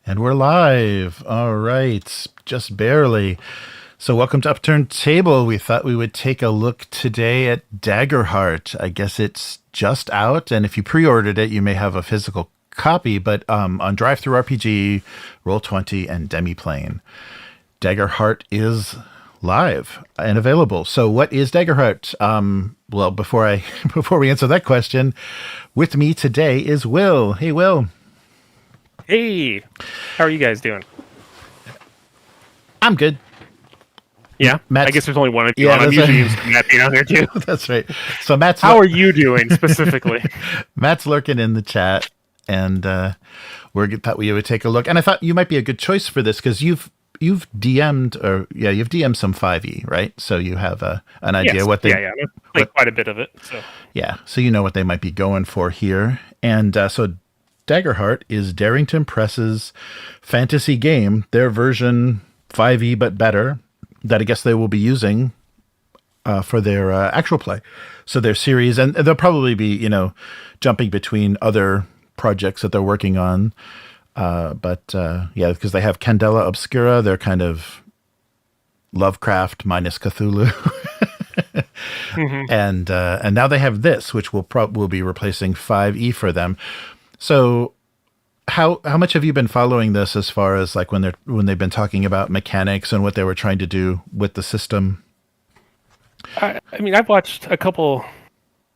And we're live. All right. Just barely. So welcome to Upturned Table. We thought we would take a look today at Daggerheart. I guess it's just out. And if you pre-ordered it, you may have a physical copy, but on DriveThruRPG, Roll20 and Demiplane. Daggerheart is live and available. So what is Daggerheart? Well, before we answer that question, with me today is Will. Hey, Will. Hey, how are you guys doing? I'm good. Yeah, Matt's, I guess there's only one of you on. I'm usually used to Matt being on here too. That's right. So Matt's how are you doing specifically? Matt's lurking in the chat, and we thought we would take a look. And I thought you might be a good choice for this because you've DM'd you've DM'd some 5e, right? So you have an idea what they I've played quite a bit of it. So yeah, so you know what they might be going for here, and so. Daggerheart is Darrington Press's fantasy game, their version 5e but better, that I guess they will be using for their actual play. So their series, and they'll probably be, jumping between other projects that they're working on. Because they have Candela Obscura, they're kind of Lovecraft minus Cthulhu. Mm-hmm. And now they have this, which will be replacing 5e for them. So how much have you been following this as far as like when they've been talking about mechanics and what they were trying to do with the system? I mean, I've watched a couple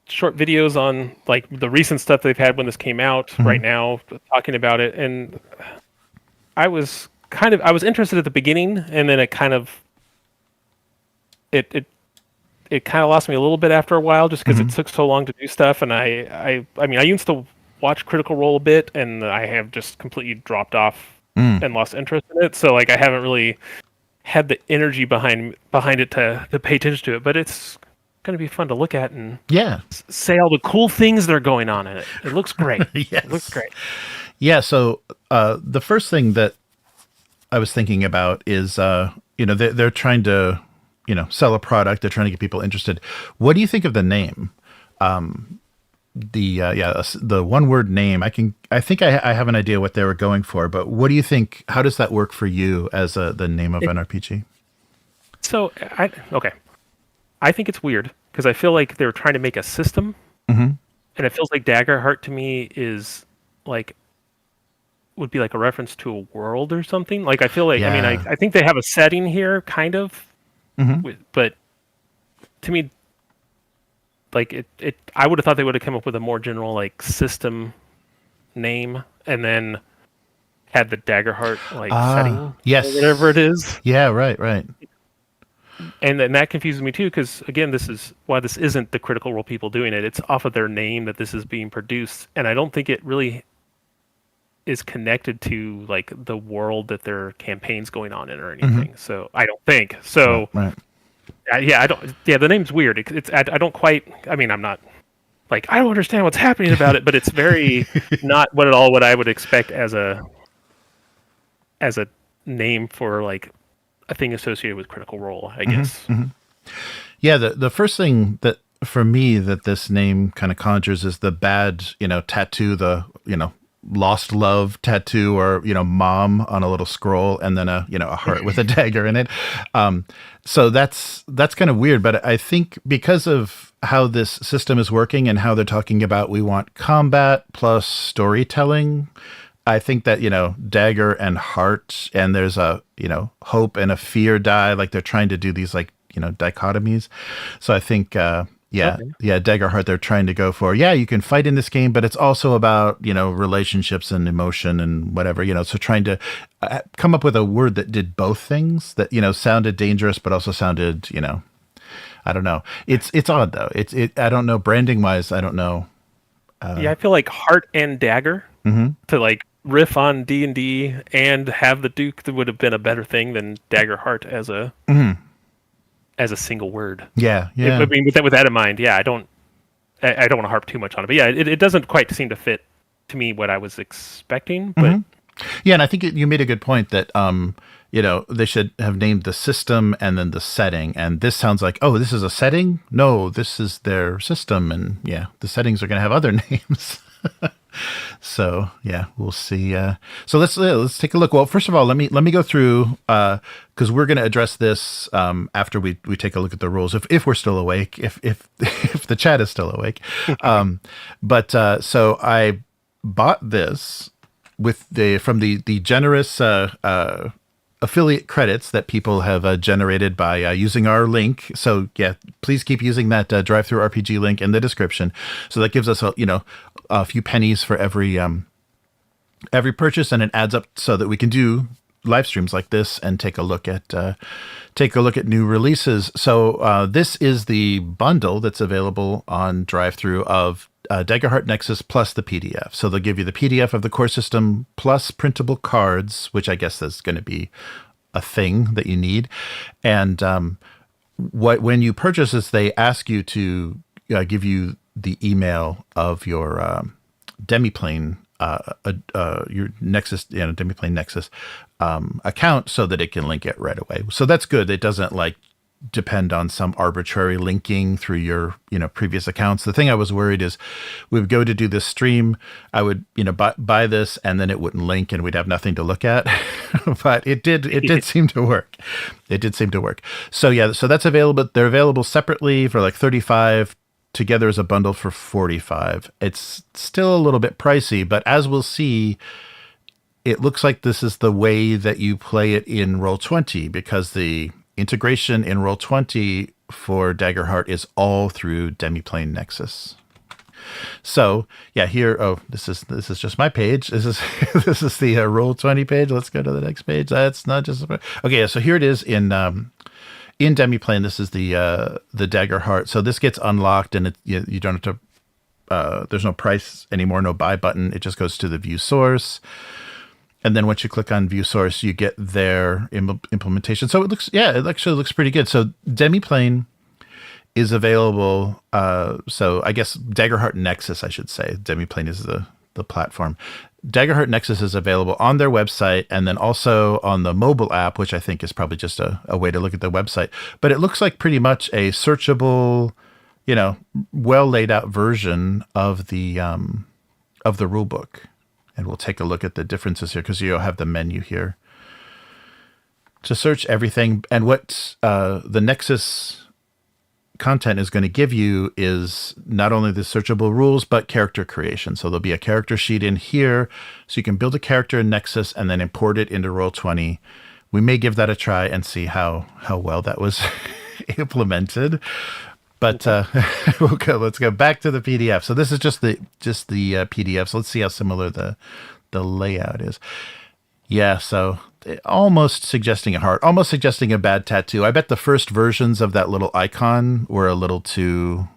short videos on like the recent stuff they've had when this came out right now, talking about it. And I was interested at the beginning, and then it kind of lost me a little bit after a while just because it took so long to do stuff. And I mean, I used to watch Critical Role a bit, and I have just completely dropped off and lost interest in it. So like I haven't really had the energy behind it to pay attention to it. But it's going to be fun to look at and say all the cool things that are going on in it. It looks great. Yes. It looks great. Yeah. So the first thing that I was thinking about is they're trying to sell a product. They're trying to get people interested. What do you think of the name? The one word name, I think I have an idea what they were going for, but what do you think? How does that work for you as the name of an RPG? So I think it's weird because I feel like they're trying to make a system, and it feels like Daggerheart to me would be like a reference to a world or something. Like I feel like I think they have a setting here, kind of, but to me. Like I would have thought they would have come up with a more general like system name, and then had the Daggerheart setting, yes, or whatever it is. Yeah, right. And then that confuses me too, because again, this is why this isn't the Critical Role people doing it. It's off of their name that this is being produced, and I don't think it really is connected to like the world that their campaign's going on in or anything. So I don't think so. Right. I don't. Yeah, the name's weird. I don't quite. I mean, I'm not like I don't understand what's happening about it, but it's very not what I would expect as a name for like a thing associated with Critical Role, I guess. Yeah, the first thing that for me that this name kind of conjures is the bad, tattoo, the lost love tattoo, or mom on a little scroll, and then a heart with a dagger in it. So that's kind of weird, but I think because of how this system is working and how they're talking about we want combat plus storytelling, I think that dagger and heart, and there's a hope and a fear die, like they're trying to do these like dichotomies. So I think Daggerheart, they're trying to go for, you can fight in this game, but it's also about, relationships and emotion and whatever, so trying to come up with a word that did both things that, sounded dangerous, but also sounded, I don't know. It's odd though. I don't know, branding wise, I don't know. I feel like heart and dagger to like riff on D&D and have the Duke that would have been a better thing than Daggerheart as a single word. Yeah. I mean, with that in mind, I don't want to harp too much on it, but it doesn't quite seem to fit to me what I was expecting. But and I think you made a good point that they should have named the system and then the setting. And this sounds like, oh, this is a setting? No, this is their system, and the settings are going to have other names. So yeah, we'll see. So let's take a look. Well, first of all, let me go through because we're going to address this after we take a look at the rules. If we're still awake, if if the chat is still awake. So I bought this with from the generous affiliate credits that people have generated by using our link. So yeah, please keep using that DriveThruRPG link in the description. So that gives us a few pennies for every purchase, and it adds up so that we can do live streams like this and take a look at new releases. So this is the bundle that's available on DriveThru of Daggerheart Nexus plus the PDF. So they'll give you the PDF of the core system plus printable cards, which I guess is going to be a thing that you need. And when you purchase this, they ask you to give you the email of your Demiplane, your Nexus, Demiplane Nexus account, so that it can link it right away. So that's good. It doesn't depend on some arbitrary linking through your previous accounts. The thing I was worried is we would go to do this stream, I would buy this, and then it wouldn't link and we'd have nothing to look at. But it did seem to work. It did seem to work. So yeah, so that's available. They're available separately for $35, together as a bundle for $45. It's still a little bit pricey, but as we'll see, it looks like this is the way that you play it in Roll20, because the integration in Roll20 for Daggerheart is all through Demiplane Nexus. So yeah, here, this is just my page. This is the Roll20 page. Let's go to the next page. That's not just okay. So here it is in Demiplane. This is the Daggerheart. So this gets unlocked, and you don't have to. There's no price anymore, no buy button. It just goes to the view source. And then once you click on view source, you get their implementation. So it actually looks pretty good. So Demiplane is available. So I guess Daggerheart Nexus, I should say. Demiplane is the platform. Daggerheart Nexus is available on their website, and then also on the mobile app, which I think is probably just a way to look at the website. But it looks like pretty much a searchable, well laid out version of the rulebook. And we'll take a look at the differences here, because you'll have the menu here to search everything. And what the Nexus content is going to give you is not only the searchable rules, but character creation. So there'll be a character sheet in here, so you can build a character in Nexus and then import it into Roll20. We may give that a try and see how well that was implemented. But let's go back to the PDF. So this is just the PDF. So let's see how similar the layout is. Yeah, so almost suggesting a heart, almost suggesting a bad tattoo. I bet the first versions of that little icon were a little too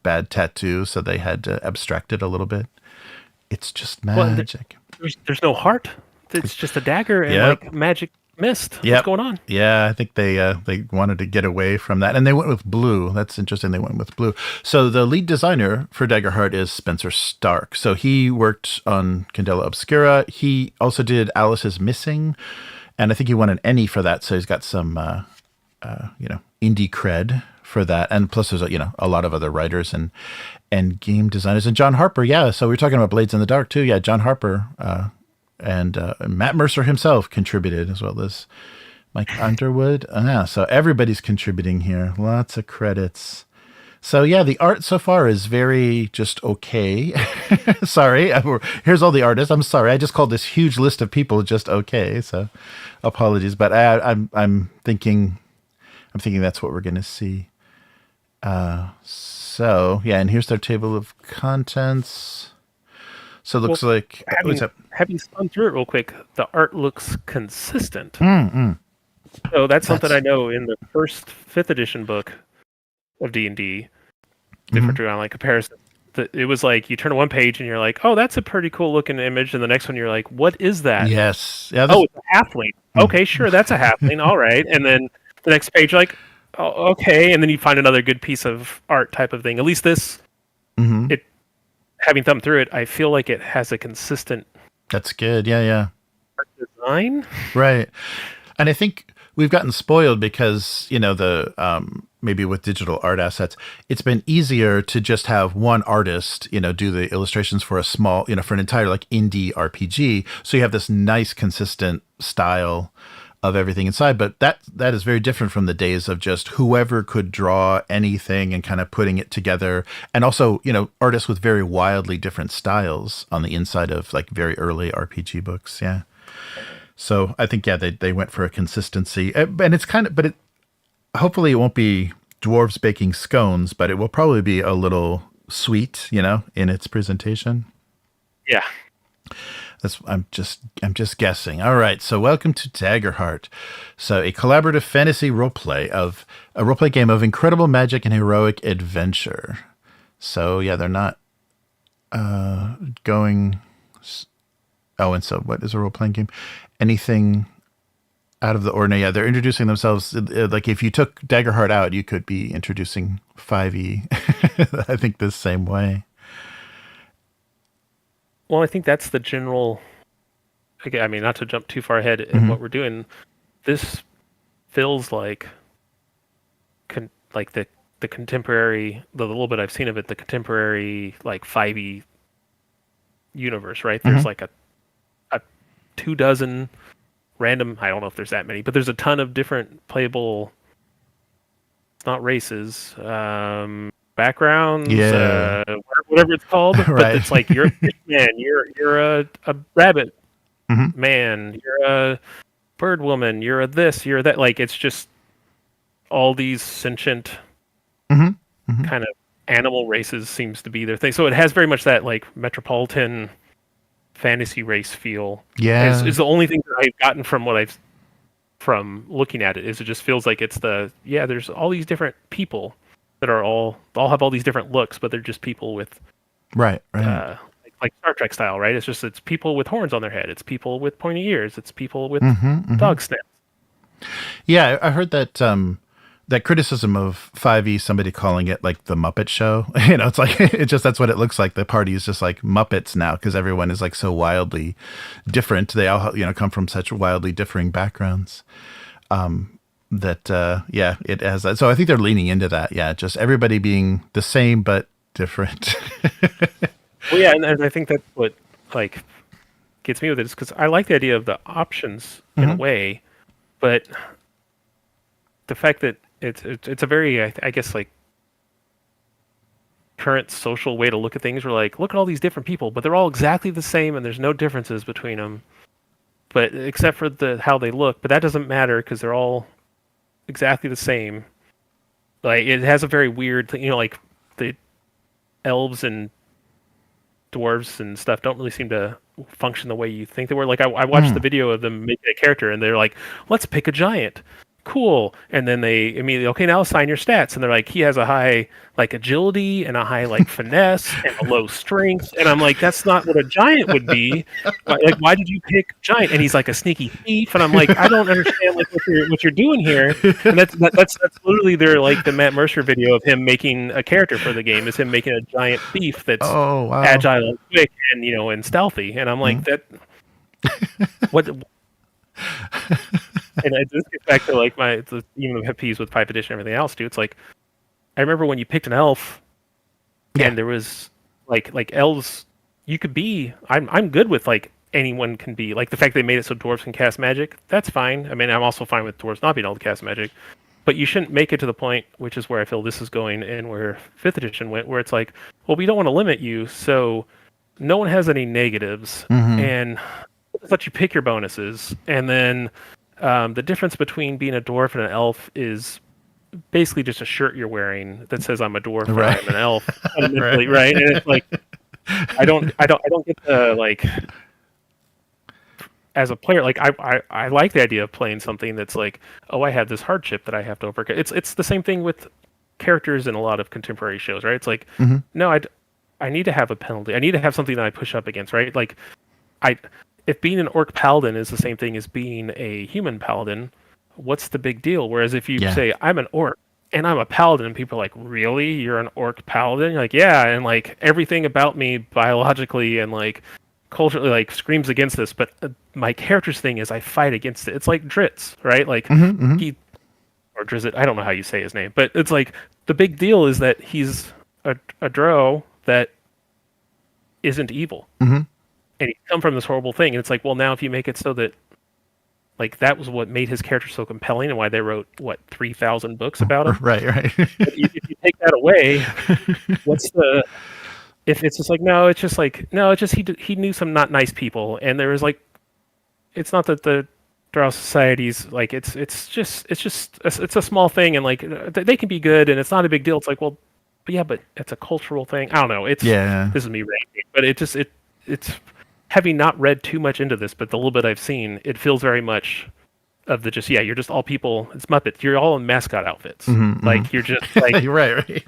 bad tattoo, so they had to abstract it a little bit. It's just magic. Well, there's no heart. It's just a dagger and magic mist. Yep. What's going on? Yeah, I think they wanted to get away from that, and they went with blue. That's interesting. They went with blue. So the lead designer for Daggerheart is Spencer Stark. So he worked on Candela Obscura. He also did Alice is Missing, and I think he won an Emmy for that. So he's got some indie cred for that. And plus, there's a lot of other writers and game designers. And John Harper. Yeah. So we were talking about Blades in the Dark too. Yeah, John Harper. And Matt Mercer himself contributed, as well as Mike Underwood. So everybody's contributing here. Lots of credits. So yeah, the art so far is very just okay. Sorry, here's all the artists. I'm sorry, I just called this huge list of people just okay. So apologies, but I'm thinking that's what we're gonna see. So yeah, and here's their table of contents. So it looks like having spun through it real quick, the art looks consistent. So that's something I know in the first 5th edition book of D&D, different comparison. It was like you turn to one page and you're like, oh, that's a pretty cool looking image, and the next one you're like, what is that? Yes. Yeah. Oh, it's a halfling. Okay, sure, that's a halfling. All right, and then the next page, you're like, oh, okay, and then you find another good piece of art type of thing. At least this, it. Having thumbed through it, I feel like it has a consistent. That's good. Yeah. Art design. Right. And I think we've gotten spoiled because, the maybe with digital art assets, it's been easier to just have one artist, do the illustrations for a small, for an entire like indie RPG. So you have this nice consistent style of everything inside, but that is very different from the days of just whoever could draw anything and kind of putting it together. And also, artists with very wildly different styles on the inside of like very early RPG books. Yeah. So I think, they went for a consistency, and it's kind of, but hopefully it won't be dwarves baking scones, but it will probably be a little sweet, in its presentation. Yeah. I'm just guessing. All right. So welcome to Daggerheart. So a collaborative fantasy roleplay game of incredible magic and heroic adventure. So yeah, they're not going. Oh, and so what is a role-playing game? Anything out of the ordinary. Yeah, they're introducing themselves. Like if you took Daggerheart out, you could be introducing 5e. I think the same way. Well, I think that's the general. I mean, not to jump too far ahead in what we're doing. This feels like, the contemporary, the little bit I've seen of it, the contemporary like 5e universe, right? There's like a 24 random. I don't know if there's that many, but there's a ton of different playable. Not races. Backgrounds, whatever it's called, right. But it's like you're a fish man, you're a rabbit man, you're a bird woman, you're a this, you're that. Like it's just all these sentient kind of animal races seems to be their thing. So it has very much that like metropolitan fantasy race feel. Yeah, is the only thing that I've gotten from looking at it. Is it just feels like it's there's all these different people that are all have all these different looks, but they're just people with right. Like Star Trek style, right? It's people with horns on their head. It's people with pointy ears. It's people with dog snips. Yeah, I heard that that criticism of 5e, somebody calling it like the Muppet Show. It's like that's what it looks like. The party is just like Muppets now because everyone is like so wildly different. They all come from such wildly differing backgrounds. It has that. So I think they're leaning into that. Yeah, just everybody being the same but different. Well, yeah, and I think that's what like gets me with it is because I like the idea of the options in a way, but the fact that it's a very I guess like current social way to look at things. We're like, look at all these different people, but they're all exactly the same, and there's no differences between them, but except for how they look. But that doesn't matter because they're all exactly the same. Like it has a very weird thing, like the elves and dwarves and stuff don't really seem to function the way you think they were. Like I watched the video of them making a character, and they're like, let's pick a giant. Cool. And then they immediately, okay, now assign your stats. And they're like, he has a high like agility and a high like finesse and a low strength. And I'm like, that's not what a giant would be. Like, why did you pick giant? And he's like a sneaky thief. And I'm like, I don't understand like what you're doing here. And that's literally the Matt Mercer video of him making a character for the game is him making a giant thief that's agile and quick and and stealthy. And I'm like what. And it just gets back to like even the peas with 5th edition and everything else, dude. It's like I remember when you picked an elf, and there was like elves. You could be. I'm good with like anyone can be. Like the fact they made it so dwarves can cast magic. That's fine. I mean, I'm also fine with dwarves not being able to cast magic. But you shouldn't make it to the point, which is where I feel this is going, and where 5th edition went, where it's like, well, we don't want to limit you, so no one has any negatives, and let's let you pick your bonuses, and then. The difference between being a dwarf and an elf is basically just a shirt you're wearing that says I'm a dwarf and I'm an elf, right? And it's like I don't get the like as a player. Like I like the idea of playing something that's like, oh, I have this hardship that I have to overcome. It's the same thing with characters in a lot of contemporary shows, right? It's like no, I need to have a penalty. I need to have something that I push up against, right? Like if being an orc paladin is the same thing as being a human paladin, what's the big deal? Whereas if you say, I'm an orc and I'm a paladin, and people are like, really? You're an orc paladin? You're like, yeah, and like everything about me biologically and like culturally like screams against this, but my character's thing is I fight against it. It's like Dritz, right? Like he or Drizzt, I don't know how you say his name, but it's like the big deal is that he's a drow that isn't evil, and he's come from this horrible thing. And it's like, well, now if you make it so that like that was what made his character so compelling and why they wrote 3,000 books about him. Right. If you take that away, what's the if it's just like it's just he knew some not nice people, and there was like it's not that the Drow societies like it's a small thing, and like they can be good and it's not a big deal. It's like, well, but it's a cultural thing. I don't know. This is me ranting, but it's having not read too much into this, but the little bit I've seen, it feels very much of the you're just all people. It's Muppets. You're all in mascot outfits. Like you're just like you're right.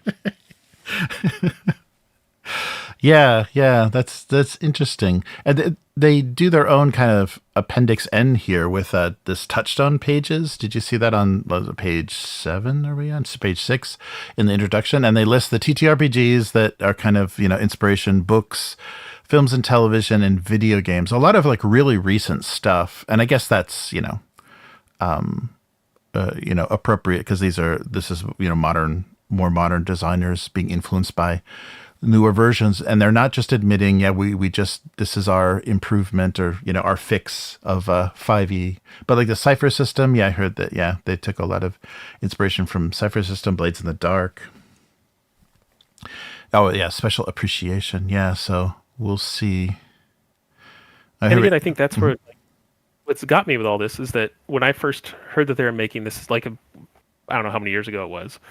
Yeah, that's interesting. And they do their own kind of appendix N here with this touchstone pages. Did you see that on page 7? Are we on page 6 in the introduction? And they list the TTRPGs that are kind of inspiration books, films and television, and video games. A lot of like really recent stuff. And I guess that's appropriate because this is more modern designers being influenced by newer versions, and they're not just admitting, this is our improvement or our fix of 5e, but like the Cypher system. I heard that they took a lot of inspiration from Cypher system, Blades in the Dark. Oh yeah, special appreciation. So we'll see. I think that's where what's got me with all this is that when I first heard that they were making this, like I don't know how many years ago it was,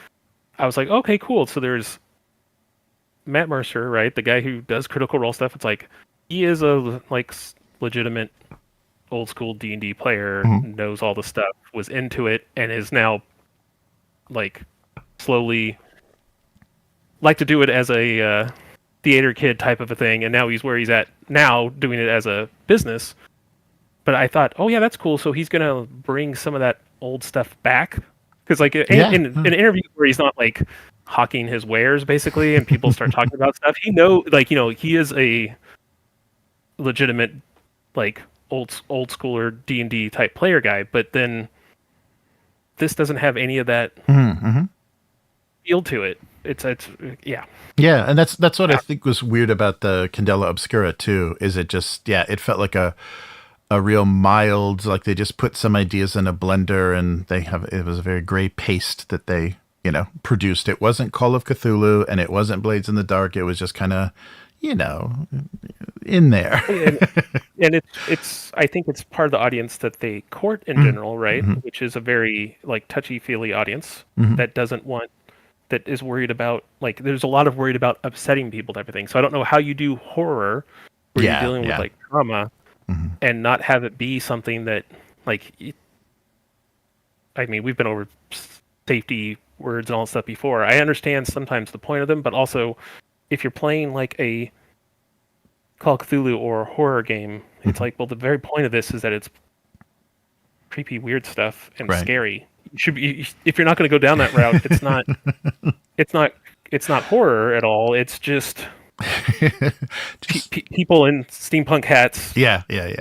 I was like, okay, cool. So there's Matt Mercer, right? The guy who does Critical Role stuff. It's like he is a legitimate old school D&D player, knows all the stuff, was into it, and is now like slowly like to do it as a theater kid type of a thing, and now he's where he's at now doing it as a business. But I thought, oh yeah, that's cool. So he's gonna bring some of that old stuff back, because like in an interview where he's not like hawking his wares basically, and people start talking about stuff, he is a legitimate like old schooler D&D type player guy. But then this doesn't have any of that feel to it. It's and that's what I think was weird about the Candela Obscura too, is it just it felt like a real mild, like they just put some ideas in a blender and it was a very gray paste that they produced. It wasn't Call of Cthulhu and it wasn't Blades in the Dark. It was just kind of in there. and it's I think it's part of the audience that they court in general, right? Which is a very like touchy-feely audience that is worried about, like, there's a lot of worried about upsetting people type of thing. So I don't know how you do horror where you're dealing with like trauma and not have it be something that like, I mean, we've been over safety words and all that stuff before. I understand sometimes the point of them, but also if you're playing like a Call of Cthulhu or a horror game, it's like, well, the very point of this is that it's creepy, weird stuff and scary. You should be, if you're not going to go down that route, it's not horror at all. It's just people in steampunk hats,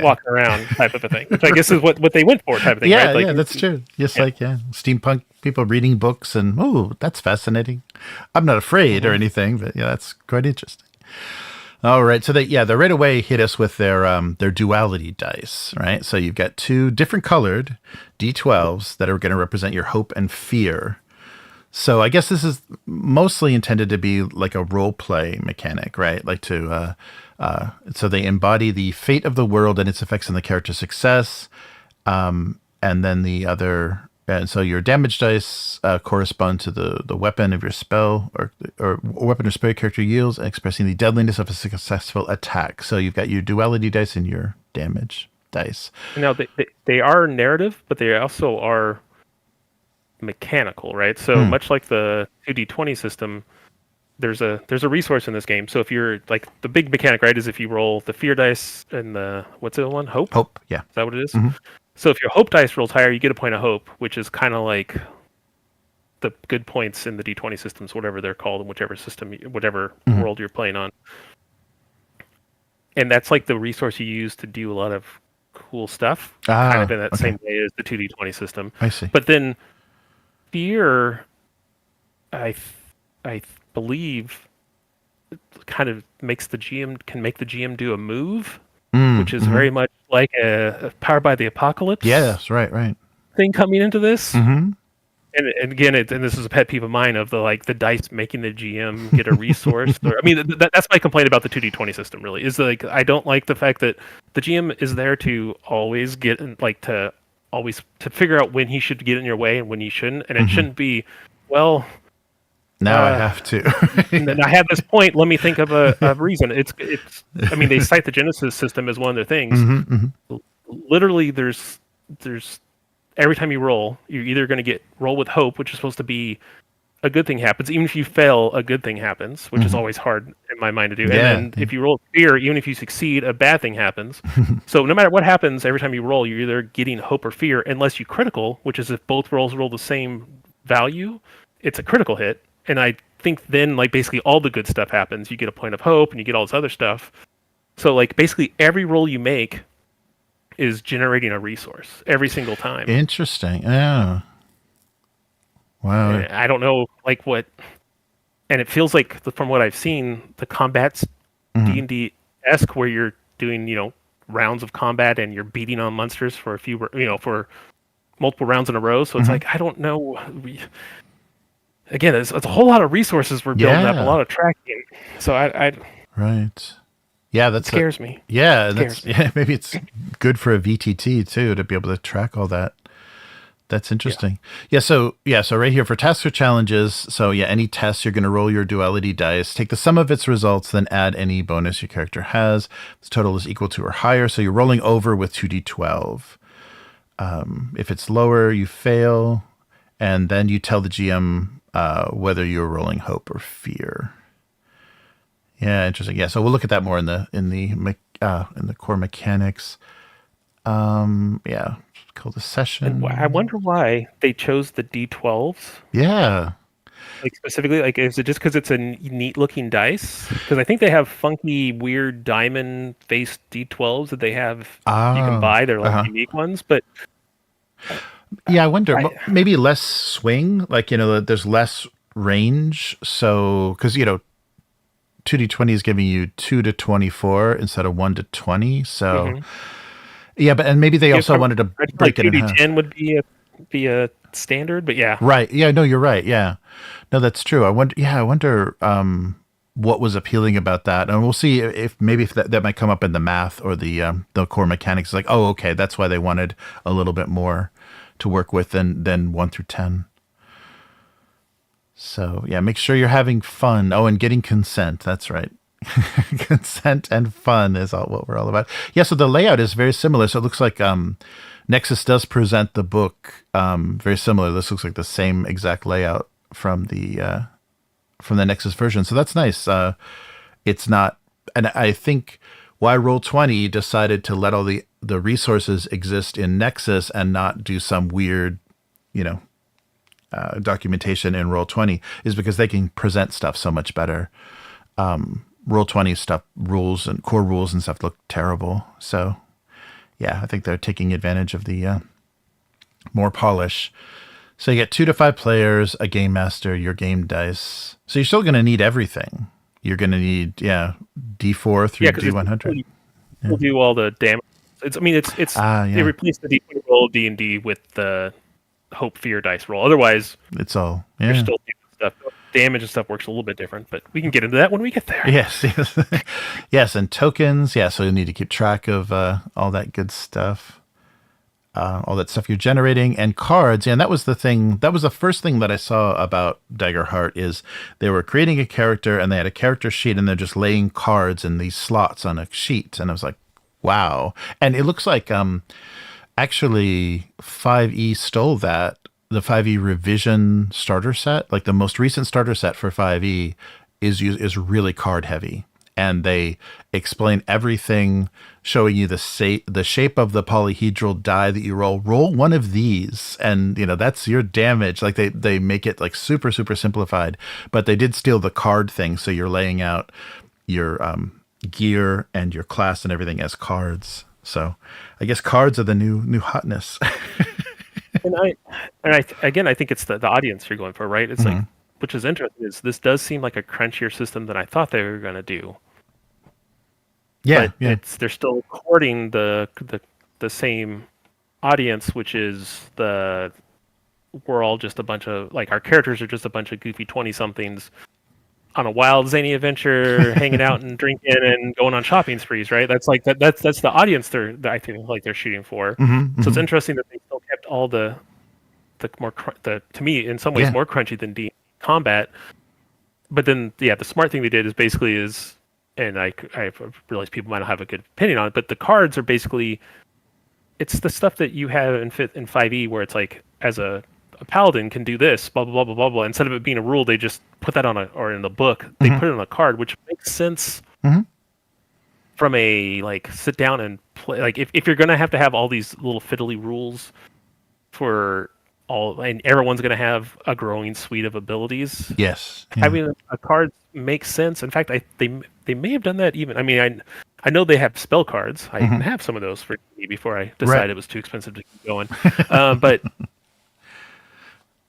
walking around type of a thing, which I guess is what they went for type of thing. Yeah, right? Like, yeah, that's true. Just steampunk people reading books, and that's fascinating. I'm not afraid or anything, but that's quite interesting. All right, so they right away hit us with their duality dice, right? So you've got 2 different colored D12s that are going to represent your hope and fear. So I guess this is mostly intended to be like a role play mechanic, right? Like so they embody the fate of the world and its effects on the character's success, and then the other. And so your damage dice correspond to the weapon of your spell or weapon or spell your character yields, expressing the deadliness of a successful attack. So you've got your duality dice and your damage dice. Now they are narrative, but they also are mechanical, right? So much like the 2d20 system, there's a resource in this game. So if you're like, the big mechanic, right, is if you roll the fear dice and the, what's the one? Hope, yeah. Is that what it is? So if your hope dice rolls higher, you get a point of hope, which is kind of like the good points in the D20 systems, whatever they're called, in whichever system, whatever world you're playing on. and that's like the resource you use to do a lot of cool stuff, kind of in that same way as the 2d20 system. I see. But then fear, I believe, kind of can make the GM do a move, which is very much like a Powered by the Apocalypse. Yes, right. Thing coming into this. Mm-hmm. And again, and this is a pet peeve of mine of the dice making the GM get a resource. That's my complaint about the 2d20 system. Really, is like I don't like the fact that the GM is there to always to figure out when he should get in your way and when he shouldn't, and it shouldn't be, well. Now I have to. And then I have this point. Let me think of a reason. It's. I mean, they cite the Genesis system as one of their things. Literally, there's every time you roll, you're either going to roll with hope, which is supposed to be a good thing happens. Even if you fail, a good thing happens, which is always hard in my mind to do. Yeah. And then if you roll fear, even if you succeed, a bad thing happens. So no matter what happens, every time you roll, you're either getting hope or fear, unless you critical, which is if both rolls roll the same value, it's a critical hit. And I think then basically all the good stuff happens. You get a point of hope and you get all this other stuff. So basically every roll you make is generating a resource every single time. Interesting. Yeah. Wow. And I don't know what, and it feels like from what I've seen, the combat's D&D-esque, where you're doing rounds of combat and you're beating on monsters for for multiple rounds in a row. So it's I don't know. Again, it's a whole lot of resources we're building up, a lot of tracking. So I right. Yeah, that scares me. Yeah, maybe it's good for a VTT too to be able to track all that. That's interesting. So right here for tasks or challenges. So any tests, you're going to roll your duality dice, take the sum of its results, then add any bonus your character has. This total is equal to or higher, so you're rolling over with 2d12. If it's lower, you fail, and then you tell the GM whether you're rolling hope or fear. Yeah, interesting. Yeah, so we'll look at that more in the core mechanics. Called a session. And I wonder why they chose the D12s. Yeah. Specifically, is it just because it's a neat looking dice? Because I think they have funky, weird diamond-faced D12s that they have. You can buy. They're unique ones, but. Yeah, I wonder. Maybe less swing. There's less range. So, because 2d20 is giving you 2 to 24 instead of 1 to 20. So, yeah, and maybe they also wanted to break it in half. 2d10 would be a standard, but yeah. Right. Yeah. No, you're right. Yeah. No, that's true. I wonder what was appealing about that, and we'll see if that might come up in the math or the core mechanics. Like, oh, okay, that's why they wanted a little bit more to work with than 1 through 10. So yeah, make sure you're having fun. Oh, and getting consent. That's right. Consent and fun is what we're all about. Yeah, so the layout is very similar. So it looks like Nexus does present the book very similar. This looks like the same exact layout from the Nexus version. So that's nice. It's not, and I think why Roll20 decided to let all the resources exist in Nexus and not do some weird, documentation in Roll20 is because they can present stuff so much better. Roll20 stuff, rules and core rules and stuff look terrible. So yeah, I think they're taking advantage of the more polish. So you get 2 to 5 players, a game master, your game dice. So you're still going to need everything. You're going to need D4 through D100. We'll do all the damage. They replaced the D20 roll of D&D with the hope fear dice roll. Otherwise, it's all you're still doing stuff. Damage and stuff works a little bit different, but we can get into that when we get there. Yes. Yes, and tokens. Yeah, so you need to keep track of all that good stuff. All that stuff you're generating, and cards. And that was the thing. That was the first thing that I saw about Daggerheart is they were creating a character and they had a character sheet and they're just laying cards in these slots on a sheet. And I was like, wow. And it looks like actually 5e stole that. The 5e revision starter set, like the most recent starter set for 5e is really card heavy. And they explain everything, showing you the shape of the polyhedral die that you roll. Roll one of these, and that's your damage. Like they make it like super super simplified, but they did steal the card thing. So you're laying out your gear and your class and everything as cards. So I guess cards are the new hotness. And again, I think it's the audience you're going for, right? It's like, which is interesting, is this does seem like a crunchier system than I thought they were going to do. Yeah, but they're still courting the same audience, which is we're all just a bunch of, like, our characters are just a bunch of goofy 20-somethings on a wild zany adventure, hanging out and drinking and going on shopping sprees, right? That's like that's the audience that I think like they're shooting for. So it's interesting that they still kept all the more to me in some ways more crunchy than D combat. But then the smart thing they did is basically and I realize people might not have a good opinion on it, but the cards are basically, it's the stuff that you have in 5e where it's like, as a paladin can do this, blah, blah, blah, blah, blah, blah. Instead of it being a rule, they just put that or in the book, they put it on a card, which makes sense from a, like, sit down and play. Like, if you're going to have all these little fiddly rules and everyone's going to have a growing suite of abilities. Yes. Having a card makes sense. In fact, they may have done that even. I mean, I know they have spell cards. I even have some of those for me before I decided it was too expensive to keep going. But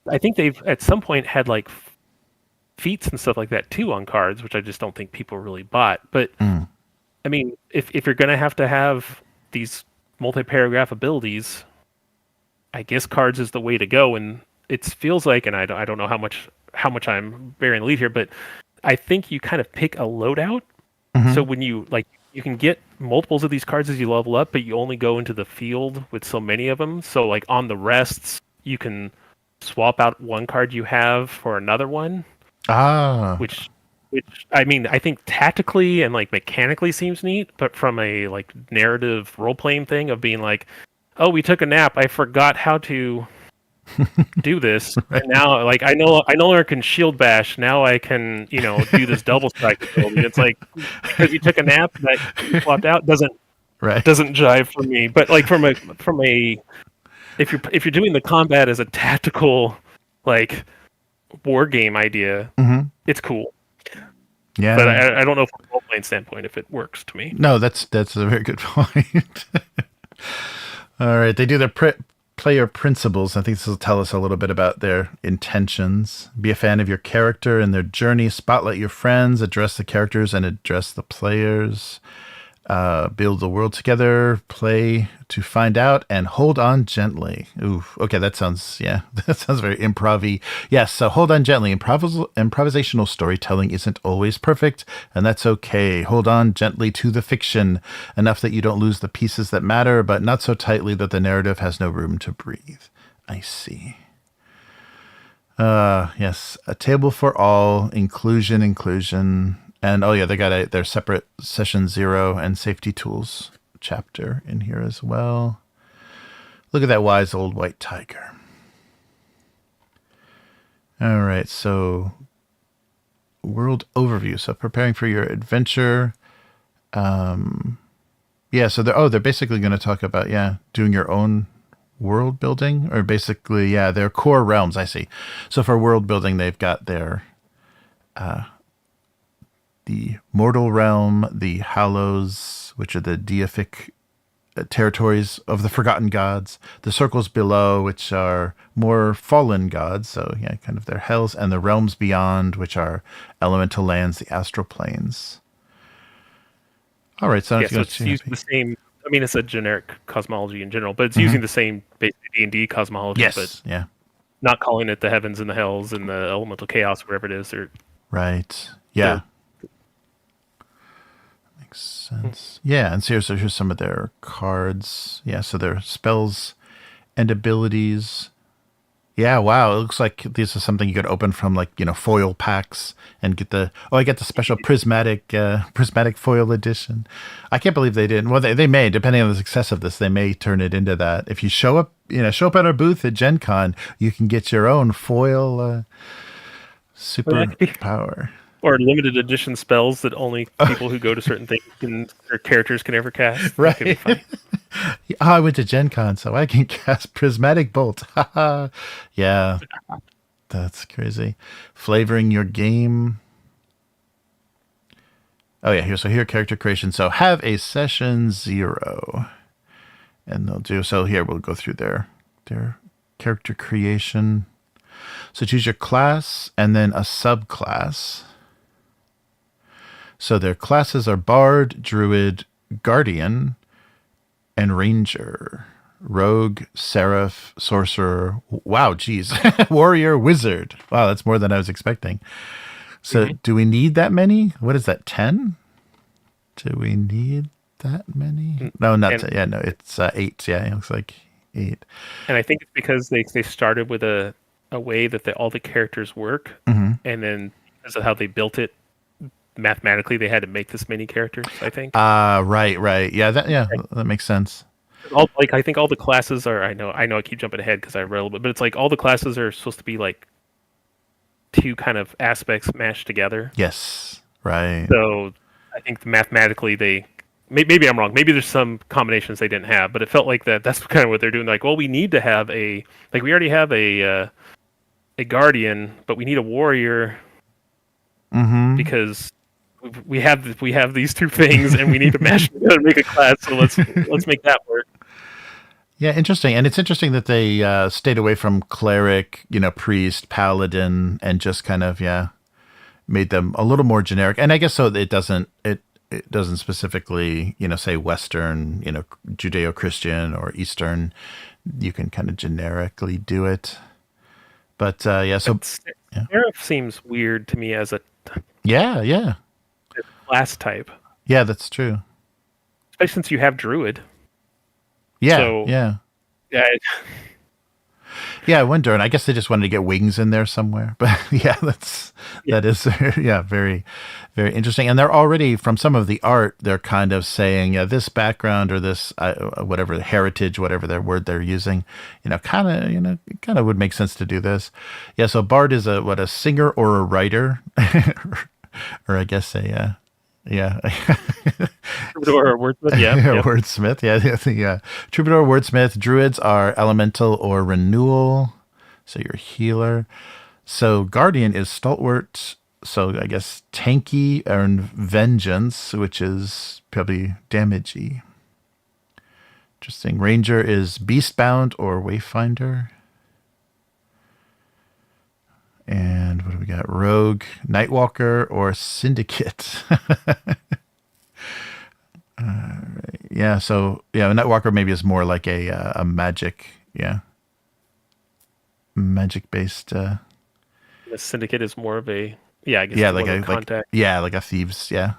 I think they've at some point had like feats and stuff like that too on cards, which I just don't think people really bought. But I mean, if you're going to have these multi-paragraph abilities, I guess cards is the way to go. And it feels like, and I don't know how much I'm bearing the lead here, but I think you kind of pick a loadout. So when you can get multiples of these cards as you level up, but you only go into the field with so many of them. So like on the rests, you can swap out one card you have for another one. Which I mean, I think tactically and like mechanically seems neat, but from a like narrative role playing thing of being like, oh, we took a nap, I forgot how to do this. And now, like, I no longer can shield bash. Now I can, do this double strike ability. It's like, because you took a nap that you swapped out doesn't jive for me. But like from a if you're doing the combat as a tactical, like, war game idea, it's cool. Yeah, but I don't know from a role playing standpoint if it works to me. No, that's a very good point. All right, they do their player principles. I think this will tell us a little bit about their intentions. Be a fan of your character and their journey. Spotlight your friends. Address the characters and address the players. Build the world together. Play to find out and hold on gently. Ooh, okay, that sounds very improv-y. Yes, so hold on gently. Improvisational storytelling isn't always perfect, and that's okay. Hold on gently to the fiction, enough that you don't lose the pieces that matter, but not so tightly that the narrative has no room to breathe. I see. Yes, a table for all, inclusion. And they got their separate session 0 and safety tools chapter in here as well. Look at that wise old white tiger. All right, so world overview. So preparing for your adventure. So they're basically going to talk about doing your own world building, or basically their core realms. I see. So for world building, they've got their the mortal realm, the Hallows, which are the deific territories of the forgotten gods, the circles below, which are more fallen gods, so kind of their hells, and the realms beyond, which are elemental lands, the astral planes. All right, so it's using the same. I mean, it's a generic cosmology in general, but it's using the same basic D&D cosmology. Yes, but not calling it the heavens and the hells and the elemental chaos, whatever it is. Right. Yeah. Sense. Yeah, and so here's some of their cards. Yeah, so their spells and abilities. Yeah, wow, it looks like these are something you could open from foil packs and get I get the special prismatic foil edition. I can't believe they didn't. Well, they may, depending on the success of this, they may turn it into that. If you show up at our booth at Gen Con, you can get your own foil super power. Or limited edition spells that only people who go to certain things or characters can ever cast. Right. I went to Gen Con, so I can cast Prismatic Bolt. Yeah. That's crazy. Flavoring your game. Oh yeah, here character creation. So have a session 0. And they'll do so here we'll go through their character creation. So choose your class and then a subclass. So their classes are Bard, Druid, Guardian, and Ranger. Rogue, Seraph, Sorcerer. Wow, geez. Warrior, Wizard. Wow, that's more than I was expecting. So do we need that many? What is that, 10? Do we need that many? No, not 10. Yeah, no, it's 8. Yeah, it looks like 8. And I think it's because they started with a way that all the characters work, and then because of how they built it, mathematically they had to make this many characters, I think. Right. Yeah, that makes sense. I think all the classes are. I know. I keep jumping ahead because I read a little bit, but it's like all the classes are supposed to be like 2 kind of aspects mashed together. Yes, right. So I think mathematically they. Maybe I'm wrong. Maybe there's some combinations they didn't have, but it felt like that's kind of what they're doing. Like, well, we need to have we already have a guardian, but we need a warrior because we have these 2 things, and we need to mash them together and make a class. So let's make that work. Yeah, interesting. And it's interesting that they stayed away from cleric, priest, paladin, and just kind of made them a little more generic. And I guess so it doesn't specifically say Western, Judeo-Christian or Eastern. You can kind of generically do it. But so Seraph seems weird to me as a class type. Yeah, that's true. Especially since you have Druid. Yeah, so, yeah. Yeah, I wonder, and I guess they just wanted to get wings in there somewhere. But that is very, very interesting. And they're already, from some of the art, they're kind of saying, this background or this whatever heritage, whatever their word they're using, kind of would make sense to do this. Yeah, so Bard is a singer or a writer, or I guess Troubadour or wordsmith, wordsmith, the troubadour, wordsmith. Druids are elemental or renewal, so you're a healer. So guardian is stalwart, so I guess tanky, and vengeance, which is probably damagey. Interesting. Ranger is beastbound or wayfinder. And what do we got? Rogue, Nightwalker, or Syndicate. So Nightwalker maybe is more like a magic, magic-based. The Syndicate is more of a like a contact. Like a thieves, a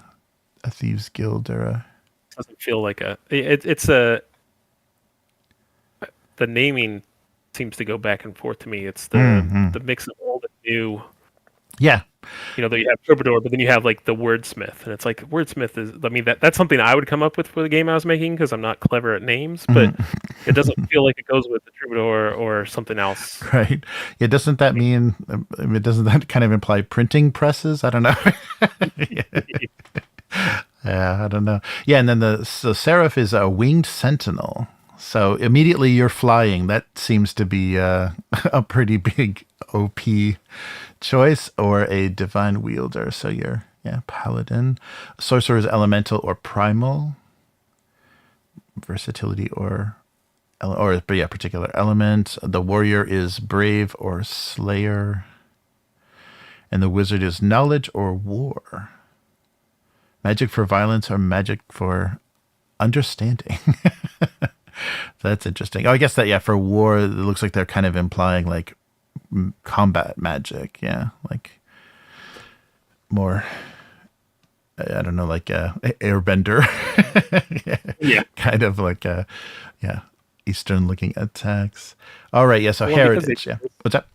thieves guild or a. Doesn't feel like it's the naming seems to go back and forth to me. It's the mix of old and new. Yeah. That you have Troubadour, but then you have like the wordsmith, and it's like wordsmith is. I mean, that's something I would come up with for the game I was making because I'm not clever at names, but it doesn't feel like it goes with the Troubadour or something else. Right. Yeah. Doesn't that mean? Doesn't that kind of imply printing presses? I don't know. Yeah, I don't know. Yeah, and then the Seraph is a winged sentinel. So immediately you're flying. That seems to be a pretty big OP choice, or a divine wielder. So you're paladin. Sorcerer is elemental or primal. Versatility or particular element. The warrior is brave or slayer. And the wizard is knowledge or war. Magic for violence or magic for understanding. That's interesting. Oh, I guess that, for war, it looks like they're kind of implying like combat magic. Yeah. Like more, I don't know, like airbender. Kind of like, Eastern looking attacks. All right. Yeah. So heritage. What's that?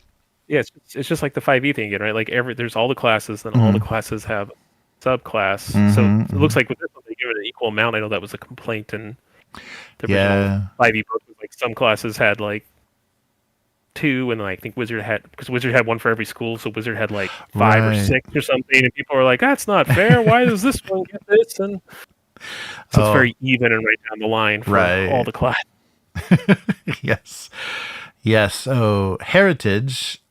Yeah. It's just like the 5e thing again, right? Like there's all the classes, then all the classes have subclass. So it looks like with this one, they give it an equal amount. I know that was a complaint in the original 5e book. Like some classes had like 2, and I think Wizard had one for every school, so Wizard had like 5 or 6 or something, and people were like, "That's not fair. Why does this one get this?" And so it's very even and right down the line for all the classes. Yes. So heritage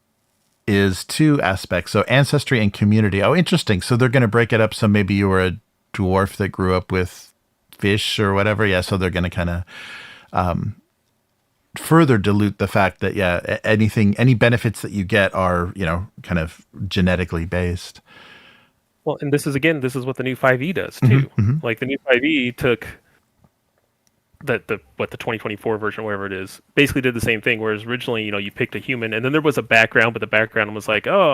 is 2 aspects. So ancestry and community. Oh, interesting. So they're going to break it up. So maybe you were dwarf that grew up with fish or whatever. Yeah, so they're going to kind of further dilute the fact that any benefits that you get are kind of genetically based. Well, and this is what the new 5e does too. Like the new 5e took the 2024 version, whatever it is, basically did the same thing. Whereas originally, you picked a human, and then there was a background, but the background was like, oh,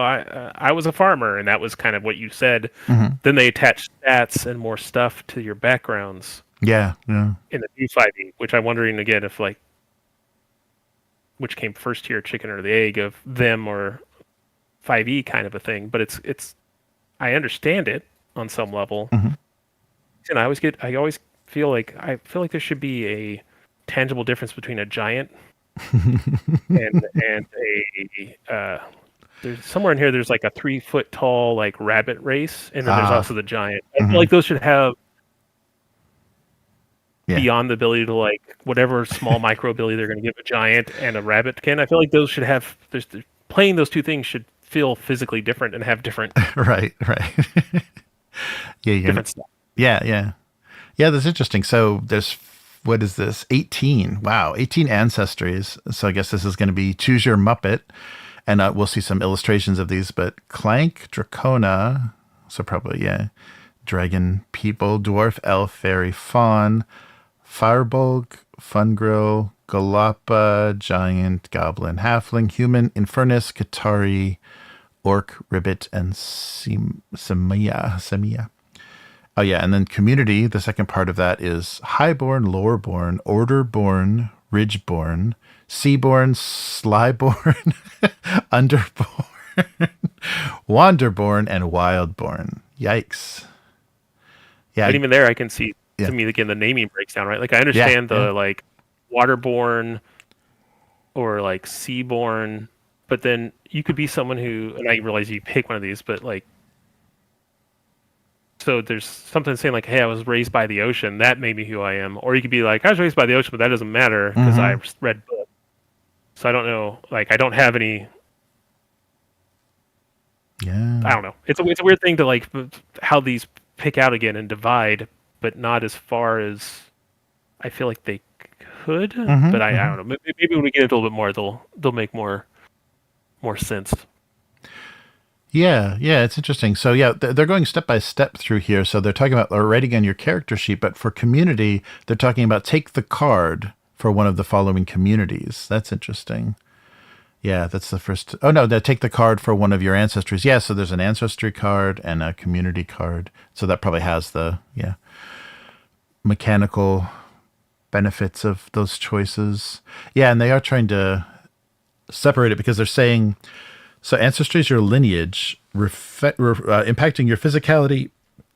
I was a farmer, and that was kind of what you said. Then they attached stats and more stuff to your backgrounds. Yeah. In the new 5e, which I'm wondering again if which came first here, chicken or the egg of them or 5e kind of a thing. But it's I understand it on some level, and I always feel like there should be a tangible difference between a giant and a there's somewhere in here there's like a 3 foot tall like rabbit race, and then there's also the giant. I feel like those should have beyond the ability to like whatever small micro ability they're going to give a giant and a rabbit can. I feel like those should have playing those two things should feel physically different and have different right different stuff. Yeah, that's interesting. So there's, what is this, 18 ancestries. So I guess this is going to be choose your Muppet, and we'll see some illustrations of these, but Clank, Dracona, so probably dragon people, dwarf, elf, fairy, faun, firebolg, fungrill, galapa, giant, goblin, halfling, human, infernus, Katari, orc, ribbit, and Semia. Oh yeah, and then community, the second part of that is highborn, lowerborn, orderborn, ridgeborn, seaborn, slyborn, underborn, wanderborn, and wildborn. Yikes. Yeah. But even there I can see to me again the naming breaks down, right? Like I understand the like waterborn or like seaborn, but then you could be someone who, and I realize you pick one of these, but like, so there's something saying like, hey, I was raised by the ocean. That made me who I am. Or you could be like, I was raised by the ocean, but that doesn't matter because I read books. So I don't know. Like, I don't have any. Yeah. I don't know. It's a weird thing to like how these pick out again and divide, but not as far as I feel like they could. But I don't know. Maybe when we get into a little bit more, they'll make more sense. Yeah, it's interesting. So they're going step by step through here. So they're talking about writing on your character sheet, but for community, they're talking about take the card for one of the following communities. That's interesting. Yeah, that's the first. Oh no, take the card for one of your ancestries. Yeah, so there's an ancestry card and a community card. So that probably has the mechanical benefits of those choices. Yeah, and they are trying to separate it because they're saying, so ancestry is your lineage, impacting your physicality,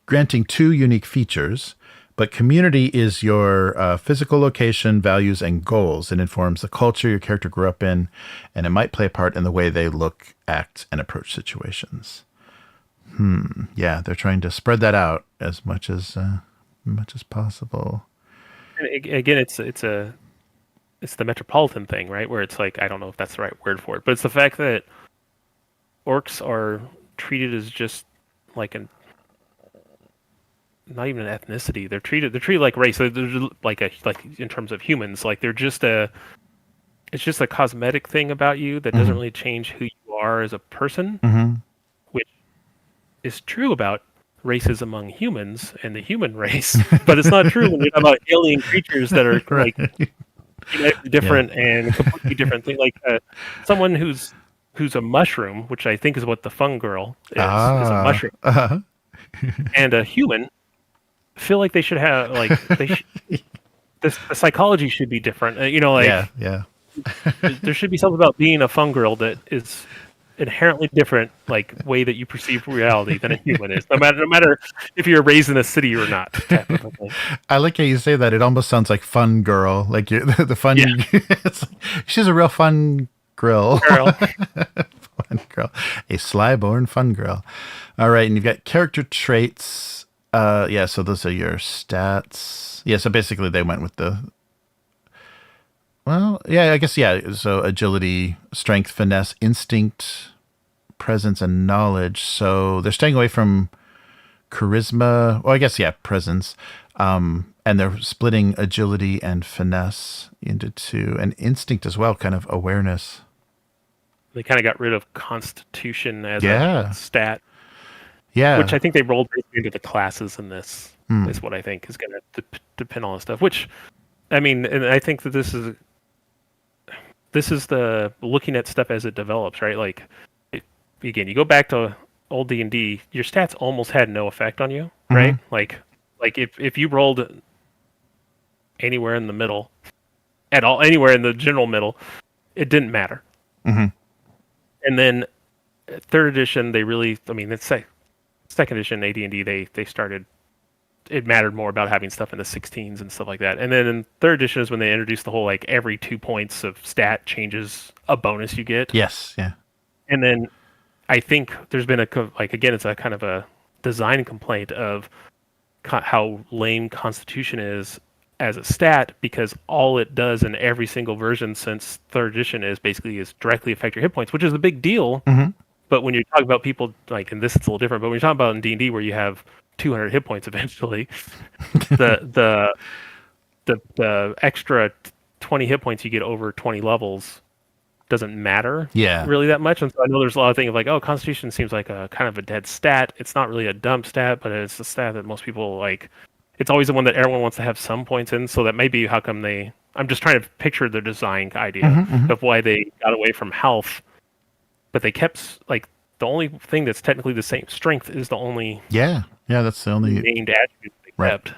granting 2 unique features, but community is your physical location, values, and goals. It informs the culture your character grew up in, and it might play a part in the way they look, act, and approach situations. Yeah, they're trying to spread that out as much as possible. And again, it's the metropolitan thing, right? Where it's like, I don't know if that's the right word for it, but it's the fact that orcs are treated as just like not even an ethnicity. They're treated like race. They're like in terms of humans, like they're just it's just a cosmetic thing about you that doesn't really change who you are as a person, which is true about races among humans and the human race, but it's not true when you're talking about alien creatures that are like different and completely different things. Like someone who's a mushroom, which I think is what the fun girl is a mushroom, and a human, feel like they should have like the psychology should be different. There should be something about being a fun girl that is inherently different, like way that you perceive reality than a human is. No matter if you're raised in a city or not. I like how you say that. It almost sounds like fun girl, like you're the fun. Yeah. It's like, she's a real fun girl. Fun girl, a sly-born fun girl. All right, and you've got character traits. So those are your stats. Yeah, so basically they went with so agility, strength, finesse, instinct, presence, and knowledge. So they're staying away from charisma. Well, I guess, yeah, presence. And they're splitting agility and finesse into two, and instinct as well, kind of awareness. They kind of got rid of constitution as Yeah. a stat, Yeah. which I think they rolled into the classes in this. Is what I think is going to depend on stuff. Which, I mean, and I think that this is the looking at stuff as it develops, right? Like, again, you go back to old D&D, your stats almost had no effect on you, right? Like if you rolled anywhere in the middle, at all, anywhere in the general middle, it didn't matter. And then third edition, they really, I mean, it's second edition AD&D, they started. It mattered more about having stuff in the 16s and stuff like that. And then in third edition is when they introduced the whole, like, every 2 points of stat changes a bonus you get. Yes. Yeah. And then I think there's been again, it's a kind of a design complaint of how lame Constitution is as a stat, because all it does in every single version since third edition is directly affect your hit points, which is a big deal. But when you're talking about people, like, and this is a little different, but when you're talking about in D&D where you have 200 hit points eventually, the extra 20 hit points you get over 20 levels doesn't matter really that much. And so I know there's a lot of things of like, oh, Constitution seems like a kind of a dead stat. It's not really a dumb stat, but it's a stat that most people like. It's always the one that everyone wants to have some points in. So that may be how come I'm just trying to picture the design idea of why they got away from health, but they kept, like, the only thing that's technically the same. Strength is the only that's the only named attribute they kept.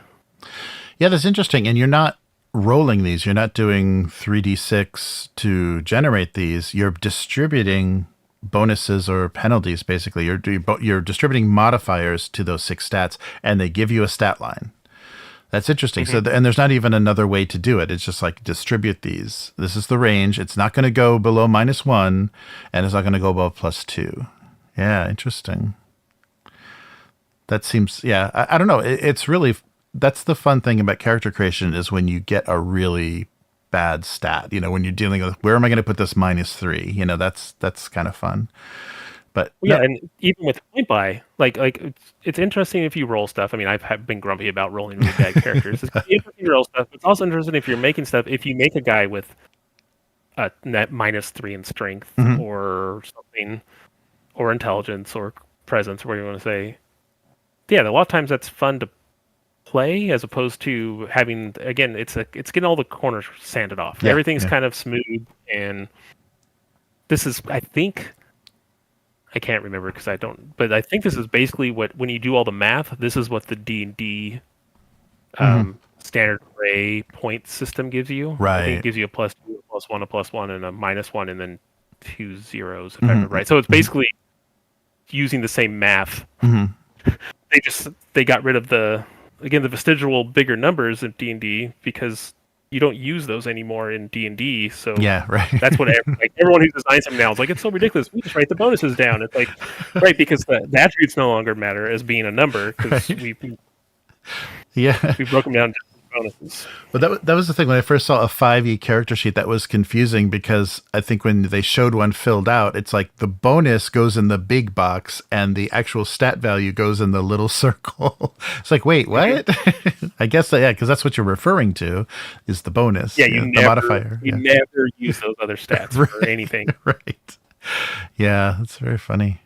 Yeah, that's interesting. And you're not rolling these. You're not doing 3d6 to generate these. You're distributing bonuses or penalties, basically. You're distributing modifiers to those 6 stats, and they give you a stat line. That's interesting. So, and there's not even another way to do it. It's just like, distribute these. This is the range. It's not going to go below -1, and it's not going to go above +2. Yeah, interesting. That seems, I don't know. It's really, that's the fun thing about character creation, is when you get a really bad stat, when you're dealing with, where am I going to put this -3? That's kind of fun. But and even with point buy, like it's interesting if you roll stuff. I mean, I've been grumpy about rolling really bad characters. It's interesting to roll stuff. It's also interesting if you're making stuff. If you make a guy with a net -3 in strength or something, or intelligence or presence, or whatever you want to say. Yeah, a lot of times that's fun to play, as opposed to having, again, it's getting all the corners sanded off. Everything's kind of smooth, and this is, I think, I can't remember because I don't, but I think this is basically when you do all the math, this is what the D&D standard array point system gives you. Right. I think it gives you a +2, a +1, a +1, and a -1, and then 2 zeros, if I remember right. So it's basically using the same math. They got rid of the vestigial bigger numbers of D&D, because you don't use those anymore in D&D. So that's what everyone who designs them now is like, it's so ridiculous. We just write the bonuses down. It's like, right, because the attributes no longer matter as being a number, because we broke them down to bonuses. But that was the thing, when I first saw a 5e character sheet, that was confusing, because I think when they showed one filled out, it's like the bonus goes in the big box and the actual stat value goes in the little circle. It's like, wait, what? I guess because that's what you're referring to, is the bonus. Yeah, the modifier. You never use those other stats for anything. Right. Yeah, that's very funny.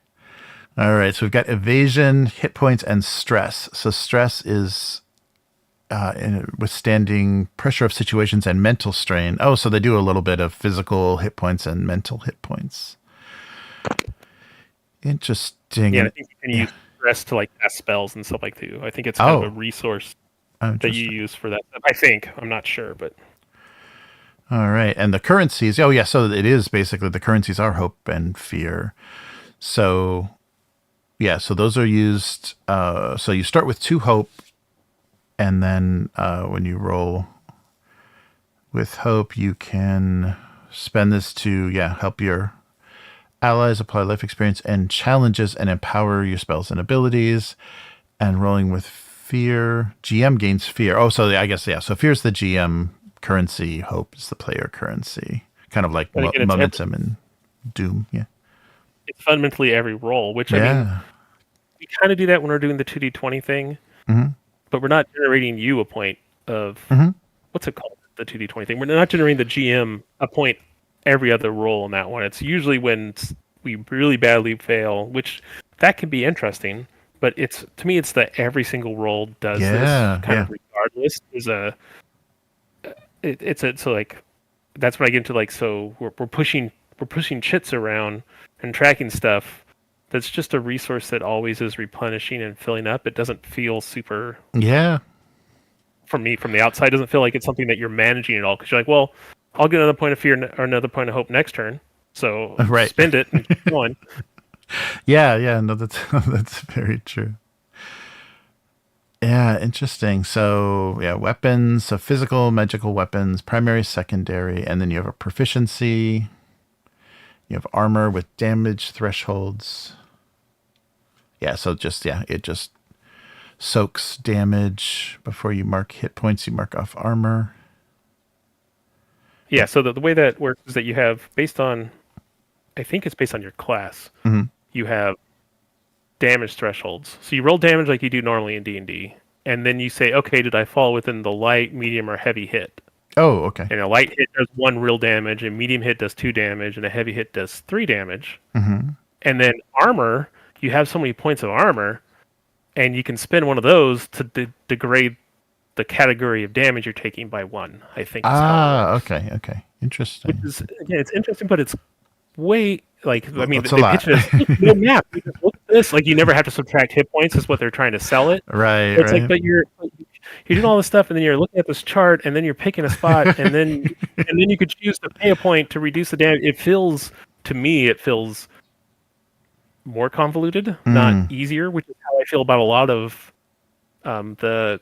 All right, so we've got evasion, hit points, and stress. So stress is in withstanding pressure of situations and mental strain. Oh, so they do a little bit of physical hit points and mental hit points. Interesting. Yeah, I think you can use stress to, like, cast spells and stuff like that. I think it's kind of a resource that you use for that. I think. I'm not sure, but. All right. And the currencies. Oh, yeah. So it is basically, the currencies are hope and fear. So, yeah. So those are used. So you start with 2 hope. And then when you roll with hope, you can spend this to, help your allies apply life experience and challenges and empower your spells and abilities. And rolling with fear, GM gains fear. Oh, so I guess, so fear is the GM currency, hope is the player currency. Kind of like momentum and doom, It's fundamentally every roll, which, I mean, we kind of do that when we're doing the 2d20 thing, but we're not generating you a point of what's it called? The 2d20 thing. We're not generating the GM a point every other roll in that one. It's usually when we really badly fail, which that can be interesting. But to me, it's that every single roll does this kind of regardless. So like that's when I get into like, so we're pushing chits around and tracking stuff. That's just a resource that always is replenishing and filling up. It doesn't feel super. Yeah. For me, from the outside, doesn't feel like it's something that you're managing at all, because you're like, well, I'll get another point of fear or another point of hope next turn, so spend it and keep going. Yeah, no, that's very true. Yeah, interesting. So yeah, weapons, so physical, magical weapons, primary, secondary, and then you have a proficiency. You have armor with damage thresholds. Yeah, so it just soaks damage before you mark hit points. You mark off armor. Yeah, so the way that works is that you have, I think it's based on your class. You have damage thresholds. So you roll damage like you do normally in D&D, and then you say, okay, did I fall within the light, medium, or heavy hit? Oh, okay. And a light hit does 1 real damage, a medium hit does 2 damage, and a heavy hit does 3 damage. And then armor, you have so many points of armor, and you can spend one of those to degrade the category of damage you're taking by 1, I think. Okay. Interesting. Which is, again, it's interesting, but it's way, like, I mean, That's they pitch it as, no map. You just look at this. Like, you never have to subtract hit points, is what they're trying to sell it. Right, It's like, but you're doing all this stuff, and then you're looking at this chart, and then you're picking a spot, and then you could choose to pay a point to reduce the damage. To me, it feels more convoluted, not easier, which is how I feel about a lot of the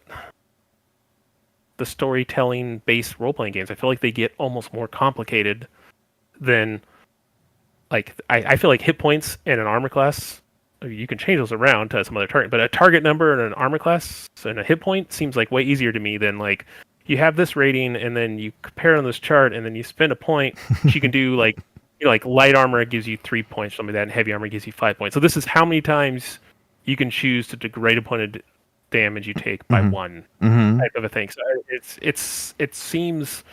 storytelling based role playing games. I feel like they get almost more complicated than, like, I feel like hit points in an armor class, you can change those around to some other target, but a target number in an armor class and a hit point seems like way easier to me than, like, you have this rating and then you compare it on this chart and then you spend a point. You can do, like, like light armor gives you 3 points, something like that, and heavy armor gives you 5 points. So this is how many times you can choose to degrade a point of damage you take by 1 type of a thing. So it seems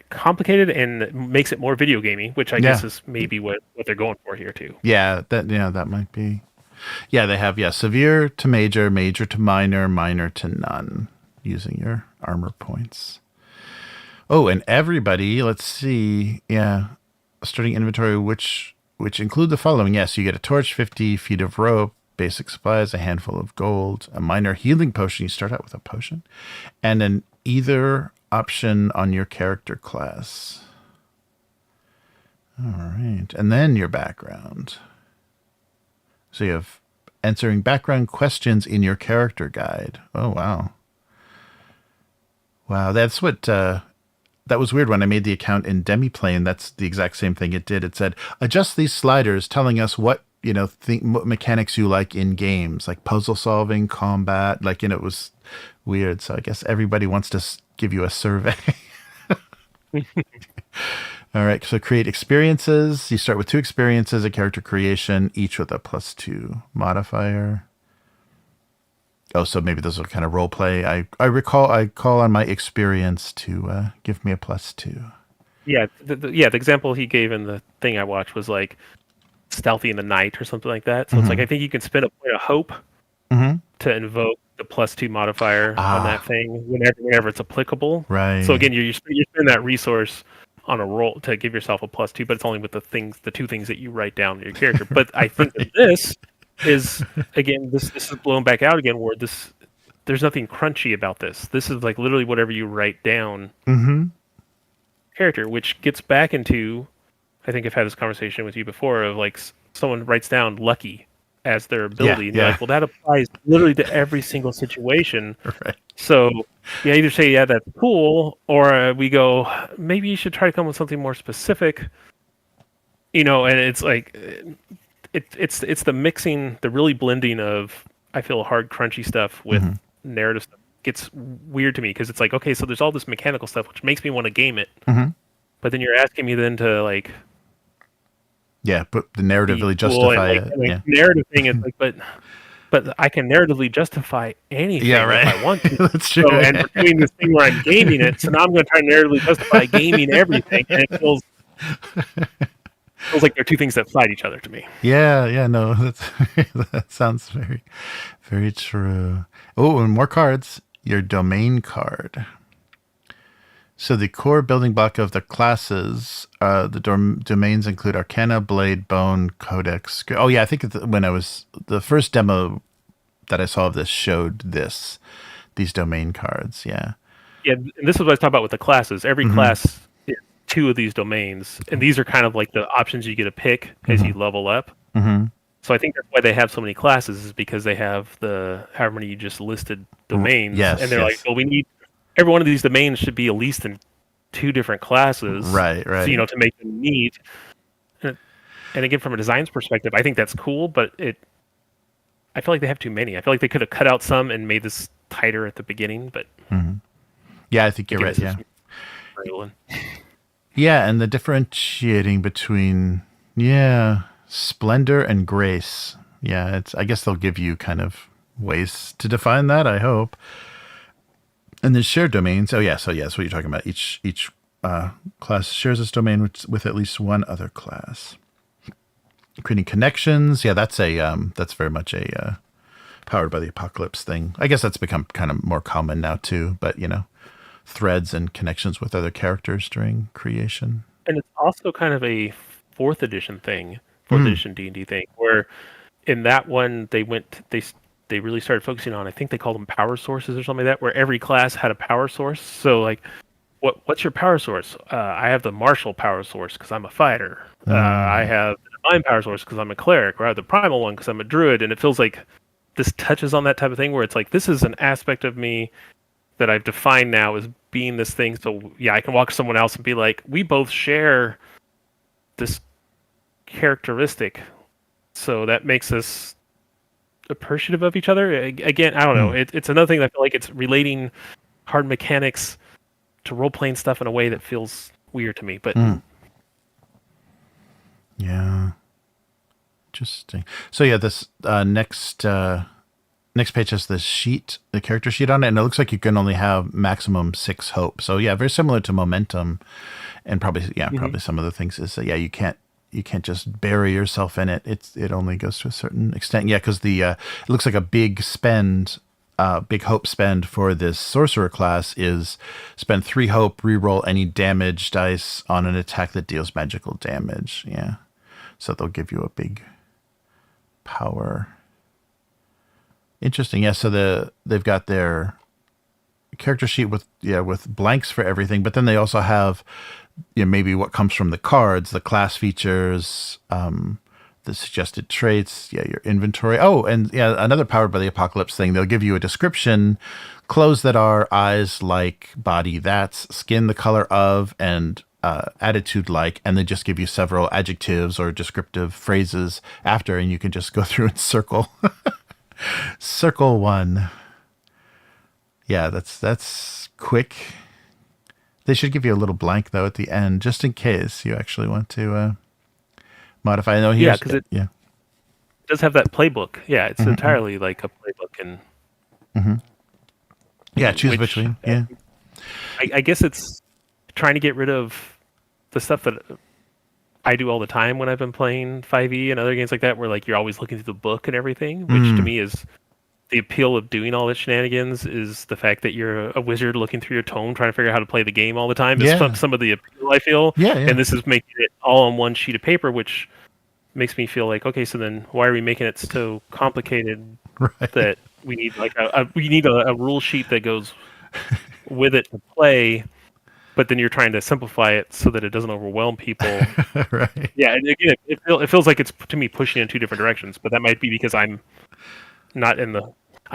complicated and makes it more video gamey, which I guess is maybe what they're going for here too. Yeah, that might be. Yeah, they have severe to major, major to minor, minor to none, using your armor points. Oh, and everybody, let's see. Yeah, starting inventory, which include the following. Yes, you get a torch, 50 feet of rope, basic supplies, a handful of gold, a minor healing potion. You start out with a potion, and an either option on your character class. All right, and then your background. So you have answering background questions in your character guide. Oh, wow. Wow, that's what... that was weird when I made the account in Demiplane. That's the exact same thing it did. It said, adjust these sliders, telling us what, what mechanics you like in games, like puzzle solving, combat. Like, it was weird. So I guess everybody wants to give you a survey. All right. So create experiences. You start with 2 experiences, a character creation, each with a +2 modifier. Oh, so maybe those are kind of role play. I call on my experience to give me a +2. Yeah, the example he gave in the thing I watched was like stealthy in the night or something like that. So it's like, I think you can spend a point of hope to invoke the +2 modifier on that thing whenever it's applicable. Right. So again, you spend that resource on a roll to give yourself a +2, but it's only with the 2 things that you write down in your character. But I think that this is, again, this is blown back out again, where there's nothing crunchy about this. This is like literally whatever you write down character, which gets back into, I think I've had this conversation with you before, of like someone writes down lucky as their ability, and you're like, well, that applies literally to every single situation. Right. So you either say, yeah, that's cool, or we go, maybe you should try to come with something more specific, and it's like, it's the mixing, the really blending of, I feel, hard, crunchy stuff with narrative stuff. Gets weird to me, because it's like, okay, so there's all this mechanical stuff, which makes me want to game it, but then you're asking me then to, like, Yeah, but the narratively cool justify and, it. and Yeah. narrative thing is like, but I can narratively justify anything Yeah, right. if I want to. That's true. So, and we're doing this thing where I'm gaming it, so now I'm going to try and narratively justify gaming everything, and it feels like they're two things that fight each other to me. Yeah, no, that sounds very, very true. Oh, and more cards. Your domain card. So the core building block of the classes, the domains include Arcana, Blade, Bone, Codex. Oh yeah, I think when I was the first demo that I saw of this showed these domain cards. Yeah. Yeah, and this is what I was talking about with the classes. Every class is 2 of these domains, and these are kind of like the options you get to pick as you level up. So I think that's why they have so many classes, is because they have the however many you just listed domains, Yes, and they're like, well, we need every one of these domains should be at least in 2 different classes, right. So, to make them neat. And again, from a design's perspective, I think that's cool, but I feel like they have too many. I feel like they could have cut out some and made this tighter at the beginning, but yeah, I think you're right. Yeah. Yeah, and the differentiating between splendor and grace. Yeah, I guess they'll give you kind of ways to define that, I hope. And then shared domains. Oh yeah, so that's what you're talking about. Each class shares its domain with at least one other class. Creating connections. Yeah, that's very much a Powered by the Apocalypse thing. I guess that's become kind of more common now too, but threads and connections with other characters during creation. And it's also kind of a 4th edition thing, 4th edition D&D thing, where in that one they really started focusing on, I think they called them power sources or something like that, where every class had a power source. So like, what's your power source? I have the martial power source because I'm a fighter. I have the divine power source because I'm a cleric, or I have the primal one because I'm a druid. And it feels like this touches on that type of thing where it's like, this is an aspect of me that I've defined now as being this thing. So yeah, I can walk to someone else and be like, we both share this characteristic. So that makes us appreciative of each other. Again, I don't know. It's another thing that I feel like it's relating hard mechanics to role-playing stuff in a way that feels weird to me. But yeah, interesting. So yeah, this next page has this sheet, the character sheet on it, and it looks like you can only have maximum 6 hope. So yeah, very similar to Momentum, and probably some of the things is that you can't just bury yourself in it. It only goes to a certain extent. Yeah, because it looks like a big hope spend for this sorcerer class is spend 3 hope, reroll any damage dice on an attack that deals magical damage. Yeah, so they'll give you a big power. Interesting. Yeah, so they've got their character sheet with blanks for everything, but then they also have maybe what comes from the cards, the class features, the suggested traits, your inventory. Oh, and another Powered by the Apocalypse thing. They'll give you a description: clothes that are, eyes like, body that's, skin the color of, and attitude like, and they just give you several adjectives or descriptive phrases after, and you can just go through and circle one. Yeah, that's quick. They should give you a little blank though at the end, just in case you actually want to modify. I know here. Yeah, because it does have that playbook. Yeah, it's entirely like a playbook, and choose between. Yeah, I guess it's trying to get rid of the stuff that I do all the time when I've been playing 5e and other games like that, where like you're always looking through the book and everything, which to me is the appeal of doing all this shenanigans, is the fact that you're a wizard looking through your tome trying to figure out how to play the game all the time. Is some of the appeal I feel. Yeah. And this is making it all on one sheet of paper, which makes me feel like, okay, so then why are we making it so complicated that we need like a rule sheet that goes with it to play, but then you're trying to simplify it so that it doesn't overwhelm people. Right. Yeah, and again, it feels like it's to me pushing in 2 different directions, but that might be because I'm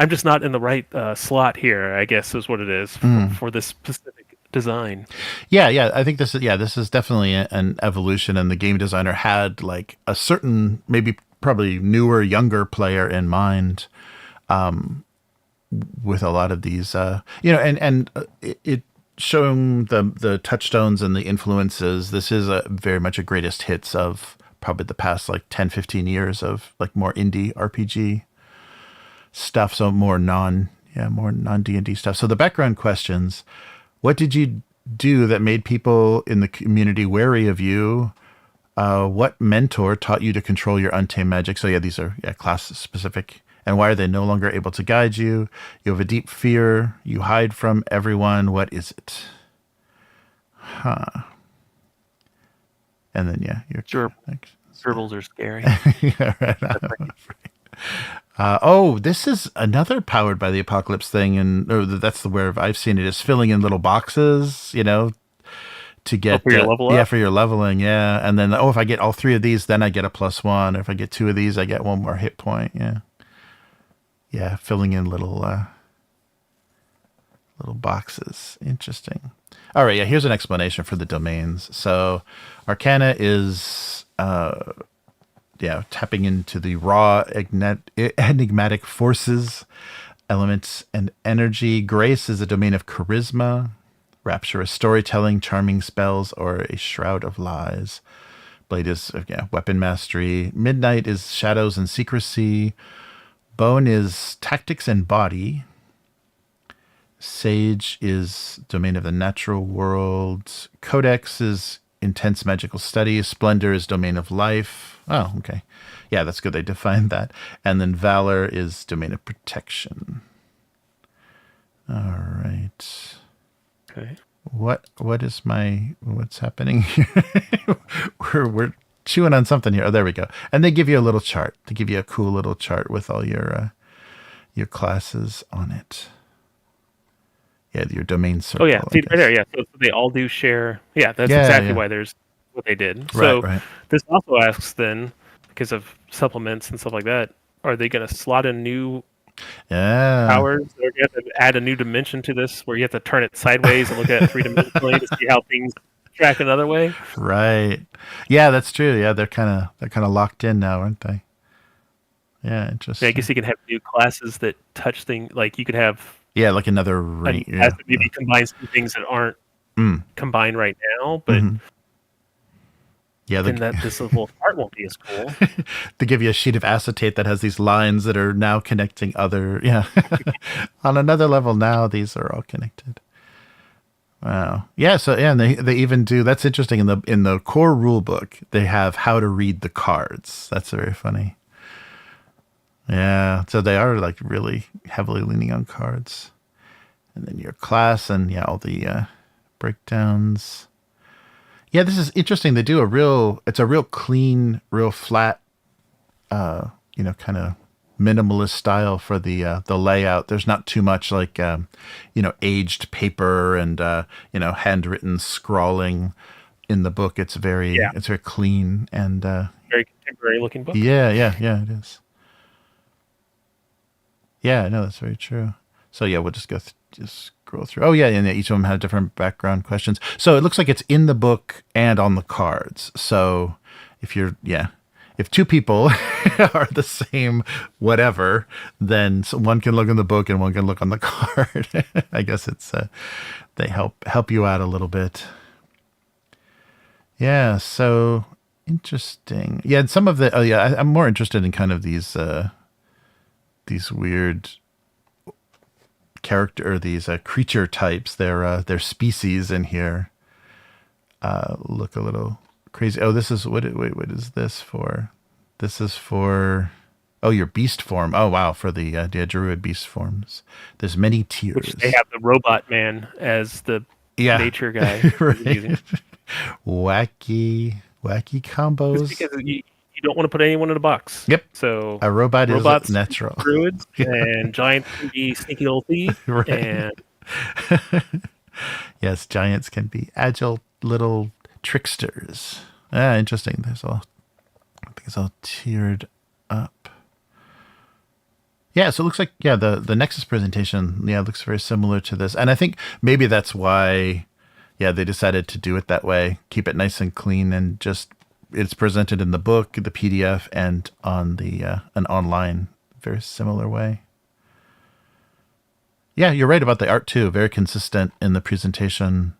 just not in the right slot here, I guess is what it is for this specific design. Yeah. I think this is definitely an evolution, and the game designer had like a certain, maybe probably newer, younger player in mind, with a lot of these, and it showing the touchstones and the influences. This is very much a greatest hits of probably the past like 10, 15 years of like more indie RPG stuff. So more non D&D stuff. So the background questions, what did you do that made people in the community wary of you? What mentor taught you to control your untamed magic? So yeah, these are class specific. And why are they no longer able to guide you? You have a deep fear. You hide from everyone. What is it? Huh. And then your gerbils are scary. Yeah, right. This is another powered by the apocalypse thing, and that's the where I've seen it is filling in little boxes, to get for your level up? for your leveling, and then if I get all 3 of these, then I get a +1. If I get 2 of these, I get 1 more hit point. Filling in little boxes. Interesting. All right, here's an explanation for the domains. So Arcana is tapping into the raw enigmatic forces, elements, and energy. Grace is a domain of charisma, rapturous storytelling, charming spells, or a shroud of lies. Blade is weapon mastery. Midnight is shadows and secrecy. Bone is tactics and body. Sage is domain of the natural world. Codex is intense magical study. Splendor is domain of life. Oh, okay. Yeah, that's good. They defined that. And then Valor is domain of protection. All right. Okay. What's happening here? we're chewing on something here. Oh, there we go. And they give you a little chart. They give you a cool little chart with all your classes on it. Yeah, your domain circle. Oh yeah, see right there. Yeah, so they all do share. Yeah, that's exactly why there's what they did. So right. This also asks then, because of supplements and stuff like that, are they going to slot in new powers, or do you have to add a new dimension to this, where you have to turn it sideways and look at it 3-dimensionally to see how things track another way? Right. Yeah, that's true. Yeah, they're kind of locked in now, aren't they? Yeah, interesting. Yeah, I guess you can have new classes that touch things. Like you could have like another ring. Maybe combine some things that aren't combined right now, but then this little part won't be as cool. They give you a sheet of acetate that has these lines that are now connecting other. Yeah, on another level now, these are all connected. Wow. Yeah. So and they even do. That's interesting. In the core rule book, they have how to read the cards. That's very funny. Yeah, so they are like really heavily leaning on cards. And then your class and all the breakdowns. Yeah, this is interesting. They do it's a real clean, real flat, kind of minimalist style for the layout. There's not too much like, aged paper and, handwritten scrawling in the book. It's very clean and very contemporary looking book. Yeah, it is. Yeah, no, that's very true. So we'll just just scroll through. Oh yeah, and each of them have different background questions. So it looks like it's in the book and on the cards. So if 2 people are the same whatever, then one can look in the book and one can look on the card. I guess it's they help you out a little bit. Yeah, so interesting. Yeah, and some of the I'm more interested in kind of these weird character, or these creature types. Their species in here look a little crazy. Oh, this is what is this for? This is for your beast form. Oh wow, for the druid beast forms. There's many tiers. Which they have the robot man as the nature guy. Right. Wacky combos. Just because you don't want to put anyone in a box. Yep. So a robot is natural. Druids and giants can be sneaky little thieves. Right. And yes, giants can be agile little tricksters. Interesting. I think it's all tiered up. Yeah, so it looks like the Nexus presentation looks very similar to this, and I think maybe that's why they decided to do it that way, keep it nice and clean, and just. It's presented in the book, the PDF, and on an online, very similar way. Yeah, you're right about the art too. Very consistent in the presentation.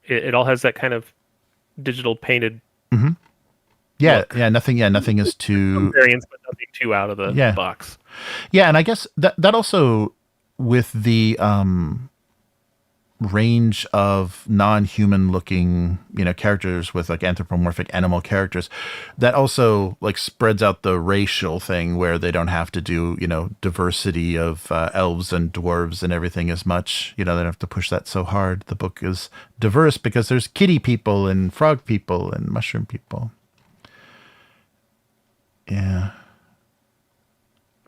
It all has that kind of digital painted Nothing is too variants, but nothing too out of the box. Yeah, and I guess that also with the range of non-human looking, characters with like anthropomorphic animal characters, that also like spreads out the racial thing where they don't have to do, diversity of elves and dwarves and everything as much. They don't have to push that so hard. The book is diverse because there's kitty people and frog people and mushroom people. Yeah.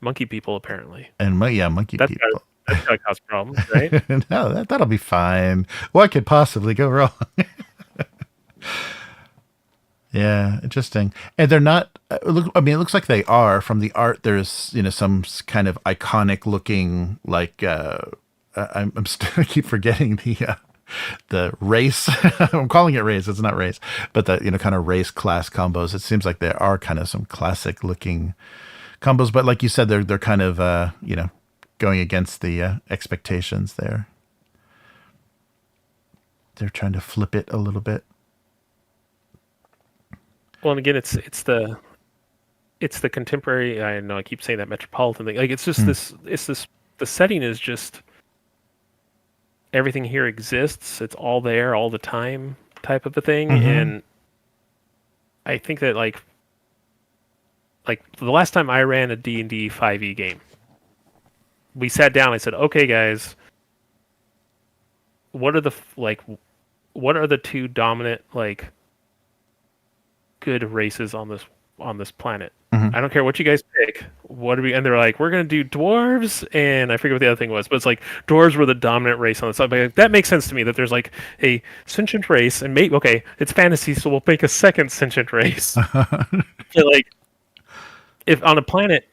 Monkey people, apparently. And monkey people. That's going to cause problems, right? No, that'll be fine. What could possibly go wrong? Yeah, interesting. And they're not. It looks like they are from the art. There's some kind of iconic looking like. I'm still I keep forgetting the race. I'm calling it race. It's not race, but the kind of race class combos. It seems like there are kind of some classic looking combos, but like you said, they're kind of going against the expectations there. They're trying to flip it a little bit. Well, and again, it's the contemporary. I know I keep saying that metropolitan thing. Like it's just the setting is just everything here exists. It's all there all the time type of a thing. And I think that like the last time I ran a D&D 5e game, we sat down. I said, "Okay, guys, what are the two dominant good races on this planet? I don't care what you guys pick. And they're like, we're gonna do dwarves, and I forget what the other thing was, but it's like dwarves were the dominant race on the side. But that makes sense to me that there's like a sentient race, and maybe it's fantasy, so we'll make a second sentient race. So, if on a planet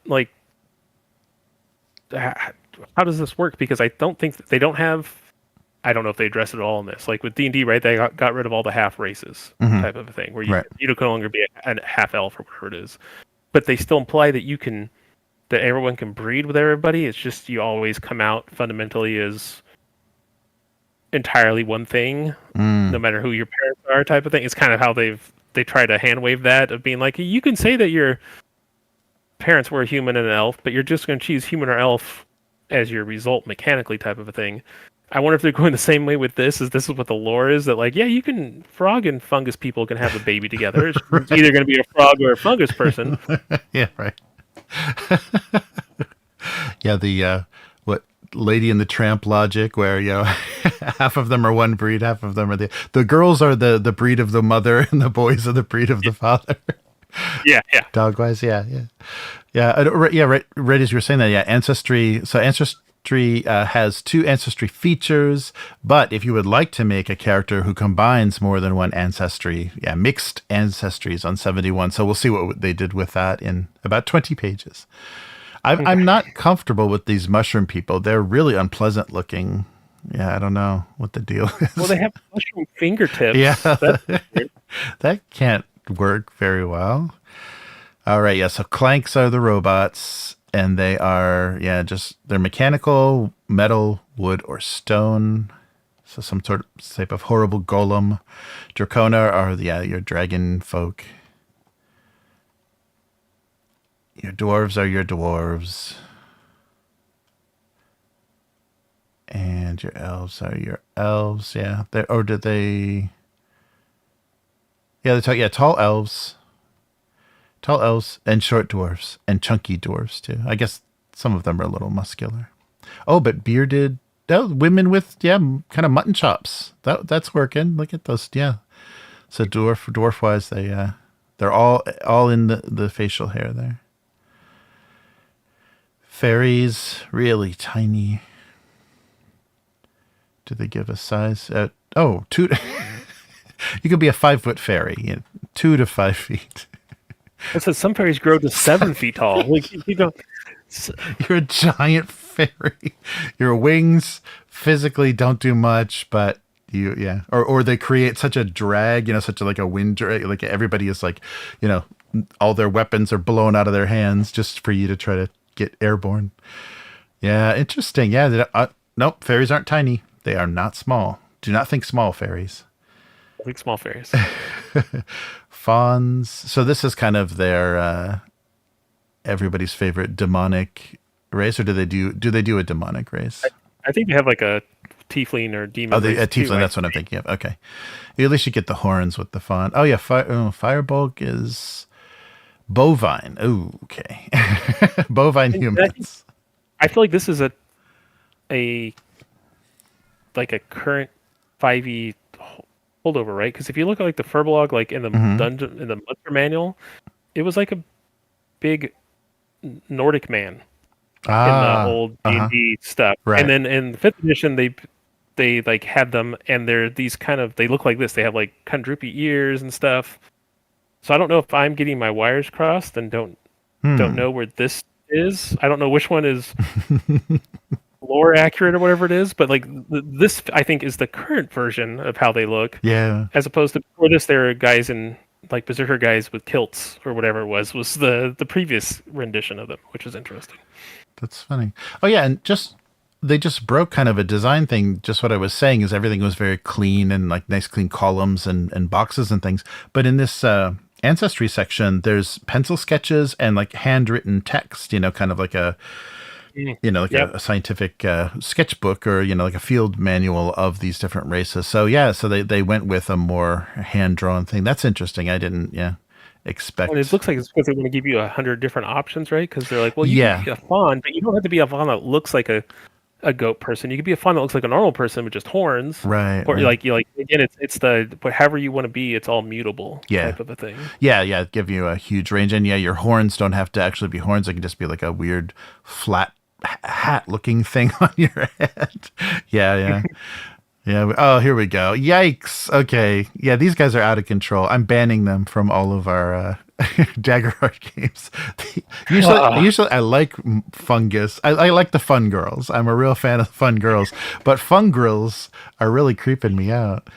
how does this work? Because I don't think they don't have. I don't know if they address it all in this. Like with D&D, right? They got rid of all the half races type of a thing, where you can no longer be a half elf or whatever it is. But they still imply that that everyone can breed with everybody. It's just you always come out fundamentally as entirely one thing, no matter who your parents are, type of thing. It's kind of how they try to hand wave that of being like, you can say that your parents were a human and an elf, but you're just going to choose human or elf as your result mechanically, type of a thing. I wonder if they're going the same way with this. This is what the lore is, that you can frog and fungus people can have a baby together. It's either going to be a frog or a fungus person. Yeah, right. Yeah, the what Lady and the Tramp logic, where half of them are one breed, half of them are the girls are the breed of the mother, and the boys are the breed of the father. Yeah. Dog-wise, yeah. Right as you were saying that, ancestry. So ancestry has two ancestry features, but if you would like to make a character who combines more than one ancestry, mixed ancestries on 71. So we'll see what they did with that in about 20 pages. I'm not comfortable with these mushroom people. They're really unpleasant looking. Yeah, I don't know what the deal is. Well, they have mushroom fingertips. Yeah, that can't work very well. All right, so clanks are the robots, and they are they're mechanical, metal, wood, or stone. So some type of horrible golem. Dracona are your dragon folk. Your dwarves are your dwarves. And your elves are your elves. Yeah. They're tall elves. Tall elves and short dwarves and chunky dwarves too. I guess some of them are a little muscular. Oh, but bearded women with kind of mutton chops. That's working. Look at those. Yeah. So dwarf wise, they're all in the facial hair there. Fairies, really tiny. Do they give a size? Two. You could be a 5-foot fairy, 2 to 5 feet. It says some fairies grow to 7 feet tall. You're a giant fairy. Your wings physically don't do much, but or they create such a drag, such a wind drag. Like everybody is all their weapons are blown out of their hands just for you to try to get airborne. Yeah, interesting. Yeah, nope. Fairies aren't tiny. They are not small. Do not think small fairies. I think small fairies. fawns. So this is kind of their everybody's favorite demonic race, or do they do a demonic race? I think they have like a tiefling or demon. Oh, race a tiefling. too, That's what I'm thinking of. Okay, at least you get the horns with the fawn. Oh yeah, Firebolt is bovine. Ooh, okay, bovine humans. I feel like this is a current 5e holdover, right? Because if you look at like the Furbolg, like in the dungeon in the monster manual, it was like a big Nordic man in the old D&D stuff. Right. And then in the 5th edition, they like had them, and they're these they look like this. They have like kind of droopy ears and stuff. So I don't know if I'm getting my wires crossed and don't know where this is. I don't know which one is lore accurate or whatever it is, but like this, I think, is the current version of how they look. Yeah. As opposed to before this, there are guys in like berserker guys with kilts or whatever it was the previous rendition of them, which is interesting. That's funny. Oh yeah, and they just broke kind of a design thing. Just what I was saying is everything was very clean and like nice clean columns and boxes and things. But in this ancestry section, there's pencil sketches and like handwritten text, kind of like a a scientific sketchbook or, like a field manual of these different races. So yeah, so they went with a more hand-drawn thing. That's interesting. I didn't expect. And it looks like it's because they want to give you 100 different options, right? Because they're like, well, you can be a fawn, but you don't have to be a fawn that looks like a goat person. You could be a fawn that looks like a normal person with just horns. Right. Or like again, it's the however you want to be, it's all mutable type of a thing. Yeah, give you a huge range. And yeah, your horns don't have to actually be horns. They can just be like a weird flat hat looking thing on your head. Yeah. Oh, here we go. Yikes. Okay. Yeah, these guys are out of control. I'm banning them from all of our Daggerheart games. Usually I like fungus. I like the fun girls. I'm a real fan of fun girls, but fun girls are really creeping me out.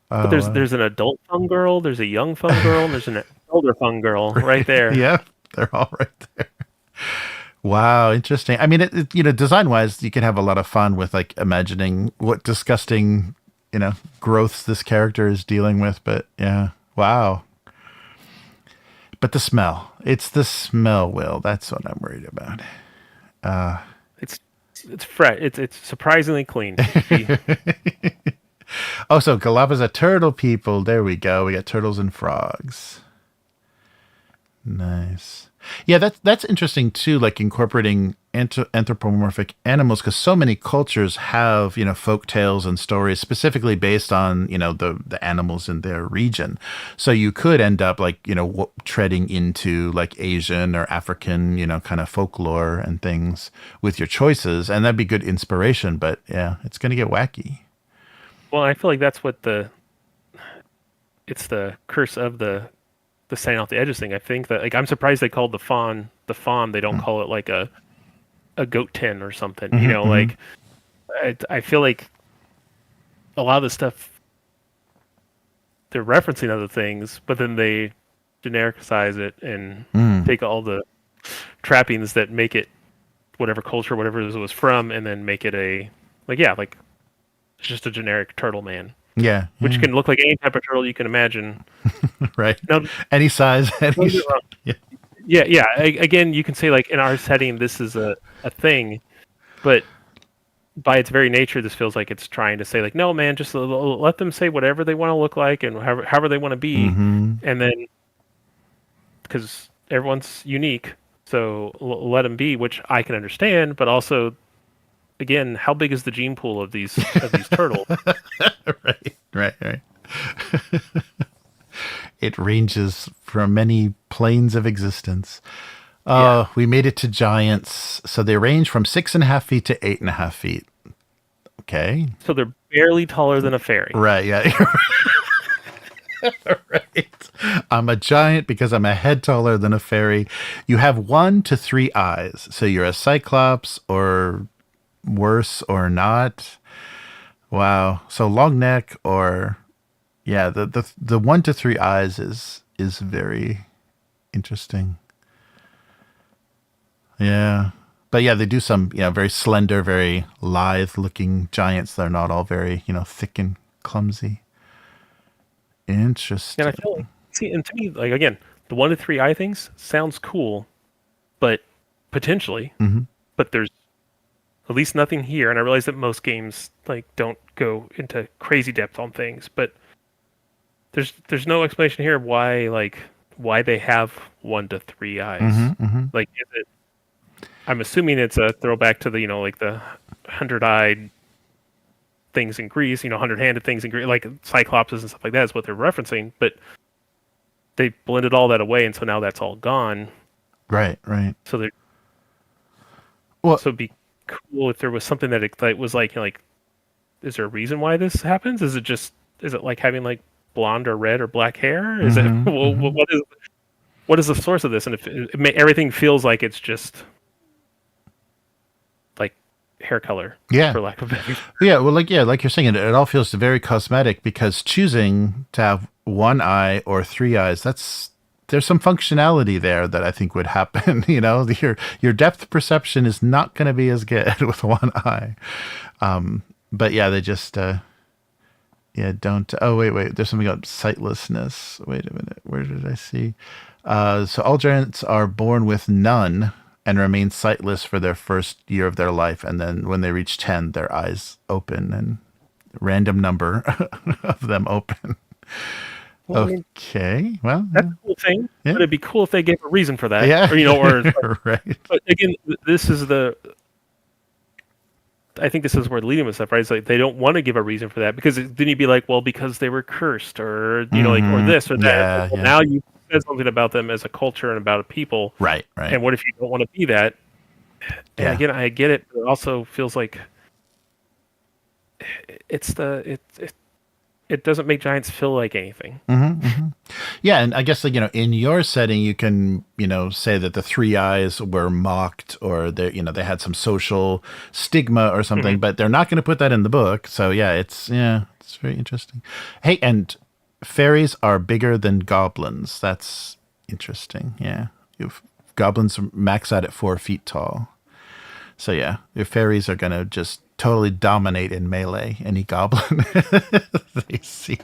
But there's an adult fun girl, there's a young fun girl, and there's an older fun girl right there. Yeah, they're all right there. Wow, interesting. I mean, it design-wise, you can have a lot of fun with like imagining what disgusting, growths this character is dealing with. But yeah, wow. But the smell. It's the smell, Will. That's what I'm worried about. It's fresh. It's surprisingly clean. Oh, so Galapagos turtle people. There we go. We got turtles and frogs. Nice. Yeah, that's interesting too, like incorporating anthropomorphic animals, because so many cultures have, folk tales and stories specifically based on, the animals in their region. So you could end up like, treading into like Asian or African, kind of folklore and things with your choices. And that'd be good inspiration. But yeah, it's going to get wacky. Well, I feel like that's what it's the curse of the standing off the edges thing. I think that I'm surprised they called the fawn. They don't call it like a goat tin or something. Like I feel like a lot of the stuff they're referencing other things, but then they genericize it and take all the trappings that make it whatever culture, whatever it was from, and then make it it's just a generic turtle man. Yeah. Which can look like any type of turtle you can imagine. Right. Now, any size. Yeah. Again, you can say like in our setting, this is a thing, but by its very nature, this feels like it's trying to say like, no, man, just let them say whatever they want to look like and however they want to be. And then because everyone's unique, so let them be, which I can understand, but also, again, how big is the gene pool of these turtles? Right. It ranges from many planes of existence. We made it to giants. So they range from 6.5 feet to 8.5 feet. Okay. So they're barely taller than a fairy. Right, yeah. Right. I'm a giant because I'm a head taller than a fairy. You have 1 to 3 eyes. So you're a cyclops or worse or not. Wow. So long neck or the 1 to 3 eyes is very interesting. Yeah. But yeah, they do some, very slender, very lithe looking giants. They're not all very, thick and clumsy. Interesting. And I feel like See, and to me, like again, the 1 to 3 eye things sounds cool, but potentially, but there's at least nothing here. And I realize that most games like don't go into crazy depth on things, but there's no explanation here of why they have 1 to 3 eyes. Like, is it? I'm assuming it's a throwback to the like the 100-eyed things in Greece, 100-handed things in Greece, like Cyclopses and stuff like that is what they're referencing. But they blended all that away, and so now that's all gone. Right. So there. Well, so it'd be cool if there was something that it was like is there a reason why this happens? Is it like having like blonde or red or black hair? Is it what is the source of this? And if everything feels like it's just like hair color, for lack of a better. Like you're saying, it all feels very cosmetic, because choosing to have 1 eye or 3 eyes, there's some functionality there that I think would happen. Your depth perception is not going to be as good with 1 eye. But yeah, they just don't. Oh wait, there's something about sightlessness. Wait a minute, where did I see? So all giants are born with none and remain sightless for their first year of their life, and then when they reach 10, their eyes open, and random number of them open. Well, okay, well, that's a cool thing. Yeah. But it'd be cool if they gave a reason for that. Yeah, or right. But again, this is I think this is where leading with stuff, right? It's like they don't want to give a reason for that, because then you'd be like, well, because they were cursed, or or this or that. Well, now you said something about them as a culture and about a people, right? And what if you don't want to be that? And again, I get it, but it also feels like it doesn't make giants feel like anything. Yeah, and I guess in your setting, you can say that the 3 eyes were mocked, or they had some social stigma or something, but they're not going to put that in the book. So it's very interesting. Hey, and fairies are bigger than goblins. That's interesting. Yeah, goblins max out at 4 feet tall. So yeah, your fairies are going to just totally dominate in melee any goblin they see.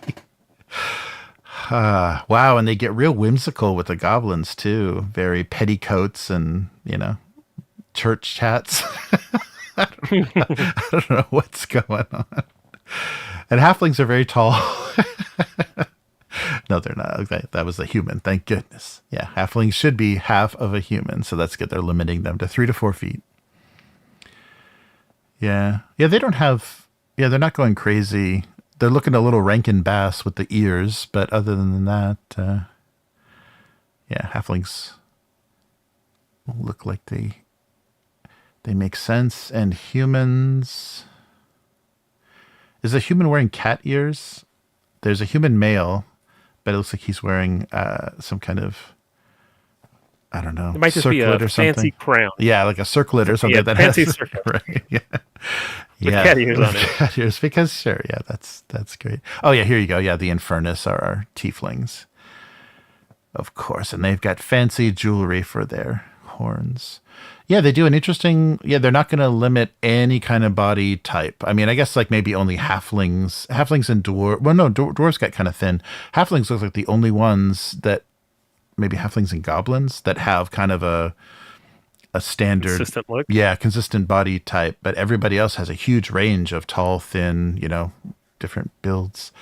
Wow, and they get real whimsical with the goblins too. Very petticoats and church chats. I don't know what's going on. And halflings are very tall. No, they're not. Okay, that was a human. Thank goodness. Yeah, halflings should be half of a human, so that's good. They're limiting them to 3 to 4 feet. Yeah, they don't have. Yeah, they're not going crazy. They're looking a little Rankin Bass with the ears, but other than that, halflings look like they make sense. And humans, is a human wearing cat ears? There's a human male, but it looks like he's wearing some kind of, I don't know, it might just be a fancy crown. Yeah, like a circlet or something. That fancy has, circlet. Right, yeah. With cat ears on it. Cat ears, because sure, yeah, that's great. Oh yeah, here you go. Yeah, the Infernus are our tieflings, of course, and they've got fancy jewelry for their horns. Yeah, they do an interesting. Yeah, they're not going to limit any kind of body type. I mean, I guess like maybe only halflings and dwarves. Well, no, dwarves got kind of thin. Halflings look like the only ones that, maybe halflings and goblins, that have kind of a standard consistent look. Yeah, consistent body type, but everybody else has a huge range of tall, thin, different builds.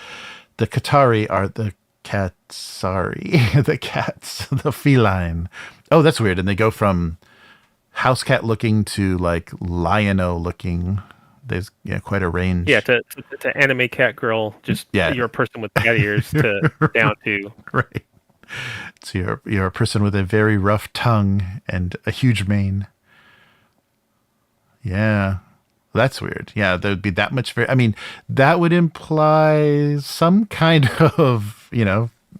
The Qatari are the Katsari, the cats, the feline. Oh, that's weird. And they go from house cat looking to like lion-o looking. There's quite a range. Yeah, to anime cat girl, just you're a person with cat ears to down to right. So you're a person with a very rough tongue and a huge mane. Yeah, that's weird. Yeah, there would be that much. I mean, that would imply some kind of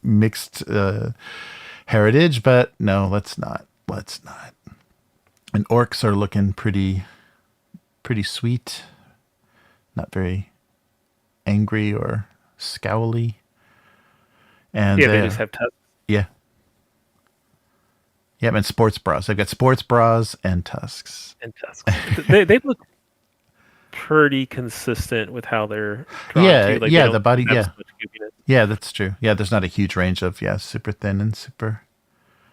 mixed heritage, but no, let's not. And orcs are looking pretty sweet, not very angry or scowly. And they just have tusks. Yeah. Yeah, and sports bras. They've got sports bras and tusks. They look. pretty consistent with how they're drawn too. Like the body, have so much goopiness. Yeah, that's true. Yeah, there's not a huge range of super thin and super.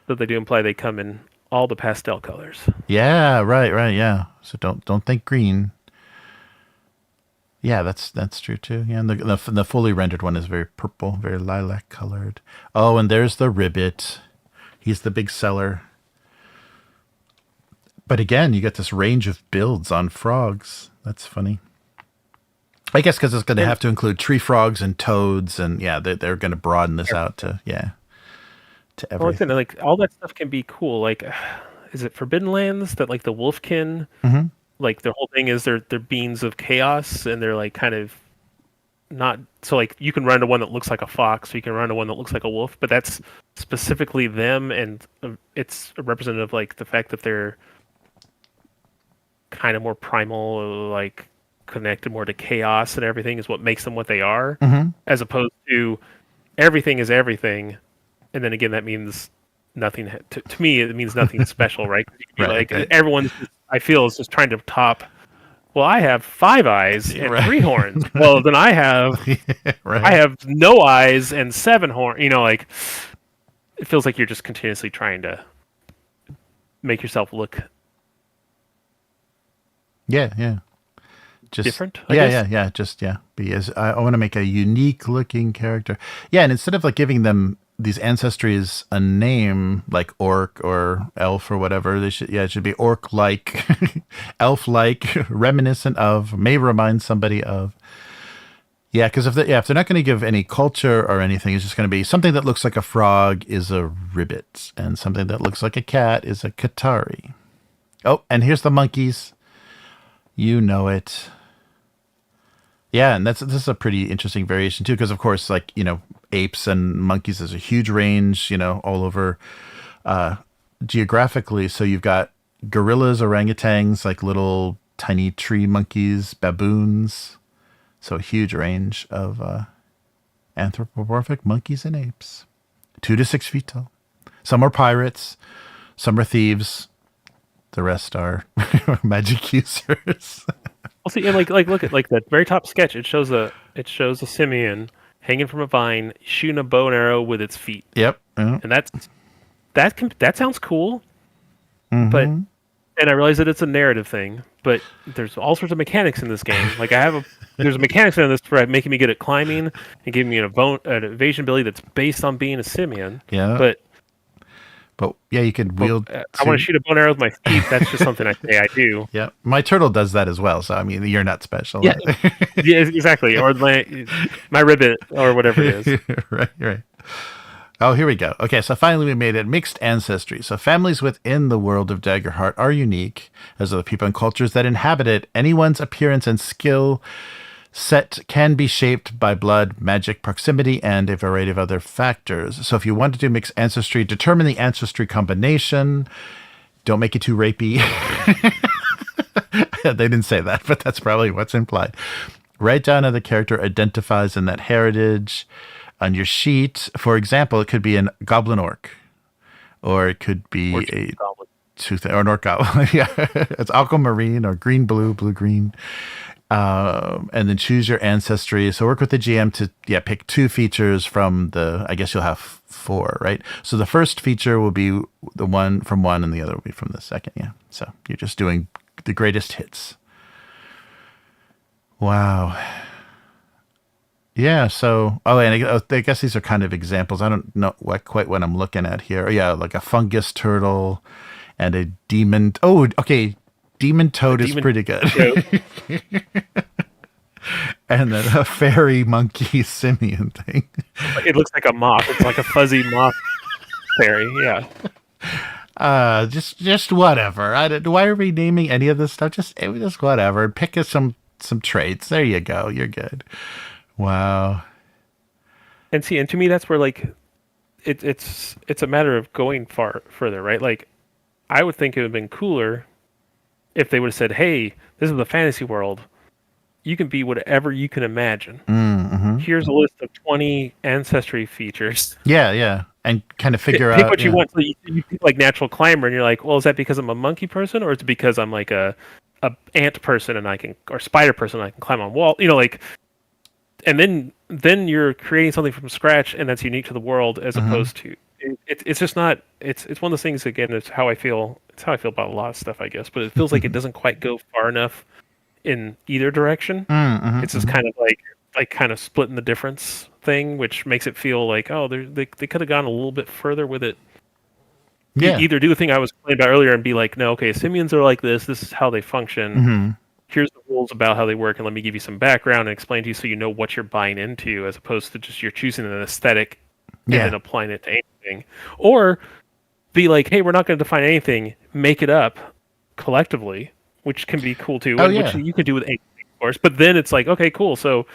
But they do imply they come in all the pastel colors. Yeah, right, yeah. So don't think green. Yeah, that's true too. Yeah, and the fully rendered one is very purple, very lilac colored. Oh, and there's the Ribbit. He's the big seller. But again, you get this range of builds on frogs. That's funny. I guess because it's going to have to include tree frogs and toads, and yeah, they're going to broaden this out to everything. Well, like all that stuff can be cool. Like, is it Forbidden Lands that like the Wolfkin? Mm-hmm. Like their whole thing is they're beings of chaos, and they're like kind of not so like you can run to one that looks like a fox, or you can run to one that looks like a wolf, but that's specifically them, and it's a representative like the fact that they're kind of more primal, like connected more to chaos and everything is what makes them what they are, as opposed to everything is everything, and then again that means nothing. To me, it means nothing special, right? Right? Like everyone's, I feel, is just trying to top. Well, I have 5 eyes and 3 horns. Well, then I have I have no eyes and 7 horns. You know, like it feels like you're just continuously trying to make yourself look. Yeah. Just different. I guess. Just be as I want to make a unique looking character. Yeah, and instead of like giving them these ancestries a name like orc or elf or whatever, it should be orc like, elf like, reminiscent of, may remind somebody of. Yeah, because if they're not going to give any culture or anything, it's just going to be something that looks like a frog is a ribbit, and something that looks like a cat is a Qatari. Oh, and here's the monkeys. You know it. Yeah, and this is a pretty interesting variation too, because of course, like, you know, apes and monkeys is a huge range, you know, all over geographically. So you've got gorillas, orangutans, like little tiny tree monkeys, baboons. So a huge range of anthropomorphic monkeys and apes, 2 to 6 feet tall. Some are pirates, some are thieves. The rest are magic users. Well, see, and like look at like that very top sketch. It shows a simian hanging from a vine, shooting a bow and arrow with its feet. Yep. And that sounds cool. But and I realize that it's a narrative thing. But there's all sorts of mechanics in this game. Like there's mechanics in this for making me good at climbing and giving me an evasion ability that's based on being a simian. Yeah. But yeah, you could wield. I want to shoot a bow and arrow with my feet. That's just something I say I do. Yeah, my turtle does that as well. So I mean, you're not special. Yeah, yeah, exactly. Or my ribbit, or whatever it is. Right. Oh, here we go. Okay, so finally we made it. Mixed ancestry. So families within the world of Daggerheart are unique, as are the people and cultures that inhabit it. Anyone's appearance and skill set can be shaped by blood, magic, proximity, and a variety of other factors. So if you want to do mixed ancestry, determine the ancestry combination. Don't make it too rapey. They didn't say that, but that's probably what's implied. Write down how the character identifies in that heritage. On your sheet, for example, it could be a goblin orc, or it could be or an orc goblin. Yeah, it's aquamarine or green blue, blue green. And then choose your ancestry. So work with the GM to pick 2 features from I guess you'll have 4, right? So the first feature will be the one from one, and the other will be from the second. Yeah. So you're just doing the greatest hits. Wow. Yeah. So and I guess these are kind of examples. I don't know quite what I'm looking at here. Yeah, like a fungus turtle and a demon. Oh, okay. Demon toad is pretty good. And then a fairy monkey simian thing. It looks like a moth. It's like a fuzzy moth fairy. Yeah. Just whatever. Why are we naming any of this stuff? Just whatever. Pick some traits. There you go. You're good. Wow. And to me, that's where like it's a matter of going further, right? Like I would think it would have been cooler if they would have said, hey, this is the fantasy world. You can be whatever you can imagine. Here's a list of 20 ancestry features. Yeah. And kind of figure out. Pick what you want. So you pick like natural climber, and you're like, well, is that because I'm a monkey person, or is it because I'm like a a ant person and I can, or spider person and I can climb on wall, like, and then you're creating something from scratch and that's unique to the world as opposed to it's just not, it's one of those things. Again, it's how I feel about a lot of stuff, I guess, but it feels like it doesn't quite go far enough in either direction. It's just kind of like kind of splitting the difference thing, which makes it feel like, oh, they could have gone a little bit further with it. Yeah. Either do the thing I was playing about earlier and be like, no, okay, simians are like this is how they function. Here's the rules about how they work, and let me give you some background and explain to you so you know what you're buying into, as opposed to just you're choosing an aesthetic and then applying it to anything. Or be like, hey, we're not going to define anything, make it up collectively, which can be cool too, which you could do with anything, of course. But then it's like, okay, cool. So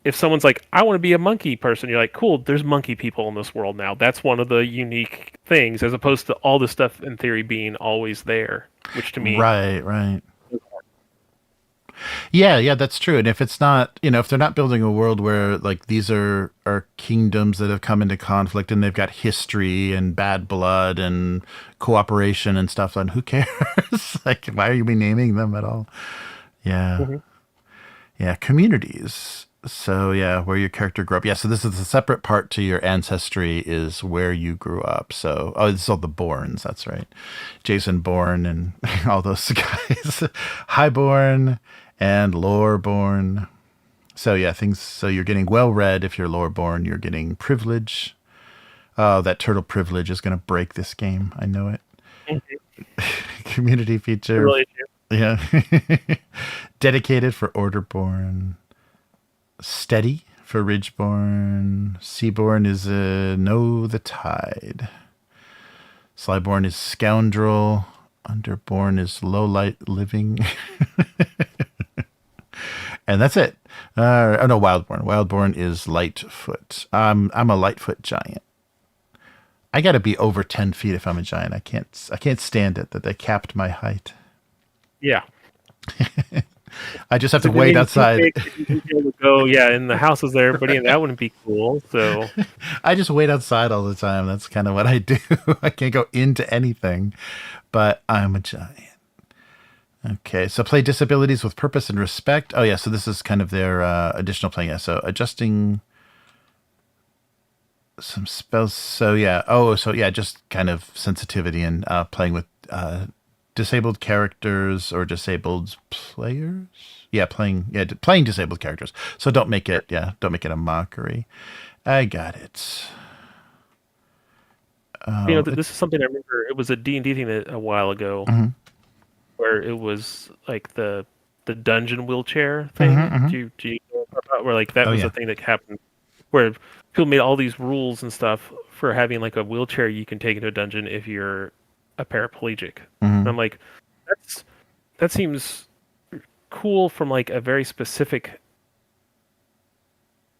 if someone's like, I want to be a monkey person, you're like, cool, there's monkey people in this world now. That's one of the unique things, as opposed to all the stuff in theory being always there, which to me... Right. Yeah, that's true. And if it's not, if they're not building a world where like these are kingdoms that have come into conflict and they've got history and bad blood and cooperation and stuff, then who cares? Like, why are you renaming them at all? Yeah. Yeah, communities. So yeah, where your character grew up. Yeah, so this is a separate part to your ancestry is where you grew up. So, this is all the Bournes, that's right. Jason Bourne and all those guys. Highborn and Loreborn. So yeah, so you're getting well read if you're Loreborn. You're getting privilege. Oh, that turtle privilege is going to break this game. I know it. Community feature. Really, yeah. Dedicated for Orderborn. Steady for Ridgeborn. Seaborn is Know the Tide. Slyborn is Scoundrel. Underborn is Low Light Living. And that's it. Oh no, Wildborn. Wildborn is Lightfoot. I'm a Lightfoot giant. I got to be over 10 feet if I'm a giant. I can't stand it that they capped my height. Yeah. I just have to wait outside. Go, and the house is there, everybody, and that wouldn't be cool. So I just wait outside all the time. That's kind of what I do. I can't go into anything, but I'm a giant. Okay, so play disabilities with purpose and respect. Oh yeah, so this is kind of their additional playing. Yeah, so adjusting some spells. So yeah, just kind of sensitivity and playing with disabled characters or disabled players. Yeah, playing disabled characters. So don't make it a mockery. I got it. This is something I remember. It was a D&D thing a while ago. Where it was like the dungeon wheelchair thing. Do you know about where like that was a thing that happened where people made all these rules and stuff for having like a wheelchair you can take into a dungeon if you're a paraplegic. And I'm like, that seems cool from like a very specific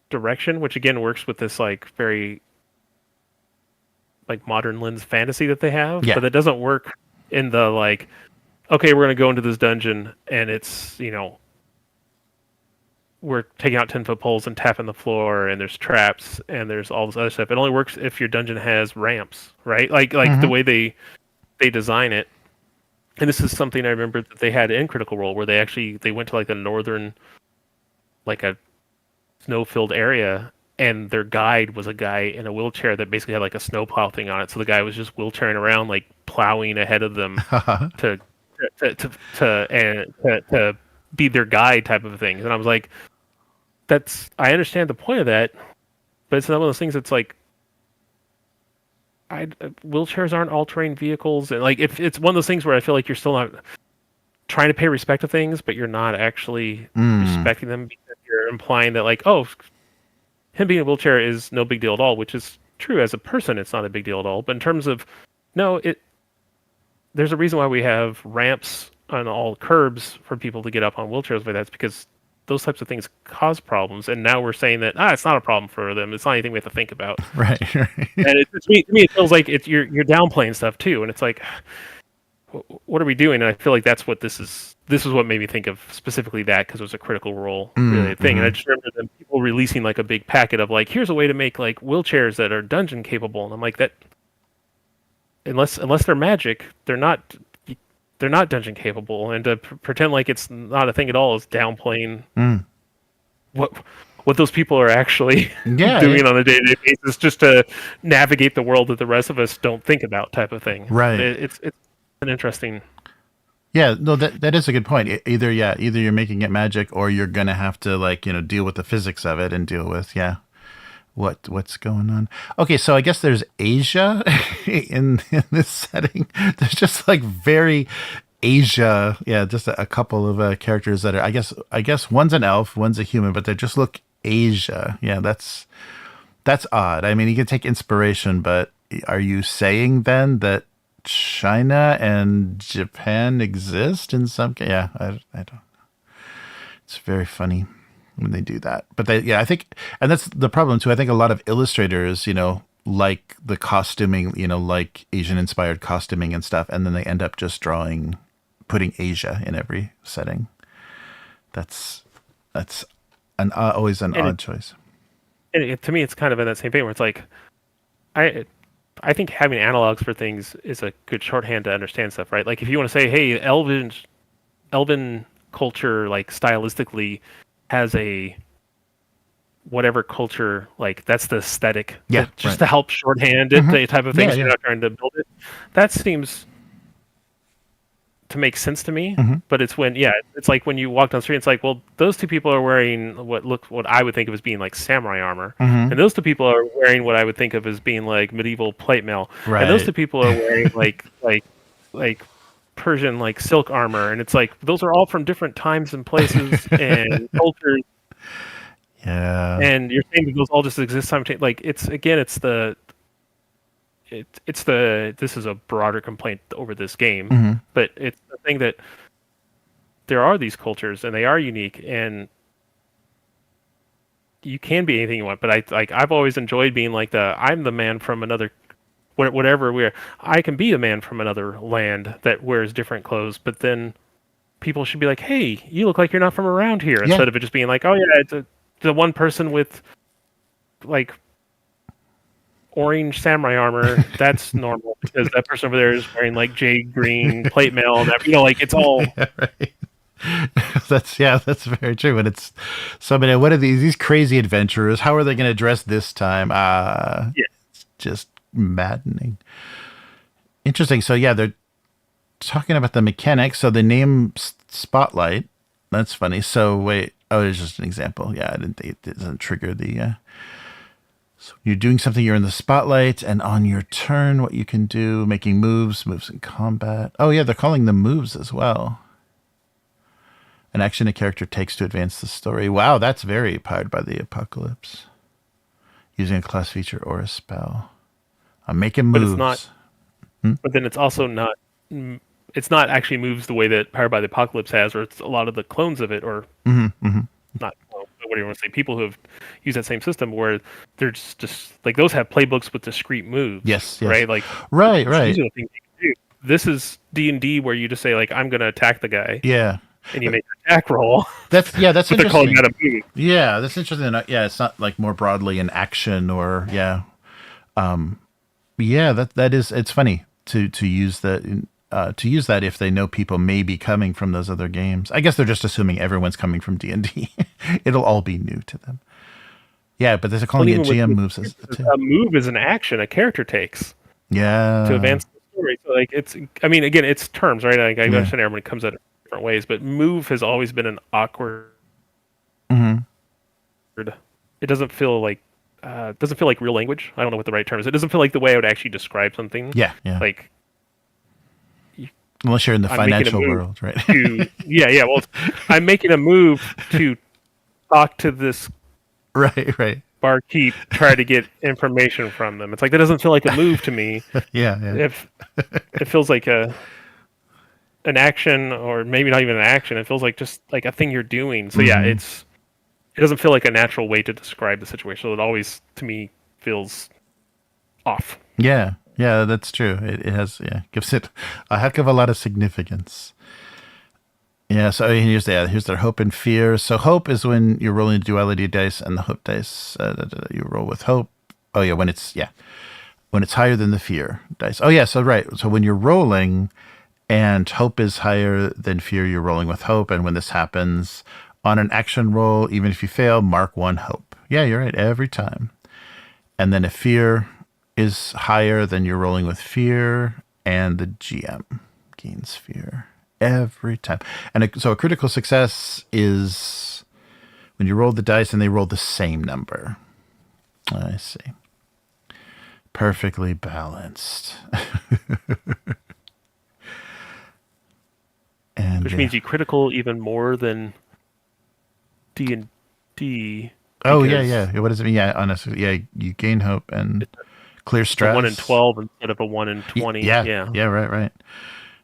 direction, which again works with this like very like modern lens fantasy that they have, but it doesn't work in the like, okay, we're going to go into this dungeon and it's, we're taking out 10-foot poles and tapping the floor and there's traps and there's all this other stuff. It only works if your dungeon has ramps, right? Like the way they design it. And this is something I remember that they had in Critical Role where they went to like the northern, like a snow-filled area, and their guide was a guy in a wheelchair that basically had like a snowplow thing on it. So the guy was just wheelchairing around, like plowing ahead of them to be their guide type of thing. And I was like, I understand the point of that, but it's one of those things that's like, wheelchairs aren't all-terrain vehicles, and like if it's one of those things where I feel like you're still not trying to pay respect to things, but you're not actually respecting them because you're implying that like, oh, him being in a wheelchair is no big deal at all, which is true as a person. It's not a big deal at all, but in terms of there's a reason why we have ramps on all curbs for people to get up on wheelchairs like that. It's because those types of things cause problems, and now we're saying that it's not a problem for them. It's not anything we have to think about. Right. And to me, it feels like you're downplaying stuff too, and it's like, what are we doing? And I feel like that's what this is. This is what made me think of specifically that, because it was a Critical Role related thing. And I just remember them people releasing like a big packet of like, here's a way to make like wheelchairs that are dungeon capable, and I'm like, that unless they're magic, they're not. they're not dungeon capable, and to pretend like it's not a thing at all is downplaying what those people are actually doing on a day-to-day basis just to navigate the world that the rest of us don't think about, type of thing. Right. It's an interesting. Yeah, no, that is a good point. Either you're making it magic, or you're gonna have to like deal with the physics of it and deal with what's going on. Okay, so I guess there's Asia in this setting. There's just like very Asia, just a couple of characters that are I guess one's an elf, one's a human, but they just look Asia. Yeah, that's odd. I mean, you can take inspiration, but are you saying then that China and Japan exist in some case? Yeah, I don't know. It's very funny when they do that. But I think, and that's the problem too. I think a lot of illustrators, like the costuming, like Asian inspired costuming and stuff, and then they end up just putting Asia in every setting. That's always an odd choice. And to me, it's kind of in that same vein where it's like, I think having analogs for things is a good shorthand to understand stuff, right? Like if you want to say, hey, Elven culture, like stylistically, has a whatever culture, like that's the aesthetic, just to help shorthand it, the type of things you're not trying to build it. That seems to make sense to me, but it's it's like when you walk down the street, it's like, well, those two people are wearing what I would think of as being like samurai armor, and those two people are wearing what I would think of as being like medieval plate mail, and those two people are wearing like Persian like silk armor, and it's like those are all from different times and places and cultures. Yeah, and you're saying that those all just exist simultaneously. Like this is a broader complaint over this game, but it's the thing that there are these cultures and they are unique, and you can be anything you want. But I've always enjoyed being like I'm the man from another, whatever I can be a man from another land that wears different clothes, but then people should be like, hey, you look like you're not from around here, instead of it just being like, oh yeah, it's the one person with like orange samurai armor, that's normal because that person over there is wearing like jade green plate mail, and that, like it's all right. That's very true. And it's somebody, what are these crazy adventurers? How are they going to dress this time? It's just maddening. Interesting. So they're talking about the mechanics. So the name Spotlight, that's funny. So wait, it's just an example. It doesn't trigger the so you're doing something, you're in the spotlight, and on your turn, what you can do, making moves in combat. Oh yeah, they're calling them moves as well. An action a character takes to advance the story. Wow, that's very powered by the apocalypse. Using a class feature or a spell. I'm making moves. But it's not. But then it's also not. It's not actually moves the way that Powered by the Apocalypse has, or it's a lot of the clones of it, or not. What do you want to say? People who have used that same system, where they're just like those have playbooks with discrete moves. Yes. Right. Like right. These are the things you can do. This is D&D where you just say like, I'm going to attack the guy. Yeah. And you make an attack roll. That's but interesting. They're calling that a move. Yeah, that's interesting. It's not like more broadly an action or that is. It's funny to use that. To use that if they know people may be coming from those other games. I guess they're just assuming everyone's coming from D&D. It'll all be new to them. Yeah, but they're calling it GM moves. A move is an action a character takes. Yeah. To advance the story. So like again, it's terms, right? Like, I understand everyone comes at it different ways, but move has always been an awkward. It doesn't feel like real language. I don't know what the right term is. It doesn't feel like the way I would actually describe something. Yeah. Like. Unless you're in the financial world, right? Well, I'm making a move to talk to this right barkeep, try to get information from them. It's like that doesn't feel like a move to me. If it feels like an action, or maybe not even an action, it feels like just like a thing you're doing. So it doesn't feel like a natural way to describe the situation. So it always, to me, feels off. Yeah, that's true. It has, gives it a heck of a lot of significance. Yeah, so here's their hope and fear. So hope is when you're rolling duality dice, and the hope dice, you roll with hope. Oh yeah, when it's higher than the fear dice. Oh yeah, so right. So when you're rolling, and hope is higher than fear, you're rolling with hope. And when this happens on an action roll, even if you fail, mark 1 hope. Yeah, you're right, every time. And then if fear is higher, then you're rolling with fear, and the GM gains fear every time. And so a critical success is when you roll the dice and they roll the same number. I see. Perfectly balanced. And which means you critical even more than D&D. Oh, yeah. What does it mean? Yeah, honestly, yeah, you gain hope and clear stress. 1 in 12 instead of a 1 in 20. Yeah, right.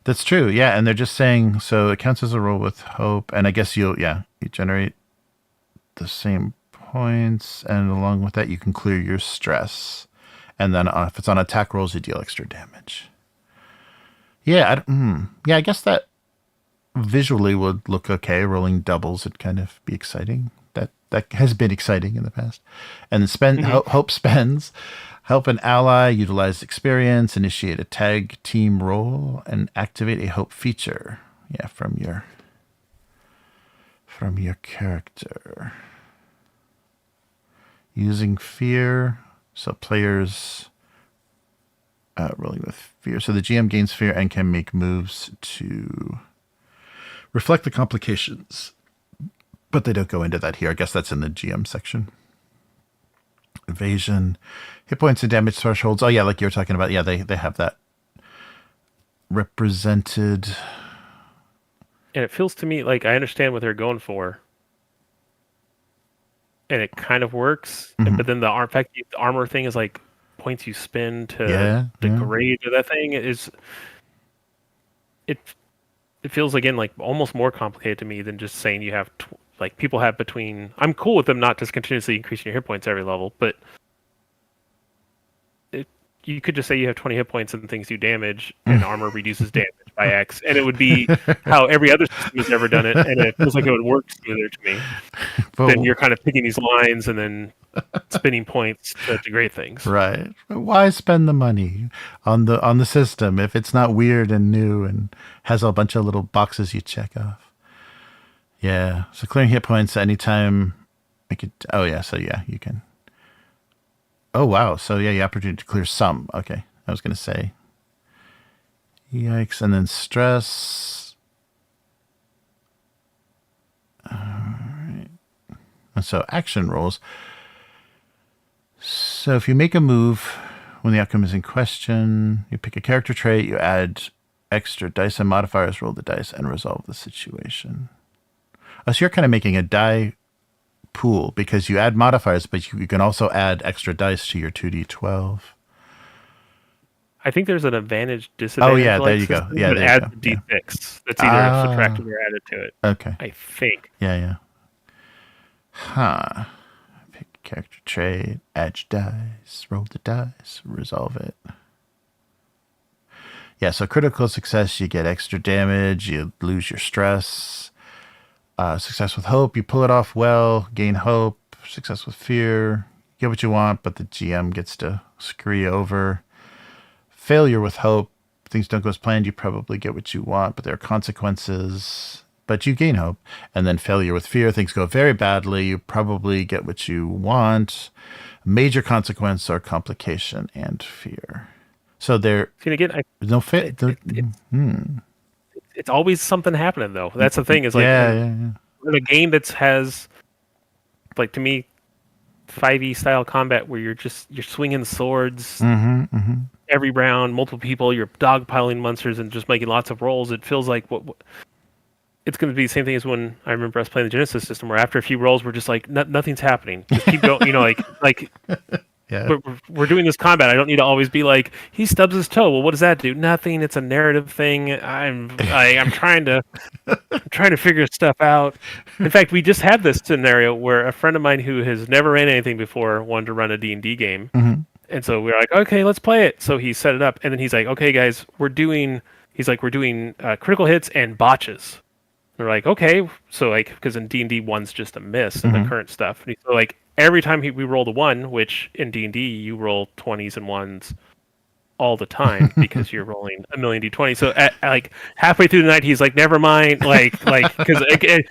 That's true. Yeah, and they're just saying, so it counts as a roll with hope, and I guess you generate the same points, and along with that, you can clear your stress. And then if it's on attack rolls, you deal extra damage. Yeah, I guess that visually would look okay. Rolling doubles would kind of be exciting. That has been exciting in the past. And hope spends. Help an ally utilize experience, initiate a tag team roll, and activate a hope feature. Yeah, from your character. Using fear, so players rolling with fear. So the GM gains fear and can make moves to reflect the complications. But they don't go into that here. I guess that's in the GM section. Evasion, hit points and damage thresholds. Oh yeah, like you were talking about. Yeah, they have that represented. And it feels to me like I understand what they're going for. And it kind of works. Mm-hmm. But then the armor thing is like points you spend to degrade that thing is it feels again like almost more complicated to me than just saying you have like people have between. I'm cool with them not just continuously increasing your hit points every level, but you could just say you have 20 hit points and things do damage, and armor reduces damage by X, and it would be how every other system has ever done it, and it feels like it would work smoother to me. Then you're kind of picking these lines and then spinning points to degrade things. Right. Why spend the money on the system if it's not weird and new and has a bunch of little boxes you check off? Yeah. So clearing hit points anytime. You can. Oh, wow. So, yeah, you opportunity to clear some. Okay. I was going to say. Yikes. And then stress. All right. And so action rolls. So if you make a move when the outcome is in question, you pick a character trait, you add extra dice and modifiers, roll the dice, and resolve the situation. Oh, so you're kind of making a die pool because you add modifiers, but you can also add extra dice to your 2d12. I think there's an advantage disadvantage. Oh yeah, there you go. Yeah, there add the d6. That's either subtracted or added to it. Okay. I think. Yeah. Huh. Pick a character trait, add dice, roll the dice, resolve it. Yeah, so critical success, you get extra damage, you lose your stress. Success with hope, you pull it off well, gain hope. Success with fear, get what you want, but the GM gets to screw you over. Failure with hope, things don't go as planned, you probably get what you want, but there are consequences, but you gain hope. And then failure with fear, things go very badly, you probably get what you want. Major consequence or complication and fear. So there, no fail. It's always something happening though. That's the thing. Is like in a game that has, like, to me, 5e style combat where you're swinging swords every round, multiple people, you're dogpiling monsters and just making lots of rolls. It feels like what it's going to be the same thing as when I remember us playing the Genesis system, where after a few rolls we're just like nothing's happening. Just keep going. like. Yeah. We're doing this combat. I don't need to always be like, he stubs his toe. Well, what does that do? Nothing. It's a narrative thing. I'm trying to figure stuff out. In fact, we just had this scenario where a friend of mine who has never ran anything before wanted to run a D&D game. And so we were like, okay, let's play it. So he set it up, and then he's like, okay, guys, we're doing critical hits and botches. We're like, okay, so like, because in D&D one's just a miss in the current stuff. And so like every time we rolled a 1, which in D&D you roll 20s and 1s all the time because you're rolling a million d20. So at like halfway through the night, he's like, "Never mind," because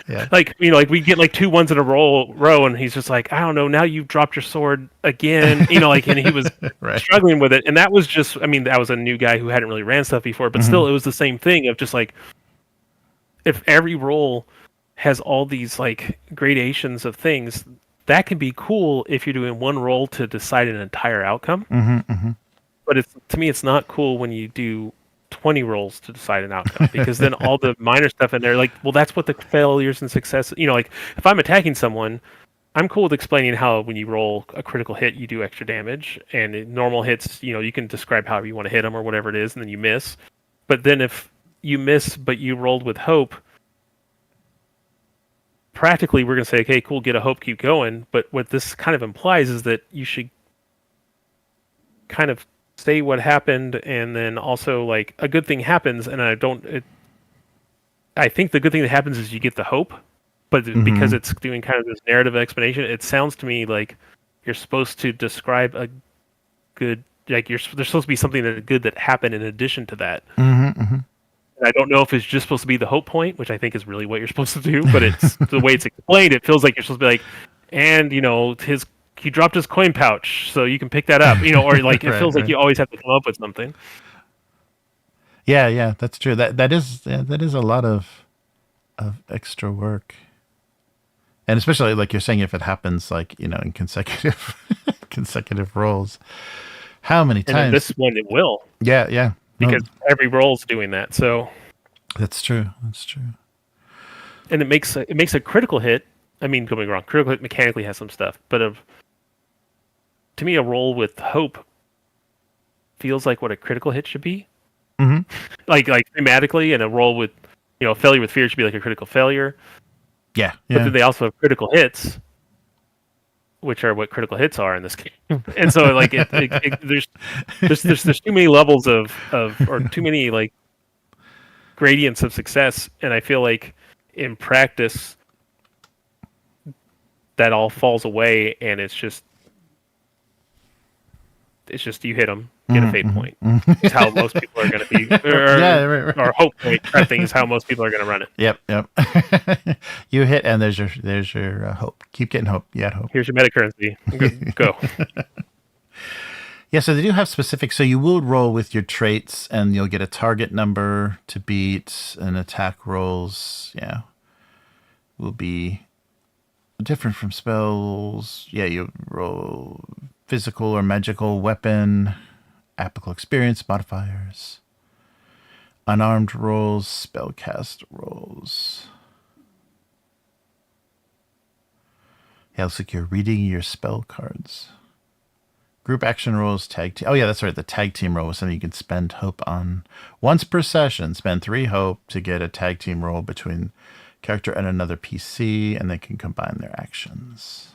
Yeah. like we get like 2 ones in a row, and he's just like, "I don't know." Now you've dropped your sword again, and he was Right. struggling with it, and that was just, that was a new guy who hadn't really ran stuff before, but still, it was the same thing of just like, if every roll has all these like gradations of things, that can be cool if you're doing one roll to decide an entire outcome. But to me, it's not cool when you do 20 rolls to decide an outcome, because then all the minor stuff in there, like, well, that's what the failures and success, like if I'm attacking someone, I'm cool with explaining how when you roll a critical hit, you do extra damage, and in normal hits, you can describe however you want to hit them or whatever it is, and then you miss. But then if you miss, but you rolled with hope, practically we're going to say, okay, cool, get a hope, keep going. But what this kind of implies is that you should kind of say what happened, and then also like a good thing happens, and I think the good thing that happens is you get the hope, but because it's doing kind of this narrative explanation, it sounds to me like you're supposed to describe a good, like there's supposed to be something good that happened in addition to that. And I don't know if it's just supposed to be the hope point, which I think is really what you're supposed to do, but it's the way it's explained, it feels like you're supposed to be like, and he dropped his coin pouch, so you can pick that up, or like it feels like you always have to come up with something. Yeah, that's true. That is a lot of extra work, and especially like you're saying, if it happens like in consecutive rolls, how many times? And this one it will. Yeah. Because every roll's doing that, so that's true. And it makes a critical hit. I mean, don't get me wrong, critical hit mechanically has some stuff, but to me, a roll with hope feels like what a critical hit should be. Like thematically, and a roll with failure with fear should be like a critical failure. Yeah. But then they also have critical hits, which are what critical hits are in this game. And so like there's too many levels of or too many like gradients of success, and I feel like in practice that all falls away, and it's just you hit them, get a fate point. It's how most people are going to be, or hope point. I think is how most people are going to run it. Yep. You hit, and there's your hope. Keep getting hope. Yeah, hope. Here's your meta currency. Go. Yeah, so they do have specific. So you will roll with your traits, and you'll get a target number to beat, and attack rolls. Yeah, will be different from spells. Yeah, you roll physical or magical weapon, applicable experience modifiers, unarmed rolls, spellcast rolls. Yeah, looks like you're reading your spell cards. Group action rolls, tag team. Oh yeah, that's right. The tag team roll was something you can spend hope on once per session. Spend 3 hope to get a tag team roll between character and another PC, and they can combine their actions.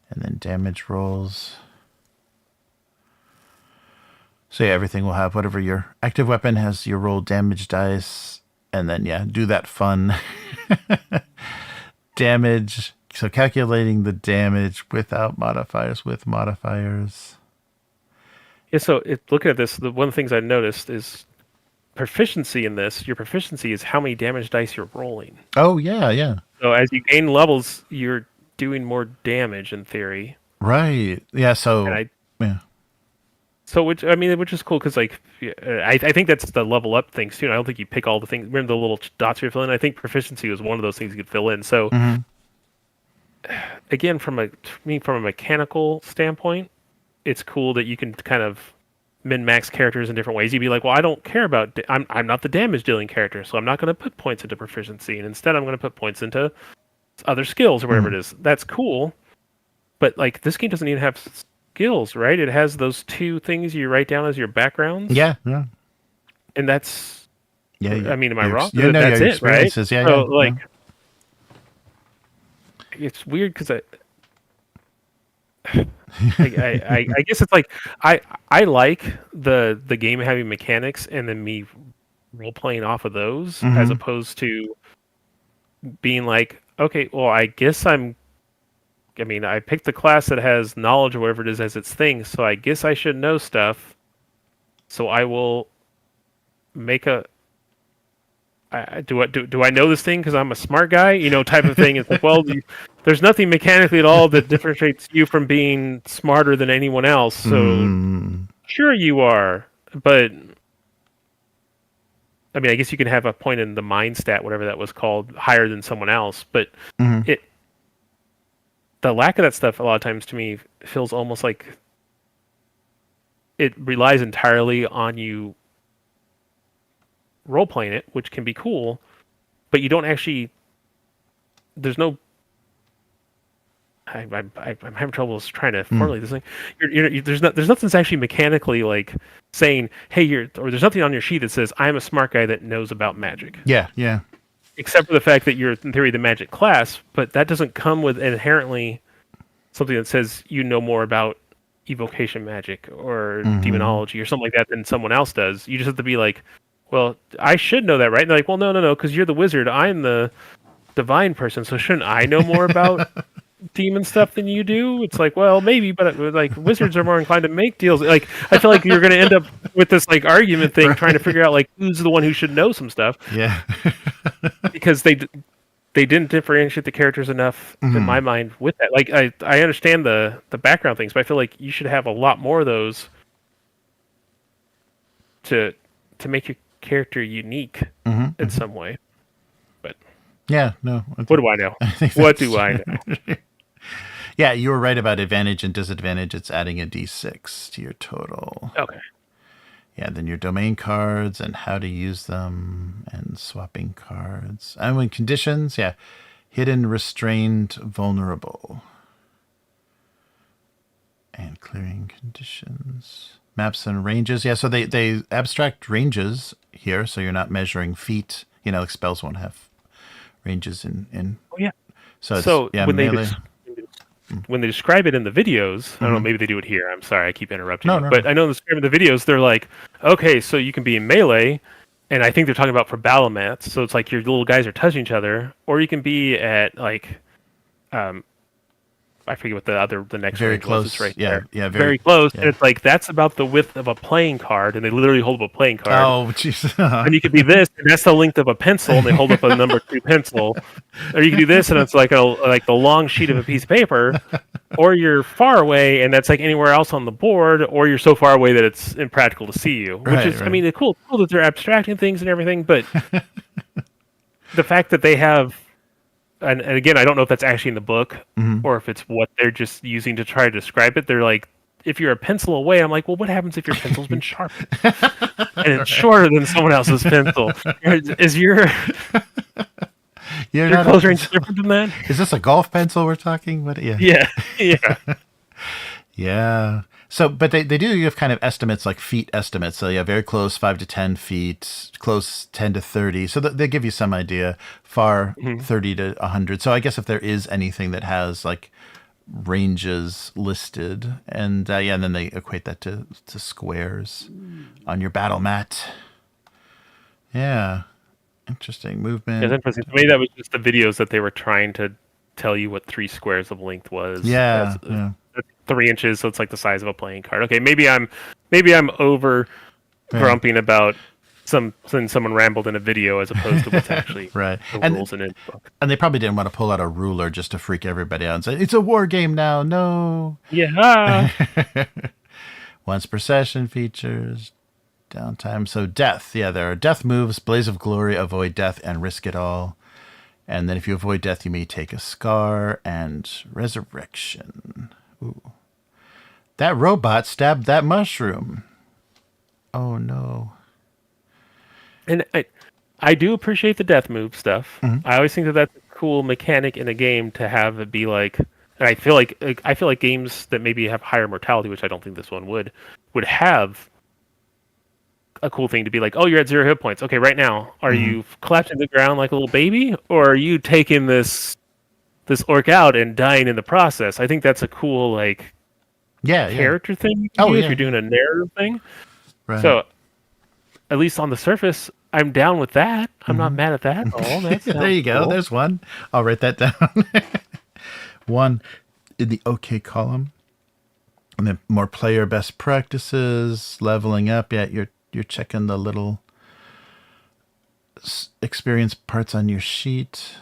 And then damage rolls. So yeah, everything will have whatever your active weapon has, your roll damage dice, and then do that fun damage. So calculating the damage without modifiers, with modifiers. Yeah, so looking at this, one of the things I noticed is proficiency in this. Your proficiency is how many damage dice you're rolling. Oh, yeah. So as you gain levels, you're doing more damage in theory. Right. Yeah, so... yeah. So which is cool, because like I think that's the level up things too. I don't think you pick all the things. Remember the little dots you're filling in? I think proficiency was one of those things you could fill in. So again, from a mechanical standpoint, it's cool that you can kind of min-max characters in different ways. You'd be like, well, I don't care about... I'm not the damage dealing character, so I'm not going to put points into proficiency, and instead I'm going to put points into other skills or whatever it is. That's cool, but like this game doesn't even have skills, right? It has those 2 things you write down as your backgrounds. Yeah. And that's... Yeah. am I wrong? Yeah, no, that's it, right? Yeah. It's weird because I guess it's like I like the game having mechanics and then me role playing off of those, as opposed to being like, okay, well, I guess I picked the class that has knowledge or whatever it is as its thing, so I guess I should know stuff. So I will make a. Do I know this thing because I'm a smart guy? You know, type of thing. It's like, well, there's nothing mechanically at all that differentiates you from being smarter than anyone else. So sure you are, but I mean, I guess you can have a point in the mind stat, whatever that was called, higher than someone else. But the lack of that stuff a lot of times to me feels almost like it relies entirely on you role playing it, which can be cool, but you don't actually. There's no. I'm having trouble trying to formulate this thing. There's nothing that's actually mechanically like saying, "Hey, or there's nothing on your sheet that says I'm a smart guy that knows about magic." Yeah, yeah. Except for the fact that you're in theory the magic class, but that doesn't come with inherently something that says you know more about evocation magic or demonology or something like that than someone else does. You just have to be like, well, I should know that, right? And they're like, well, no, because you're the wizard. I'm the divine person, so shouldn't I know more about demon stuff than you do? It's like, well, maybe, but like wizards are more inclined to make deals. Like, I feel like you're going to end up with this like argument thing, trying to figure out like who's the one who should know some stuff. Yeah, because they didn't differentiate the characters enough in my mind with that. Like, I understand the background things, but I feel like you should have a lot more of those to make your character unique in some way. But yeah, no. What do I know? What do I know? Yeah, you were right about advantage and disadvantage. It's adding a d6 to your total. Okay. Yeah, then your domain cards and how to use them and swapping cards. And when conditions, yeah, hidden, restrained, vulnerable. And clearing conditions. Maps and ranges. Yeah, so they abstract ranges here, so you're not measuring feet. You know, like spells won't have ranges in. Oh, yeah. So yeah, when they describe it in the videos, I don't know, maybe they do it here. I'm sorry, I keep interrupting you. No. But I know in the videos, they're like, okay, so you can be in melee, and I think they're talking about for battle mats. So it's like your little guys are touching each other, or you can be at like, I forget what the next very range close. was. It's right Yeah, there. yeah, very close. Yeah. And it's like that's about the width of a playing card, and they literally hold up a playing card. Oh, jeez. And you could be this, and that's the length of a pencil, and they hold up a number 2 pencil. Or you can do this, and it's like the long sheet of a piece of paper. Or you're far away, and that's like anywhere else on the board, or you're so far away that it's impractical to see you. Which is, I mean, it's cool that they're abstracting things and everything, but the fact that they have. And again, I don't know if that's actually in the book or if it's what they're just using to try to describe it. They're like, if you're a pencil away, I'm like, well, what happens if your pencil's been sharpened and it's shorter than someone else's pencil? Is your close range different than that? Is this a golf pencil we're talking? What? Yeah. Yeah. So, but they do give kind of estimates, like feet estimates. So yeah, very close, 5 to 10 feet, close 10 to 30. So they give you some idea. Far 30 to 100. So I guess if there is anything that has like ranges listed, and and then they equate that to squares on your battle mat. Yeah, interesting movement. It's interesting. To me, that was just the videos that they were trying to tell you what 3 squares of length was. Yeah. 3 inches, so it's like the size of a playing card. Okay, maybe I'm over grumping about someone rambled in a video as opposed to what's actually right. The rules in it. And they probably didn't want to pull out a ruler just to freak everybody out and say it's a war game now. No. Yeah. Once per session features downtime. So death. Yeah, there are death moves. Blaze of Glory, avoid death and risk it all. And then if you avoid death, you may take a scar and resurrection. Ooh. That robot stabbed that mushroom. Oh, no. And I do appreciate the death move stuff. I always think that that's a cool mechanic in a game to have it be like... And I feel like games that maybe have higher mortality, which I don't think this one would have a cool thing to be like, oh, you're at 0 hit points. Okay, right now, are you collapsing to the ground like a little baby? Or are you taking this orc out and dying in the process? I think that's a cool, like... character thing you can use. You're doing a narrative thing. Right. So, at least on the surface, I'm down with that. I'm not mad at that at all. There you go. Cool. There's one. I'll write that down. One in the OK column. And then more player best practices, leveling up. Yeah, you're checking the little experience parts on your sheet.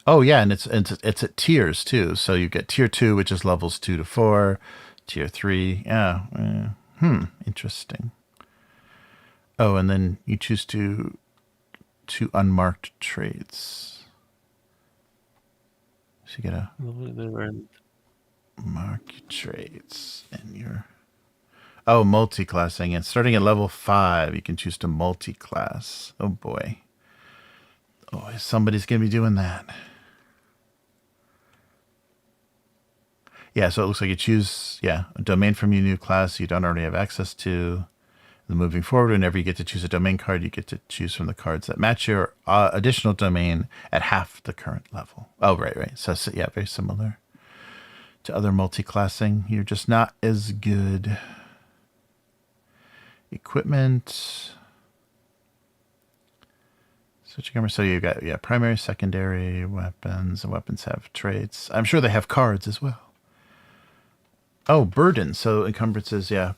Oh yeah, and it's at tiers too. So you get tier 2, which is levels 2 to 4. Tier 3, yeah. Interesting. Oh, and then you choose two unmarked traits. So you gotta mark your traits and your multi-classing. And starting at level 5, you can choose to multi-class. Oh boy. Oh, somebody's gonna be doing that. Yeah, so it looks like you choose, a domain from your new class you don't already have access to. And moving forward, whenever you get to choose a domain card, you get to choose from the cards that match your additional domain at half the current level. Oh, right. So yeah, very similar to other multi-classing. You're just not as good. Equipment. Switching camera. So you've got, primary, secondary weapons, and weapons have traits. I'm sure they have cards as well. Oh, burden. So encumbrances, yeah.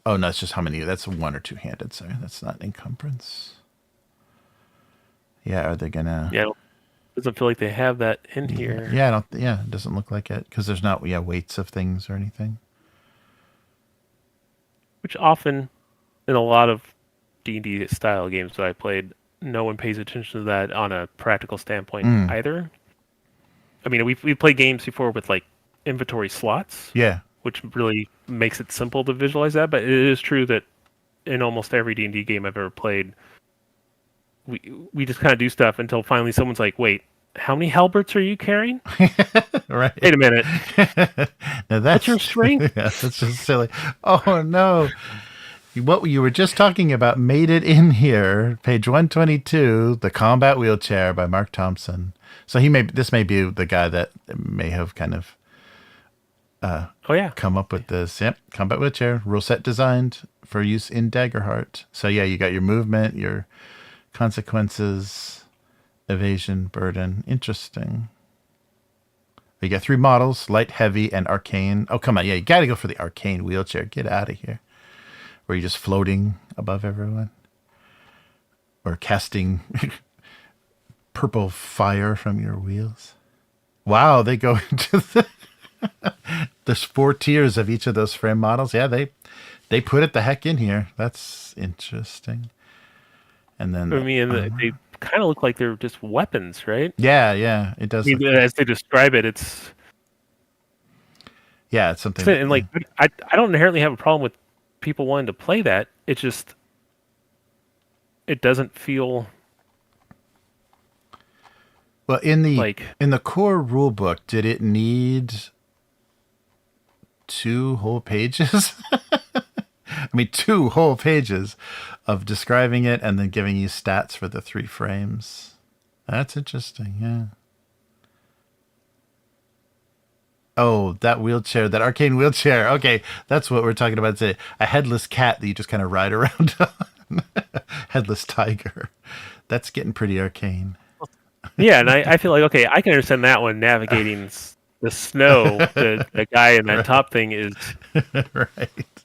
Oh, no, it's just how many. That's one or two-handed. Sorry, that's not encumbrance. Yeah, are they gonna? Yeah, it doesn't feel like they have that in here. Yeah, I don't. Yeah, it doesn't look like it because there's not weights of things or anything. Which often, in a lot of D&D style games that I played, no one pays attention to that on a practical standpoint either. I mean, we played games before with like inventory slots. Yeah. Which really makes it simple to visualize that, but it is true that in almost every D&D game I've ever played, we just kind of do stuff until finally someone's like, "Wait, how many halberds are you carrying?" Right. Wait a minute. Now that's your strength. Yeah, that's just silly. Oh no! What you were just talking about made it in here. Page 122, The Combat Wheelchair by Mark Thompson. So this may be the guy that may have kind of come up with this. Yep, combat wheelchair, rule set designed for use in Daggerheart. So yeah, you got your movement, your consequences, evasion, burden. Interesting. You got 3 models, light, heavy, and arcane. Oh, come on. Yeah, you got to go for the arcane wheelchair. Get out of here. Where you're just floating above everyone. Or casting purple fire from your wheels. Wow, they go into the... There's 4 tiers of each of those frame models. Yeah, they put it the heck in here. That's interesting. And then they kind of look like they're just weapons, right? Yeah, it does. As they describe it, it's something. And like I don't inherently have a problem with people wanting to play that. It's just it doesn't feel. Well, in the core rulebook, did it need 2 whole pages? I mean, 2 whole pages of describing it and then giving you stats for the 3 frames. That's interesting, yeah. Oh, that wheelchair, that arcane wheelchair. Okay, that's what we're talking about today. A headless cat that you just kind of ride around on. Headless tiger. That's getting pretty arcane. Yeah, and I feel like, okay, I can understand that one, navigating the snow. The guy in that top thing is... Right.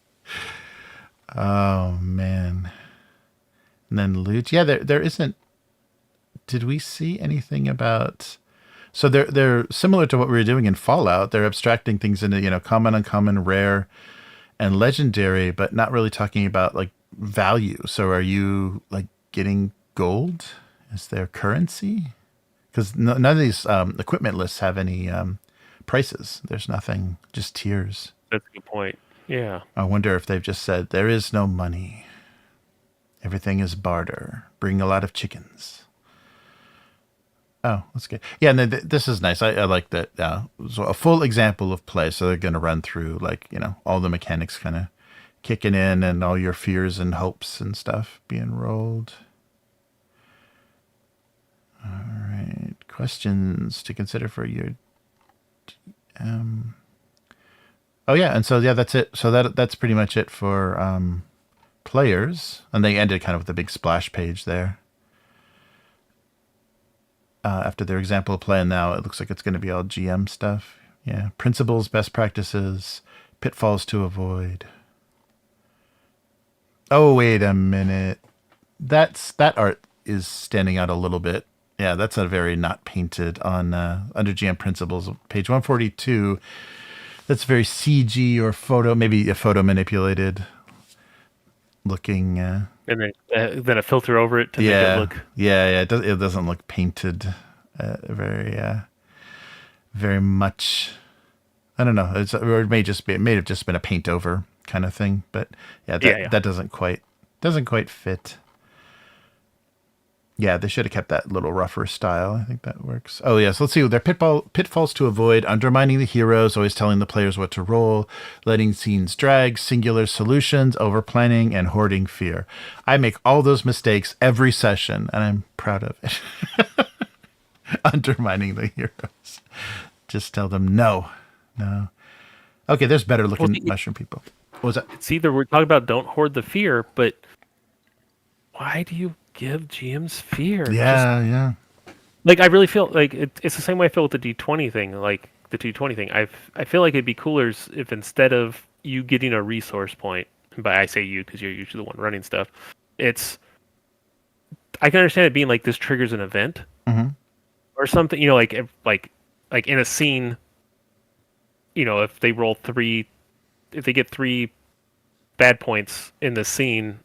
Oh, man. And then loot. Yeah, there isn't... Did we see anything about... So they're similar to what we were doing in Fallout. They're abstracting things into, common, uncommon, rare, and legendary, but not really talking about, like, value. So are you, like, getting gold? Is there currency? Because none of these equipment lists have any prices. There's nothing, just tiers. That's a good point. Yeah. I wonder if they've just said, there is no money. Everything is barter. Bring a lot of chickens. Oh, that's good. Yeah, and this is nice. I like that. So a full example of play. So they're going to run through, like, all the mechanics kind of kicking in and all your fears and hopes and stuff being rolled. All right. Questions to consider for your... Oh, yeah. And so, yeah, that's it. So that's pretty much it for players. And they ended kind of with a big splash page there. After their example of play, and now it looks like it's going to be all GM stuff. Yeah, principles, best practices, pitfalls to avoid. Oh, wait a minute. That art is standing out a little bit. Yeah, that's a very not painted on under GM principles, page 142. That's very CG or photo, maybe a photo manipulated looking. And then a filter over it to make it look. Yeah. It doesn't look painted very much. I don't know. Or it may have just been a paint over kind of thing. But that doesn't quite fit. Yeah, they should have kept that little rougher style. I think that works. Oh, yeah. So let's see. Their pitfalls to avoid: undermining the heroes, always telling the players what to roll, letting scenes drag, singular solutions, over-planning, and hoarding fear. I make all those mistakes every session, and I'm proud of it. Undermining the heroes. Just tell them no. Okay, there's better looking mushroom people. What was that? It's either we're talking about don't hoard the fear, but why do you give GMs fear? Yeah. Like, I really feel like it's the same way I feel with the D20 thing. Like the D20 thing, I feel like it'd be cooler if instead of you getting a resource point, but I say you because you're usually the one running stuff. I can understand it being like this triggers an event or something. Like in a scene. If they roll if they get 3 bad points in the scene,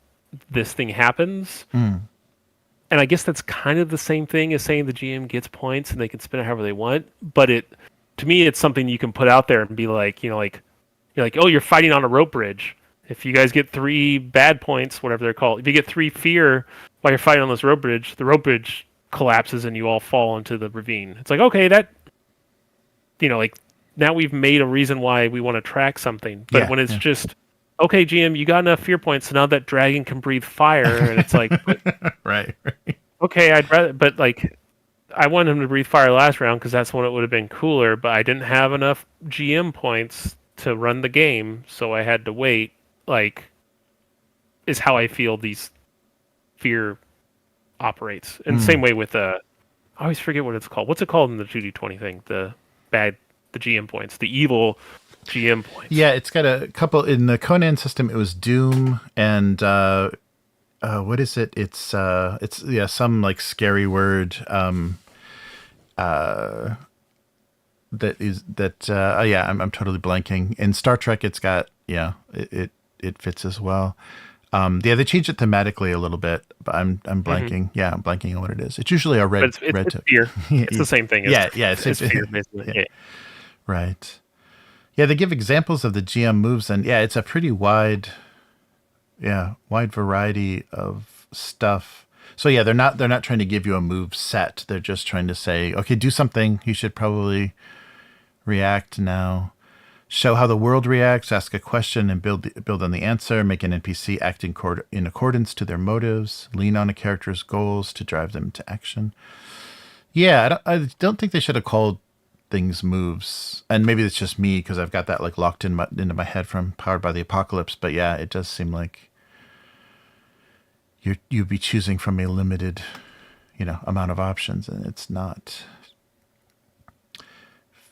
this thing happens. And I guess that's kind of the same thing as saying the GM gets points and they can spend it however they want. But to me, it's something you can put out there and be like, oh, you're fighting on a rope bridge. If you guys get 3 bad points, whatever they're called, if you get 3 fear while you're fighting on this rope bridge, the rope bridge collapses and you all fall into the ravine. It's like, okay, that, now we've made a reason why we want to track something. But when it's just, okay, GM, you got enough fear points, so now that dragon can breathe fire, and it's like, right. Okay, I'd rather, but like, I wanted him to breathe fire last round because that's when it would have been cooler, but I didn't have enough GM points to run the game, so I had to wait. Like, is how I feel these fear operates. And same way with I always forget what it's called. What's it called in the 2D20 thing? The GM points, the evil GM points. Yeah, it's got a couple in the Conan system. It was Doom and what is it? It's some like scary word. I'm totally blanking. In Star Trek, it's got it fits as well. They changed it thematically a little bit, but I'm blanking. Yeah, I'm blanking on what it is. It's usually a red. It's fear. It's the same thing. It's fear basically. Yeah. Right. Yeah, they give examples of the GM moves, and it's a pretty wide variety of stuff. So they're not trying to give you a move set. They're just trying to say, okay, do something. You should probably react now. Show how the world reacts. Ask a question and build on the answer. Make an NPC act in accordance to their motives. Lean on a character's goals to drive them to action. Yeah, I don't think they should have called things moves, and maybe it's just me because I've got that like locked into my head from Powered by the Apocalypse. But it does seem like you'd be choosing from a limited, amount of options, and it's not.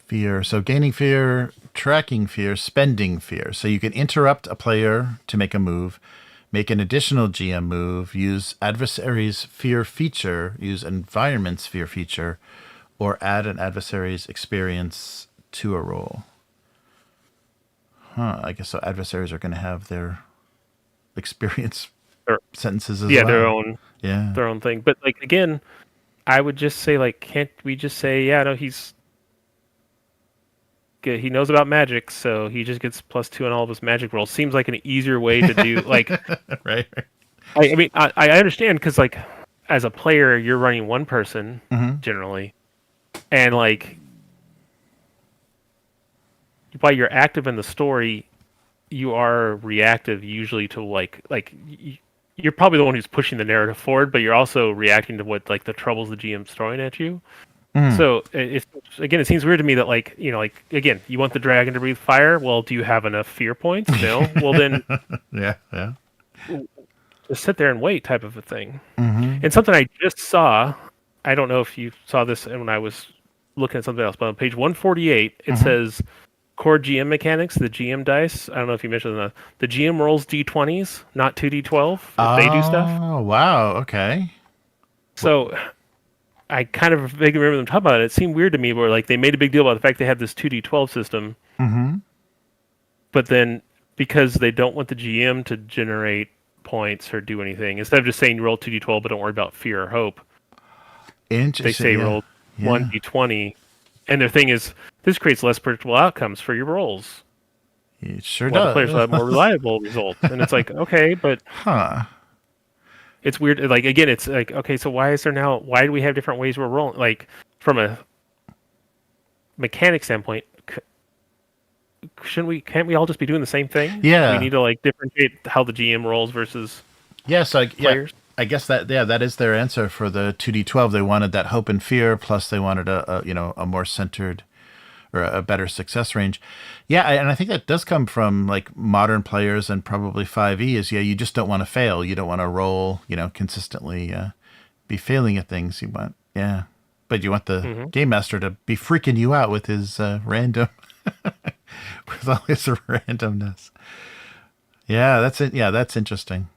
Fear. So gaining fear, tracking fear, spending fear. So you can interrupt a player to make a move, make an additional GM move, use adversary's fear feature, use environment's fear feature, or add an adversary's experience to a roll. I guess so. Adversaries are going to have their experience sentences as well. Their own thing. But like again, I would just say like, can't we just say, he knows about magic, so he just gets +2 on all of his magic rolls. Seems like an easier way to do like. Right. I mean, I understand because like as a player, you're running one person generally. And like, while you're active in the story, you are reactive usually to like you're probably the one who's pushing the narrative forward, but you're also reacting to what like the troubles the GM's throwing at you. So it seems weird to me that like again, you want the dragon to breathe fire. Well, do you have enough fear points? No. Well then, just sit there and wait, type of a thing. And something I just saw. I don't know if you saw this when I was looking at something else, but on page 148, it says core GM mechanics, the GM dice. I don't know if you mentioned the GM rolls D20s, not 2D12 if they do stuff. Oh, wow. Okay. So I kind of vaguely remember them talking about it. It seemed weird to me where like they made a big deal about the fact they had this 2D12 system. Mm-hmm. But then because they don't want the GM to generate points or do anything, instead of just saying you roll 2D12 but don't worry about fear or hope, Interesting. they say roll 1D20. And their thing is, this creates less predictable outcomes for your rolls. It sure Well, does. the players will have more reliable results. And it's like, okay, but it's weird. Like, again, it's like, okay, so why do we have different ways we're rolling? Like, from a mechanic standpoint, can't we all just be doing the same thing? Yeah. We need to, like, differentiate how the GM rolls versus players. I guess that is their answer for the 2D12. They wanted that hope and fear, plus they wanted a more centered or a better success range. Yeah, and I think that does come from like modern players and probably 5e is you just don't want to fail. You don't want to roll, consistently be failing at things. You want but you want the game master to be freaking you out with his random with all his randomness. Yeah, that's it. Yeah, that's interesting.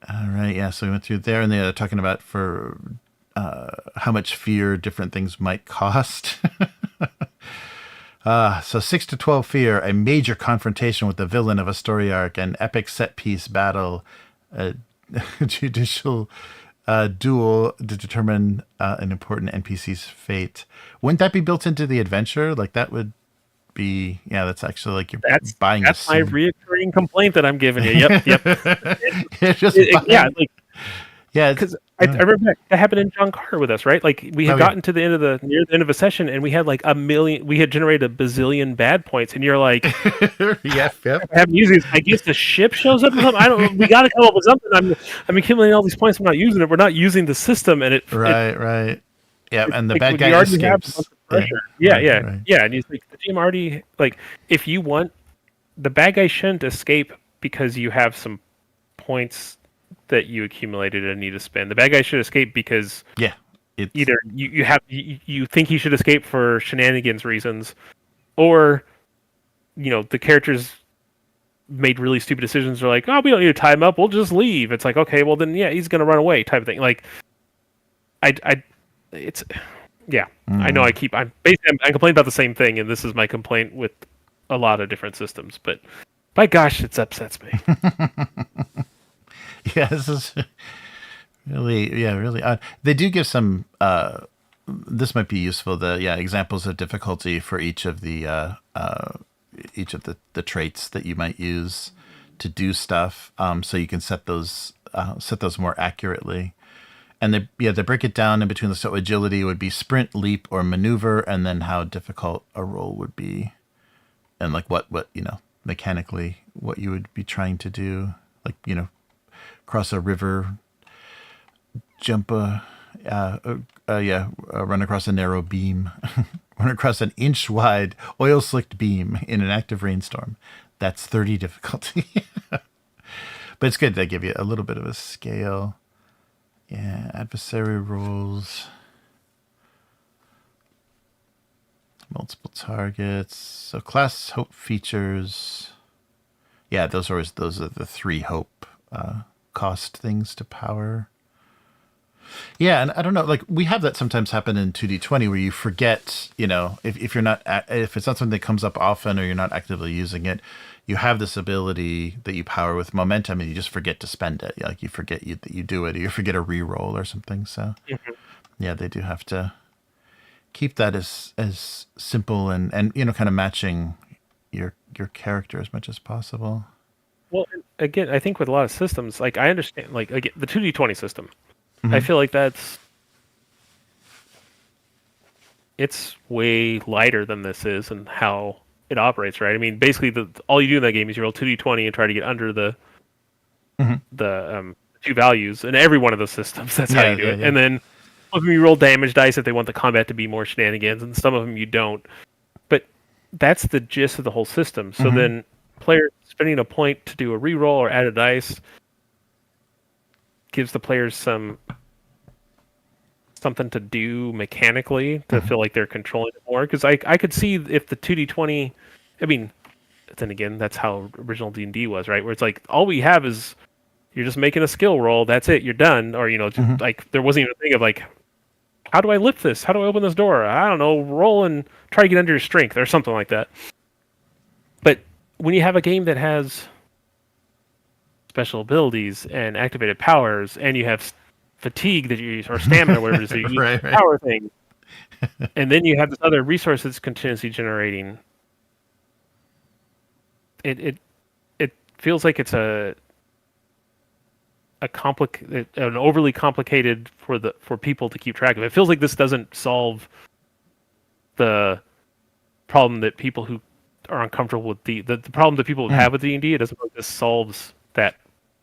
All right, yeah. So we went through there, and they're talking about for how much fear different things might cost. So 6 to 12 fear, a major confrontation with the villain of a story arc, an epic set piece battle, a judicial duel to determine an important NPC's fate. Wouldn't that be built into the adventure? Like that would be, that's actually like you're buying that's my reoccurring complaint that I'm giving you. Yep. Because I remember that happened in John Carter with us, right? Like we had gotten to the end of near the end of a session, and we had like we had generated a bazillion bad points, and you're like, yep. I'm using this. I guess the ship shows up or something. We got to come up with something. I'm accumulating all these points. I'm not using it. We're not using the system, and right. Yeah, and the bad guy escapes. Yeah. And he's like, the GM already, like, if you want, the bad guy shouldn't escape because you have some points that you accumulated and need to spend. The bad guy should escape because either you think he should escape for shenanigans reasons, or the characters made really stupid decisions. They're like, oh, we don't need to tie him up. We'll just leave. It's like, okay, well then, he's gonna run away, type of thing. Like, I know I'm complaining about the same thing, and this is my complaint with a lot of different systems, but by gosh, it upsets me. Yeah, this is really odd. They do give some this might be useful, examples of difficulty for each of the traits that you might use to do stuff, so you can set those more accurately. And they break it down in between. So agility would be sprint, leap, or maneuver, and then how difficult a roll would be, and like what mechanically what you would be trying to do, like cross a river, jump run across a narrow beam, run across an inch wide oil slicked beam in an active rainstorm. That's 30 difficulty. But it's good to give you a little bit of a scale. Yeah, adversary rules, multiple targets. So class hope features. Yeah, those are the 3 hope cost things to power. Yeah, and I don't know, like we have that sometimes happen in 2D20 where you forget, if it's not something that comes up often or you're not actively using it, you have this ability that you power with momentum and you just forget to spend it. Like you forget that you do it, or you forget a reroll or something. So they do have to keep that as simple and kind of matching your character as much as possible. Well, again, I think with a lot of systems, like I understand, like again, the 2D20 system, I feel like it's way lighter than this is and how it operates, right? I mean, basically, all you do in that game is you roll 2d20 and try to get under the 2 values in every one of those systems. That's how you do it. Yeah. And then some of them you roll damage dice if they want the combat to be more shenanigans, and some of them you don't. But that's the gist of the whole system. So then players spending a point to do a reroll or add a dice gives the players some something to do mechanically to feel like they're controlling it more. Because I could see if the 2d20, I mean, then again, that's how original D&D was, right? Where it's like all we have is you're just making a skill roll. That's it. You're done. Or just, like there wasn't even a thing of like, how do I lift this? How do I open this door? I don't know. Roll and try to get under your strength or something like that. But when you have a game that has special abilities and activated powers, and you have fatigue that you use, or stamina, whatever it is that you use, right. power thing, and then you have this other resource that's continuously generating, it feels like it's an overly complicated for people to keep track of. It feels like this doesn't solve the problem that people who are uncomfortable with the problem that people have with D&D. It doesn't feel like this solves that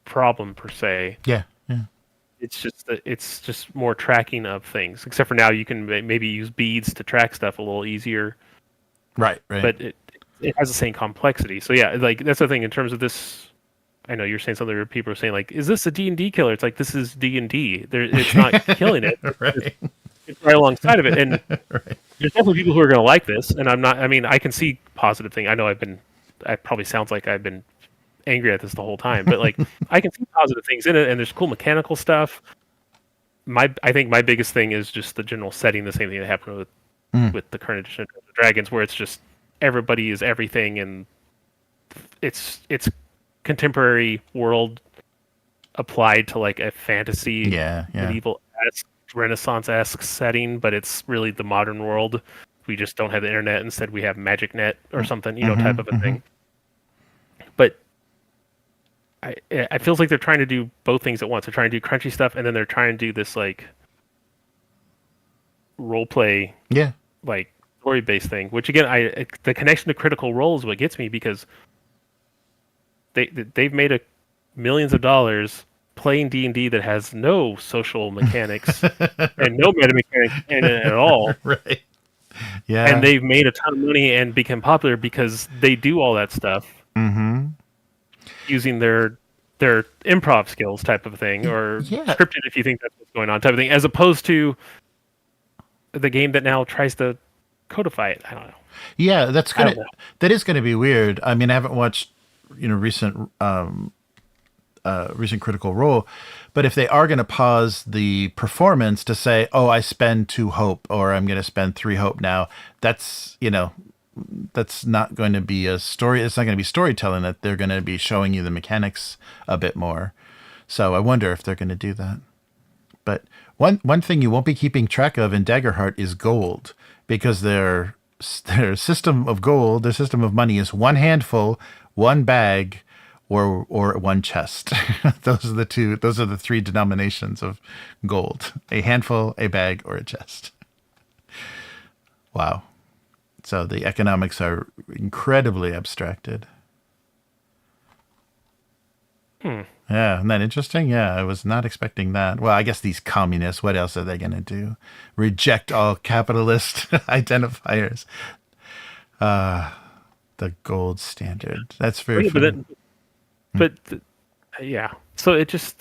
problem per se. Yeah. It's just more tracking of things. Except for now, you can maybe use beads to track stuff a little easier. Right. But it has the same complexity. So yeah, like that's the thing in terms of this. I know you're saying something where people are saying like, "Is this a D&D killer?" It's like this is D&D. It's not killing it. Right. It's right alongside of it, and there's definitely people who are going to like this. And I'm not. I mean, I can see positive thing. I know it probably sounds like I've been angry at this the whole time, but like I can see positive things in it, and there's cool mechanical stuff. I think my biggest thing is just the general setting. The same thing that happened with the current edition of Dragons, where it's just everybody is everything, and it's contemporary world applied to like a fantasy, medieval-esque, Renaissance-esque setting, but it's really the modern world. We just don't have the internet. Instead, we have Magic Net or something, type of a thing. But it feels like they're trying to do both things at once. They're trying to do crunchy stuff, and then they're trying to do this like role play, like story-based thing. Which again, the connection to Critical Role is what gets me, because they've made millions of dollars playing D&D that has no social mechanics and no meta mechanics in it at all. Right. Yeah. And they've made a ton of money and become popular because they do all that stuff. Using their improv skills type of thing, or scripted if you think that's what's going on type of thing, as opposed to the game that now tries to codify it. I don't know. Yeah, that is gonna be weird. I mean, I haven't watched recent Critical Role, but if they are going to pause the performance to say, oh, I spend 2 hope, or I'm going to spend 3 hope now, that's that's not going to be a story. It's not going to be storytelling. That they're going to be showing you the mechanics a bit more. So I wonder if they're going to do that. But one thing you won't be keeping track of in Daggerheart is gold, because their system of gold, their system of money is 1 handful, 1 bag, or 1 chest. Those are the 3 denominations of gold: a handful, a bag, or a chest. Wow. So the economics are incredibly abstracted. Yeah, isn't that interesting? Yeah, I was not expecting that. Well, I guess these communists, what else are they going to do? Reject all capitalist identifiers. The gold standard. That's very funny. Yeah. So it's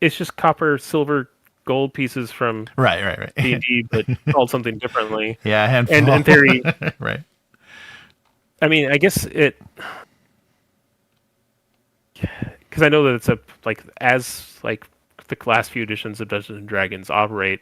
just copper, silver, gold pieces from right D&D, but called something differently. Yeah, a handful. And in theory, right. I mean, I guess because I know that it's as the last few editions of Dungeons and Dragons operate.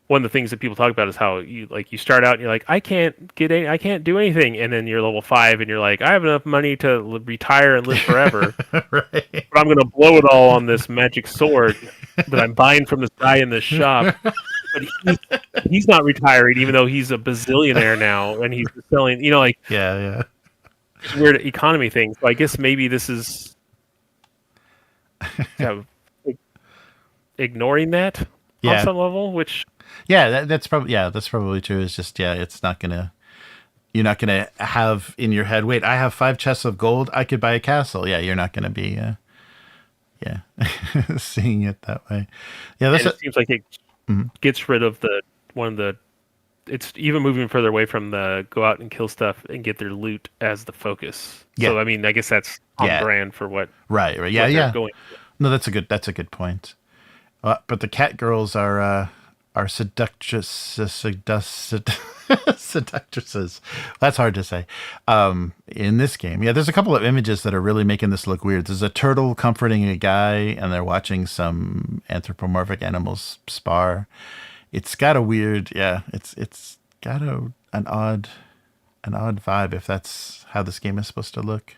One of the things that people talk about is how you start out and you're like, I can't do anything, and then you're level 5 and you're like, I have enough money to retire and live forever. Right. But I'm gonna blow it all on this magic sword that I'm buying from this guy in this shop. But he's not retiring, even though he's a bazillionaire now, and he's selling. Yeah. Weird economy thing. So I guess maybe this is ignoring that on some level, which. Yeah, that's probably true. It's just, you're not gonna have in your head, wait, I have 5 chests of gold, I could buy a castle. Yeah, you're not gonna be, seeing it that way. Yeah, it seems like it gets rid of it's even moving further away from the go out and kill stuff and get their loot as the focus. Yeah. So I mean, I guess that's on brand for what. Right. Yeah. No, that's a good point. But the cat girls are are seductresses. That's hard to say. In this game, yeah, there's a couple of images that are really making this look weird. There's a turtle comforting a guy, and they're watching some anthropomorphic animals spar. It's got a weird, yeah. It's got an odd vibe, if that's how this game is supposed to look.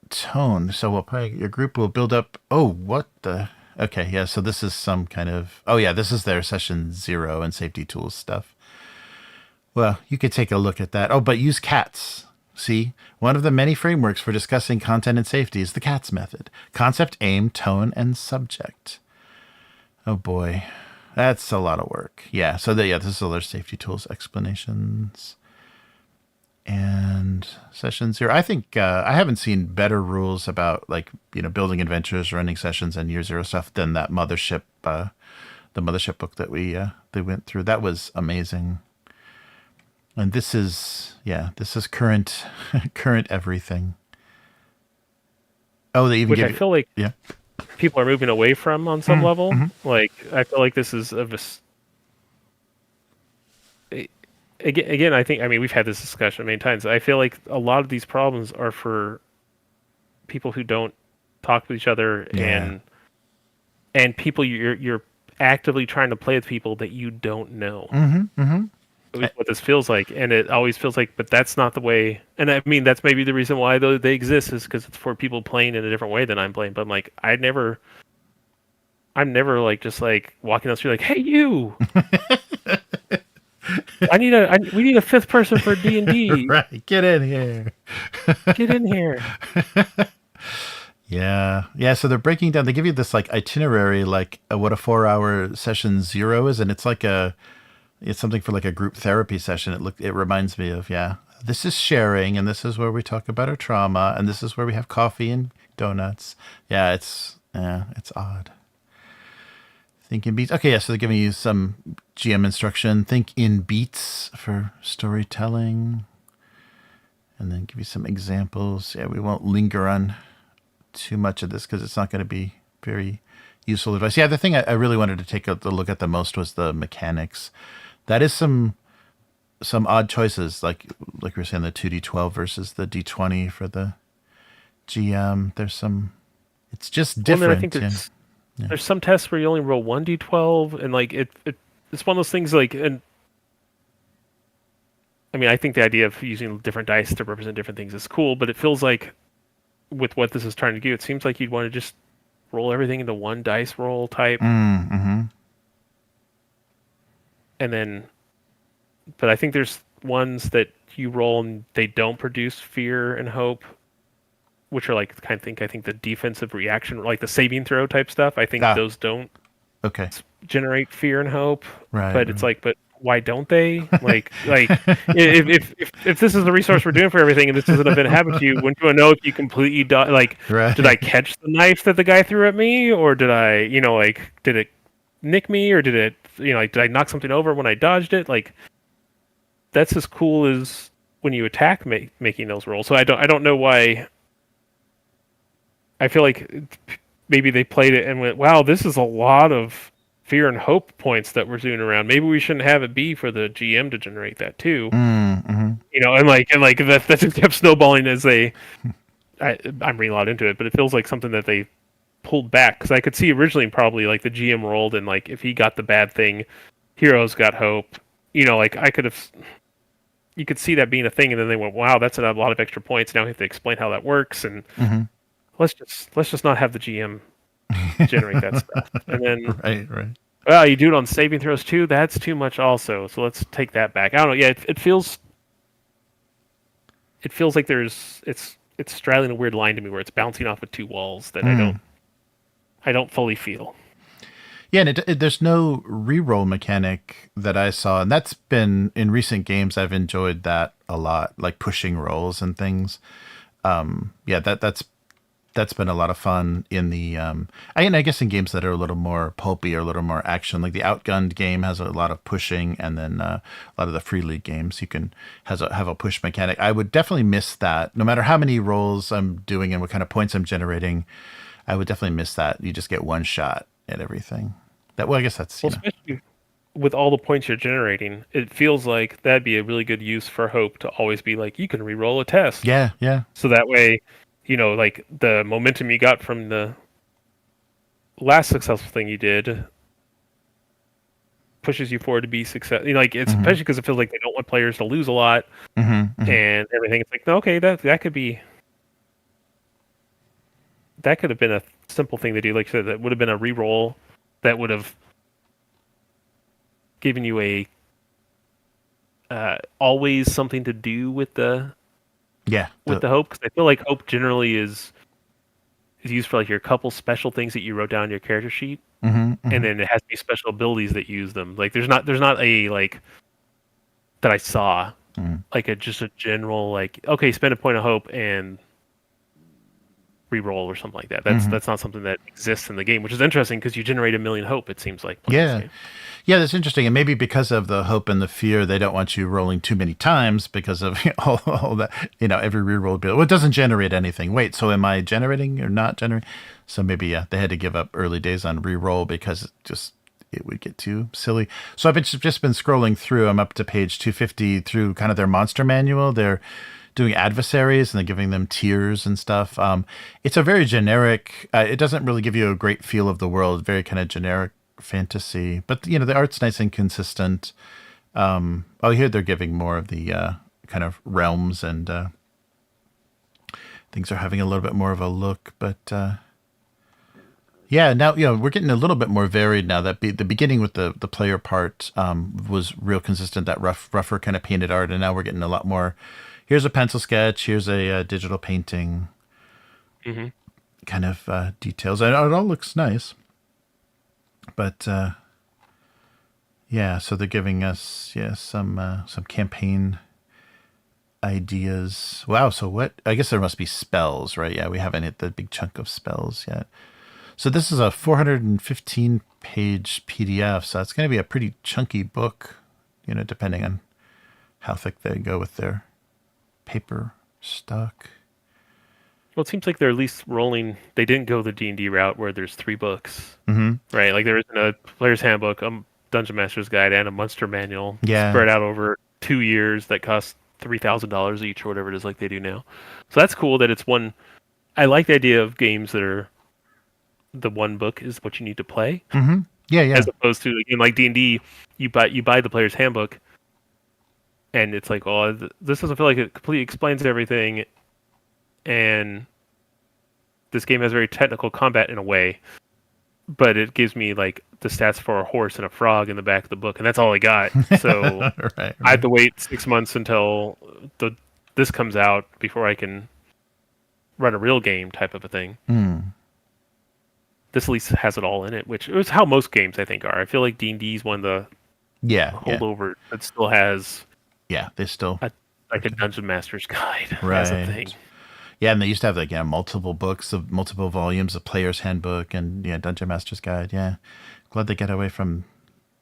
Tone. So we'll play. Your group will build up. Oh, what the. Okay, yeah, so this is some kind of... Oh, yeah, this is their session 0 and safety tools stuff. Well, you could take a look at that. Oh, but use cats. See? One of the many frameworks for discussing content and safety is the CATS method. Concept, aim, tone, and subject. Oh, boy. That's a lot of work. Yeah, so this is all their safety tools explanations. And session 0. I think I haven't seen better rules about building adventures, running sessions, and year 0 stuff than that mothership, the mothership book that they went through. That was amazing. And this is current everything. Oh, they even which I feel like people are moving away from on some level. Mm-hmm. Like I feel like this is Again, I mean, we've had this discussion many times. I feel like a lot of these problems are for people who don't talk with each other and people you're actively trying to play with people that you don't know. Mm-hmm, mm-hmm. What this feels like, and it always feels like, but that's not the way. And I mean, that's maybe the reason why they exist is because it's for people playing in a different way than I'm playing. But I'm like, I'm never like just like walking down the street like, hey, you. We need a 5th person for D&D. Right, get in here. Get in here. Yeah. So they're breaking down. They give you this like itinerary, like what a 4-hour session 0 is, and it's something for like a group therapy session. It reminds me of this is sharing, and this is where we talk about our trauma, and this is where we have coffee and donuts. Yeah, it's odd. Think in beats. Okay, so they're giving you some GM instruction. Think in beats for storytelling. And then give you some examples. Yeah, we won't linger on too much of this because it's not going to be very useful advice. Yeah, the thing I really wanted to take a look at the most was the mechanics. That is some odd choices, like we were saying, the 2d12 versus the d20 for the GM. There's some... It's just different. I think there's some tests where you only roll 1d12, and like it's one of those things like, and I mean, I think the idea of using different dice to represent different things is cool, but it feels like with what this is trying to do, it seems like you'd want to just roll everything into one dice roll type. Mm-hmm. And then, but I think there's ones that you roll and they don't produce fear and hope, which are like I think the defensive reaction, like the saving throw type stuff. I think those don't generate fear and hope. Right. But it's like, but why don't they? Like if this is the resource we're doing for everything, and this is an event happened to you, wouldn't you want to know if you completely die? Like, did I catch the knife that the guy threw at me, or did I, did it nick me, or did it, did I knock something over when I dodged it? Like, that's as cool as when you attack making those rolls. So I don't know why. I feel like maybe they played it and went, wow, this is a lot of fear and hope points that we're doing around. Maybe we shouldn't have it be for the GM to generate that too. Mm-hmm. And that just kept snowballing as I'm reading a lot into it, but it feels like something that they pulled back, because I could see originally probably like the GM rolled, and like if he got the bad thing, heroes got hope. You could see that being a thing, and then they went, wow, that's a lot of extra points. Now we have to explain how that works, and let's just not have the GM generate that stuff. And then right. Well, you do it on saving throws too. That's too much also. So let's take that back. I don't know. Yeah, it feels like it's straddling a weird line to me where it's bouncing off of two walls that I don't fully feel. Yeah, and there's no reroll mechanic that I saw, and that's been in recent games. I've enjoyed that a lot, like pushing rolls and things. That's been a lot of fun in the I guess in games that are a little more pulpy or a little more action, like the Outgunned game has a lot of pushing, and then a lot of the Free League games have a push mechanic. I would definitely miss that. No matter how many rolls I'm doing and what kind of points I'm generating, I would definitely miss that. You just get one shot at everything. I guess that's especially with all the points you're generating, it feels like that'd be a really good use for hope to always be like, you can re-roll a test. Yeah, yeah. So that way, like the momentum you got from the last successful thing you did pushes you forward to be success. Like it's especially because it feels like they don't want players to lose a lot and everything. It's like, okay, that could have been a simple thing to do. Like you said, that would have been a re-roll that would have given you a always something to do with the hope, because I feel like hope generally is used for like your couple special things that you wrote down in your character sheet, and then it has these special abilities that use them. Like there's not a like that I saw like just a general like, okay, spend a point of hope and re-roll or something like that. That's not something that exists in the game, which is interesting because you generate 1 million hope, it seems like. Yeah, that's interesting. And maybe because of the hope and the fear, they don't want you rolling too many times because of all that, every reroll. Well, it doesn't generate anything. Wait, so am I generating or not generating? So maybe, they had to give up early days on reroll because it would get too silly. So I've just been scrolling through. I'm up to page 250 through kind of their monster manual. They're doing adversaries and they're giving them tiers and stuff. It's a very generic, it doesn't really give you a great feel of the world, very kind of generic fantasy, but the art's nice and consistent. Here they're giving more of the kind of realms and things are having a little bit more of a look, but now we're getting a little bit more varied now. That the beginning with the player part was real consistent, that rougher kind of painted art, and now we're getting a lot more. Here's a pencil sketch, here's a digital painting kind of details, and it all looks nice. But so they're giving us some campaign ideas. Wow, so what? I guess there must be spells, right? Yeah, we haven't hit the big chunk of spells yet. So this is a 415-page PDF, so it's going to be a pretty chunky book, depending on how thick they go with their paper stock. Well, it seems like they're at least rolling. They didn't go the D&D route where there's 3 books, right? Like there isn't a player's handbook, a dungeon master's guide, and a monster manual spread out over 2 years that cost $3,000 each or whatever it is, like they do now. So that's cool that it's one. I like the idea of games that are the one book is what you need to play. Yeah. As opposed to like D&D, you buy the player's handbook, and it's like, oh, this doesn't feel like it completely explains everything. And this game has very technical combat in a way, but it gives me like the stats for a horse and a frog in the back of the book, and that's all I got. So right. I have to wait 6 months until this comes out before I can run a real game type of a thing. This at least has it all in it, which is how most games I think are. I feel like D&D is one of the holdover that still has they still like a dungeon master's guide as a thing. Yeah, and they used to have like multiple books of multiple volumes of Player's Handbook and Dungeon Master's Guide. Yeah, glad they get away from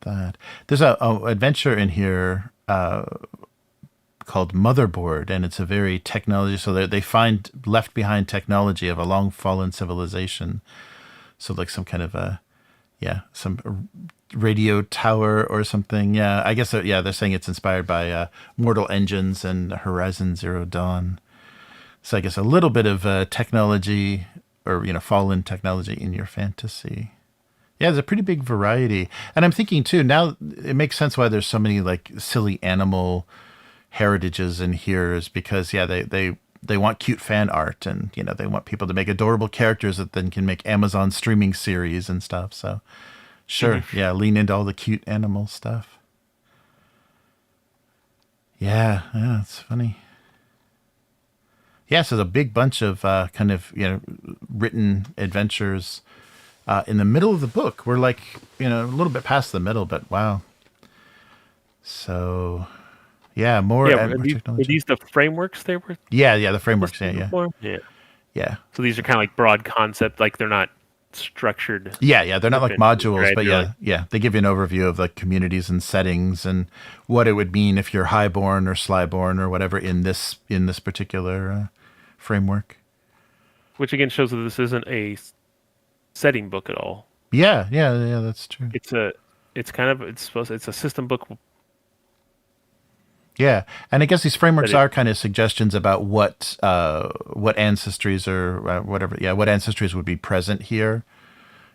that. There's a adventure in here called Motherboard, and it's a very technology. So they find left behind technology of a long fallen civilization. So like some kind of some radio tower or something. Yeah, I guess they're saying it's inspired by Mortal Engines and Horizon Zero Dawn. So I guess a little bit of technology or, fallen technology in your fantasy. Yeah, there's a pretty big variety. And I'm thinking, too, now it makes sense why there's so many, like, silly animal heritages in here is because, they want cute fan art and, they want people to make adorable characters that then can make Amazon streaming series and stuff. So, sure, lean into all the cute animal stuff. Yeah, it's funny. Yeah, so there's a big bunch of kind of, written adventures in the middle of the book. We're like, a little bit past the middle, but wow. So, more technology. Were these the frameworks they were? Yeah, the frameworks, yeah. So these are kind of like broad concept, like they're not structured. Yeah, they're not like modules, right? But they give you an overview of the communities and settings and what it would mean if you're highborn or slyborn or whatever in this particular framework. Which again shows that this isn't a setting book at all. Yeah, that's true. It's a system book. Yeah, and I guess these frameworks But are kind of suggestions about what ancestries or whatever. Yeah, what ancestries would be present here.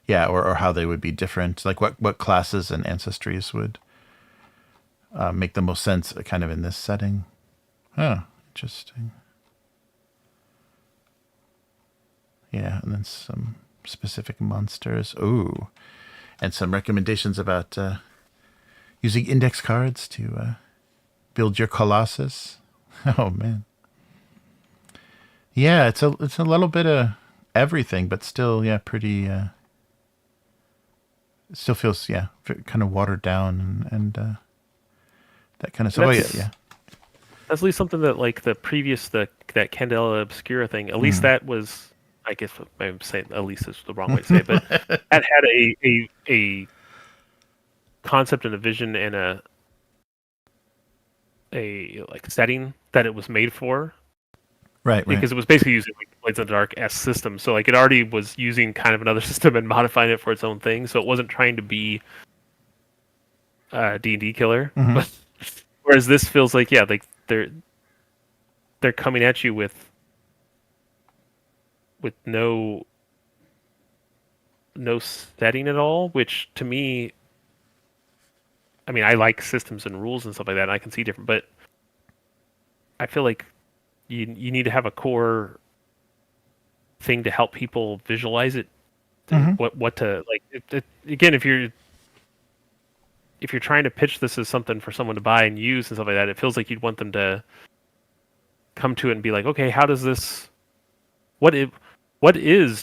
Yeah, or how they would be different. Like what classes and ancestries would make the most sense, kind of in this setting. Oh, interesting. Yeah, and then some specific monsters. Ooh, and some recommendations about using index cards to build your Colossus. Oh man. Yeah, it's a little bit of everything, but still, yeah, pretty. It still feels, yeah, kind of watered down and that kind of stuff. Oh yeah, yeah. That's at least something that like that Candela Obscura thing. At least that was. I guess I'm saying at least is the wrong way to say it, but that had a concept and a vision and a like setting that it was made for. Right. Because it was basically using like Blades in the Dark S system, so like it already was using kind of another system and modifying it for its own thing. So it wasn't trying to be D&D killer. Mm-hmm. Whereas this feels like like they're coming at you with no setting at all, which to me, I mean, I like systems and rules and stuff like that, and I can see different, but I feel like you need to have a core thing to help people visualize it. Mm-hmm. What to like? Again, if you're trying to pitch this as something for someone to buy and use and stuff like that, it feels like you'd want them to come to it and be like, okay, how does this? What is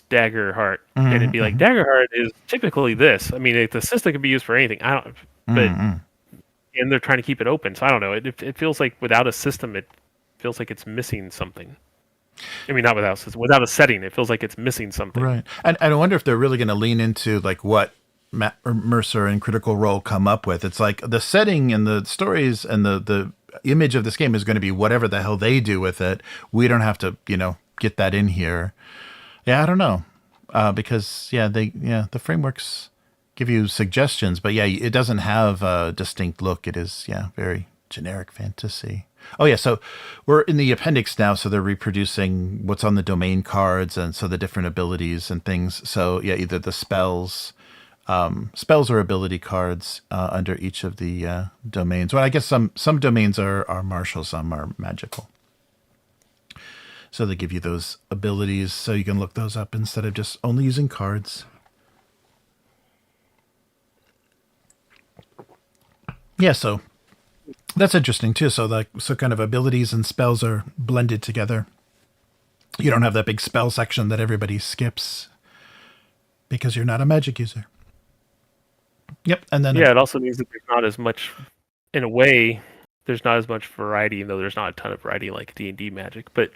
Daggerheart? Mm-hmm. And it'd be like, Daggerheart is typically this. I mean, the system can be used for anything. I don't, but and they're trying to keep it open. So I don't know. It feels like without a system, it feels like it's missing something. I mean, not without a setting, it feels like it's missing something. Right. And I wonder if they're really going to lean into like what Mercer and Critical Role come up with. It's like the setting and the stories and the image of this game is going to be whatever the hell they do with it. We don't have to, get that in here. Yeah, I don't know. Because the frameworks give you suggestions, but yeah, it doesn't have a distinct look. It is, very generic fantasy. Oh yeah, so we're in the appendix now, so they're reproducing what's on the domain cards, and so the different abilities and things. So yeah, either the spells or ability cards under each of the domains. Well, I guess some domains are martial, some are magical. So they give you those abilities, so you can look those up instead of just only using cards. Yeah, so that's interesting too. So kind of abilities and spells are blended together. You don't have that big spell section that everybody skips because you're not a magic user. Yep, and then it also means that there's not as much, in a way, there's not as much variety, even though there's not a ton of variety like D&D magic, but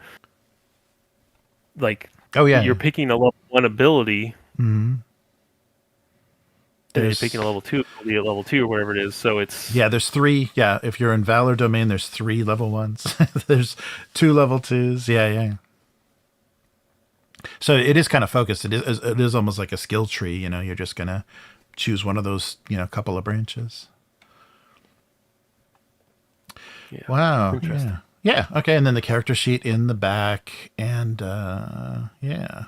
like you're picking a level 1 ability. Mm-hmm. You're picking a level 2 ability at level 2 or whatever it is. So it's there's 3. Yeah, if you're in Valor domain, there's 3 level 1s. There's 2 level 2s. Yeah. So it is kind of focused. It is almost like a skill tree. You're just gonna choose one of those. Couple of branches. Yeah. Wow. Interesting. Yeah. Okay. And then the character sheet in the back, and yeah.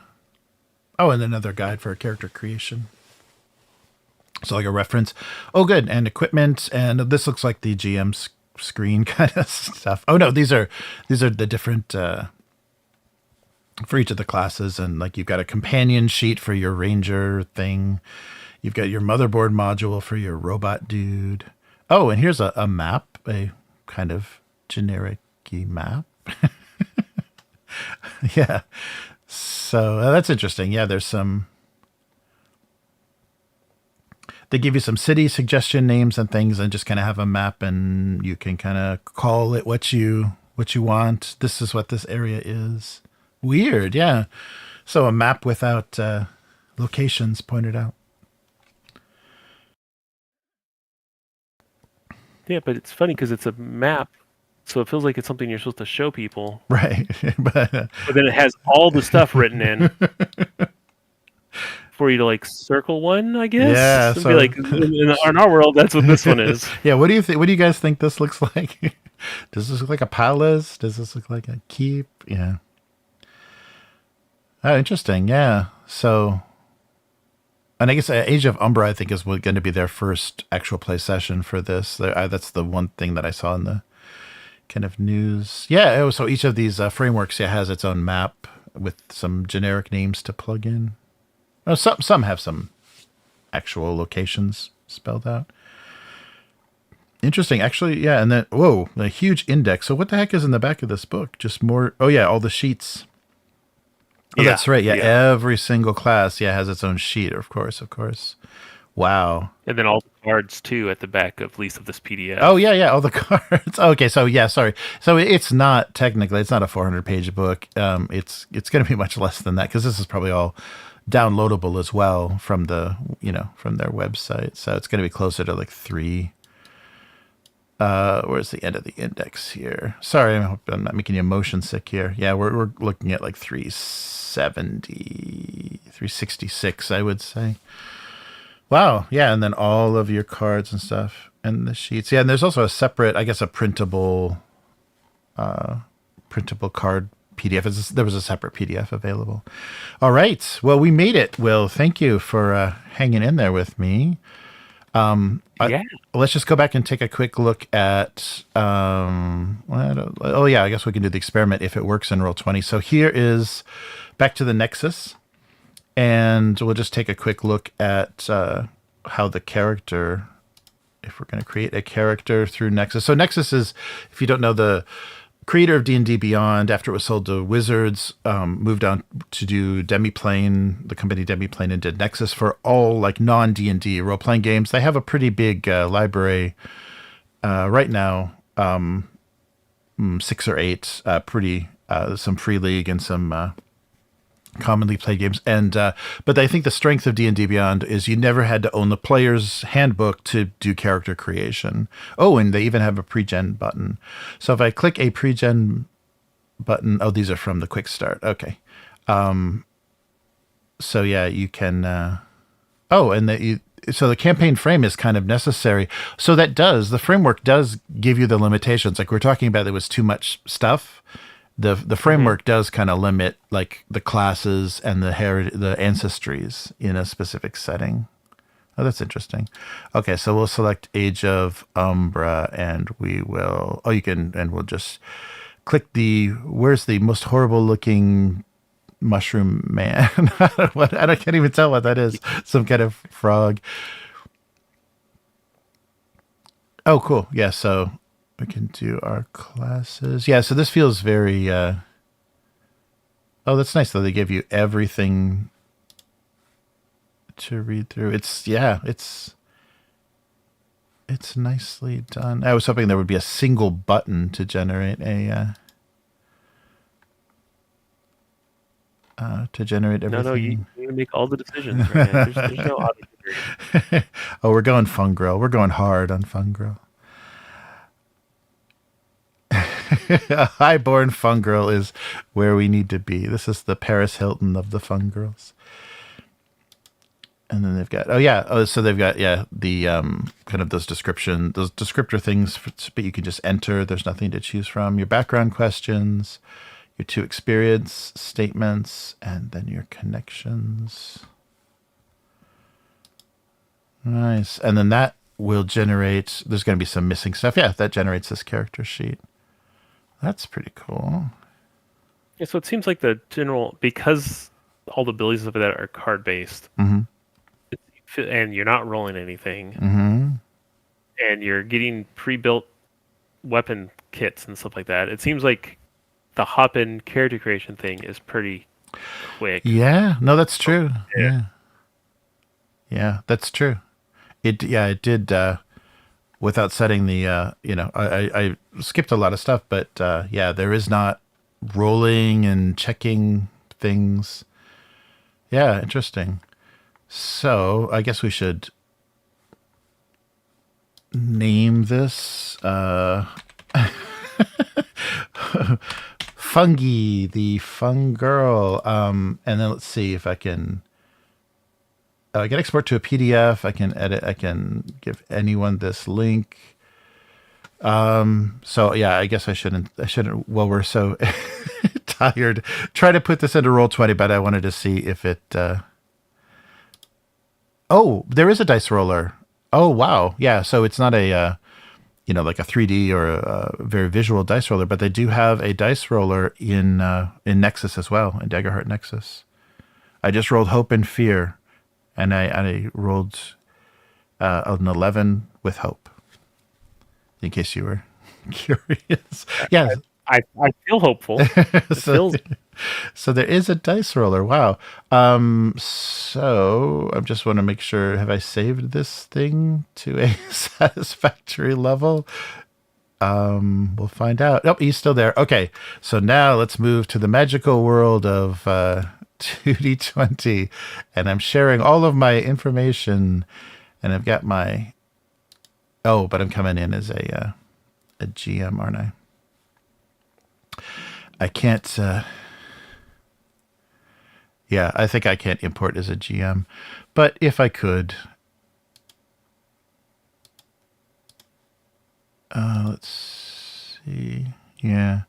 Oh, and another guide for character creation. So like a reference. Oh, good. And equipment. And this looks like the GM screen kind of stuff. Oh no, these are the different for each of the classes. And like you've got a companion sheet for your ranger thing. You've got your motherboard module for your robot dude. Oh, and here's a map, a kind of generic-y map. Yeah. So that's interesting. Yeah, there's some. They give you some city suggestion names and things, and just kind of have a map, and you can kind of call it what you want. This is what this area is. Weird, yeah. So a map without locations pointed out. Yeah, but it's funny because it's a map, so it feels like it's something you're supposed to show people. Right. But then it has all the stuff written in for you to like circle one, I guess. Yeah, And so be like, in our world, that's what this one is. Yeah, what do you think? What do you guys think this looks like? Does this look like a palace? Does this look like a keep? Yeah. Oh, interesting. Yeah. So, and I guess Age of Umbra, I think, is going to be their first actual play session for this. That's the one thing that I saw in the kind of news. Yeah. So each of these frameworks has its own map with some generic names to plug in. Oh, some have some actual locations spelled out. Interesting, actually. Yeah, and then whoa, a huge index. So what the heck is in the back of this book? Just more. Oh yeah, all the sheets. Oh, yeah, that's right. Yeah, every single class, has its own sheet. Of course. Wow. And then all the cards too at the back of least of this PDF. Oh yeah, all the cards. Okay, so sorry. So it's not technically, it's not a 400-page book. It's going to be much less than that because this is probably all downloadable as well from the from their website. So it's going to be closer to like 3. Where's the end of the index here? Sorry, I hope I'm not making you motion sick here. Yeah, we're looking at like 370, 366, I would say. Wow, yeah, and then all of your cards and stuff and the sheets. Yeah, and there's also a separate, I guess, a printable card PDF. There was a separate PDF available. All right, well, we made it. Will, thank you for hanging in there with me. Let's just go back and take a quick look at, I guess we can do the experiment if it works in Roll20. So here is back to the Nexus, and we'll just take a quick look at how the character, if we're going to create a character through Nexus. So Nexus is, if you don't know, the creator of D&D Beyond, after it was sold to Wizards, moved on to do Demiplane, the company Demiplane, and did Nexus for all like non-D&D role-playing games. They have a pretty big library right now, 6 or 8, some Free League and some commonly played games. And but I think the strength of D&D Beyond is you never had to own the player's handbook to do character creation. Oh, and they even have a pre-gen button. So if I click a pre-gen button, these are from the quick start. Okay. So yeah, you can so the campaign frame is kind of necessary. So the framework does give you the limitations. Like we're talking about, there was too much stuff. The framework does kind of limit like the classes and the ancestries in a specific setting. Oh, that's interesting. Okay, so we'll select Age of Umbra, and we will. We'll just click where's the most horrible looking mushroom man? I can't even tell what that is. Some kind of frog. Oh, cool. Yeah. So we can do our classes. Yeah, so this feels very... that's nice, though. They give you everything to read through. It's nicely done. I was hoping there would be a single button to generate everything. No, you make all the decisions. Right? There's no auto-generated. Oh, we're going Fungirl. We're going hard on Fungirl. A highborn Fungirl is where we need to be. This is the Paris Hilton of the Fungirls. And then they've got so they've got the kind of those descriptor things, but you can just enter. There's nothing to choose from. Your background questions, your 2 experience statements, and then your connections. Nice. And then that will generate, there's going to be some missing stuff. Yeah, that generates this character sheet. That's pretty cool. Yeah, so it seems like the general, because all the abilities of that are card based, and you're not rolling anything, and you're getting pre-built weapon kits and stuff like that, it seems like the hop-in character creation thing is pretty quick. Yeah, no, that's true. Yeah, that's true. It did. Without setting the, I skipped a lot of stuff, but there is not rolling and checking things. Yeah, interesting. So I guess we should name this Fungi, the Fungirl. And then let's see if I can I can export to a PDF. I can edit. I can give anyone this link. So yeah, I guess I shouldn't, while we're so tired, try to put this into Roll20, but I wanted to see if it, oh, there is a dice roller. Oh, wow. Yeah. So it's not a, like a 3D or a very visual dice roller, but they do have a dice roller in Nexus as well, in Daggerheart Nexus. I just rolled Hope and Fear, and I rolled an 11 with Hope, in case you were curious. Yeah. I feel hopeful. So there is a dice roller. Wow. So I just want to make sure, have I saved this thing to a satisfactory level? We'll find out. Oh, he's still there. Okay. So now let's move to the magical world of 2D20. And I'm sharing all of my information, and I've got my, but I'm coming in as a GM, aren't I? I can't, yeah, I think I can't import as a GM, but if I could, let's see. Yeah,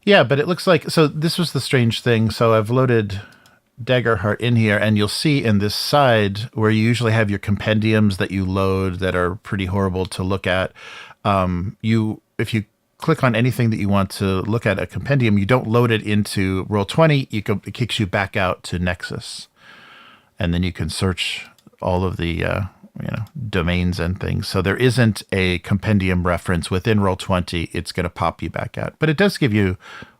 but it looks like, so this was the strange thing. So I've loaded Daggerheart in here, and you'll see in this side where you usually have your compendiums that you load that are pretty horrible to look at. If you click on anything that you want to look at a compendium, you don't load it into Roll20. It kicks you back out to Nexus, and then you can search all of the domains and things. So there isn't a compendium reference within Roll20. It's going to pop you back out, but it does give you,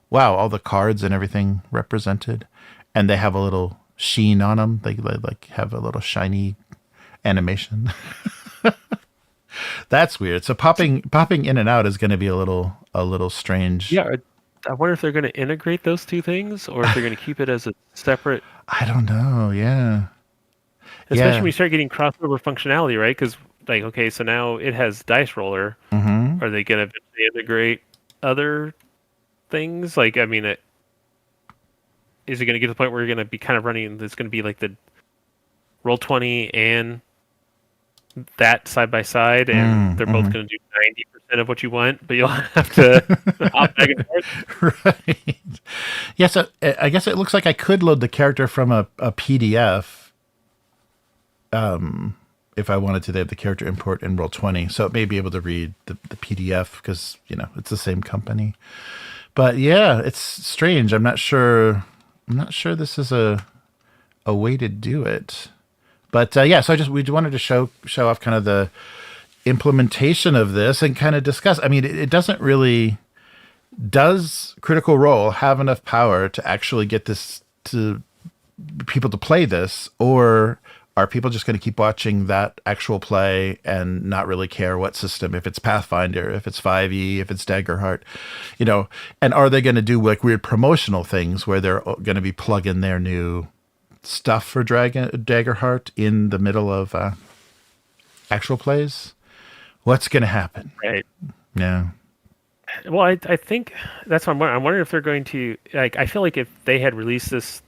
wow, all the cards and everything represented, and they have a little sheen on them. They like have a little shiny animation. That's weird. So popping in and out is going to be a little strange. Yeah, I wonder if they're going to integrate those two things, or if they're going to keep it as a separate. I don't know. Yeah. Especially when you start getting crossover functionality, right? Because okay, so now it has dice roller. Mm-hmm. Are they going to integrate other things? Is it going to get to the point where you're going to be kind of running? There's going to be like the Roll20 and that side by side, and they're both going to do 90% of what you want, but you'll have to hop back and forth. Right. Yeah, so I guess it looks like I could load the character from a PDF. If I wanted to, they have the character import in Roll20, so it may be able to read the PDF because it's the same company. But yeah, it's strange. I'm not sure this is a way to do it. But so we wanted to show off kind of the implementation of this and kind of discuss. I mean, it doesn't really. Does Critical Role have enough power to actually get this to people to play this, or are people just going to keep watching that actual play and not really care what system, if it's Pathfinder, if it's 5e, if it's Daggerheart, and are they going to do like weird promotional things where they're going to be plugging their new stuff for Daggerheart in the middle of actual plays? What's going to happen? Right. Yeah. Well, I think that's what I'm wondering if they're going to, I feel like if they had released this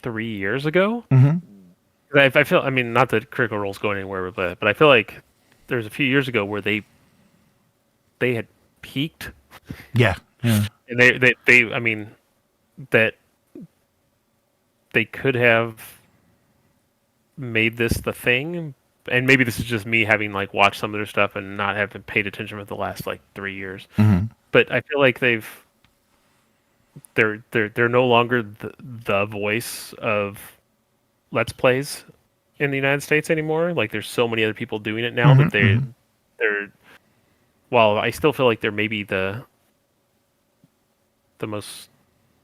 3 years ago, I feel, not that Critical Role's going anywhere with it, but I feel like there's a few years ago where they had peaked. Yeah. Yeah. And that they could have made this the thing, and maybe this is just me having watched some of their stuff and not having paid attention for the last 3 years. But I feel like they're no longer the voice of Let's Plays in the United States anymore. There's so many other people doing it now that they're. While I still feel like they're maybe the most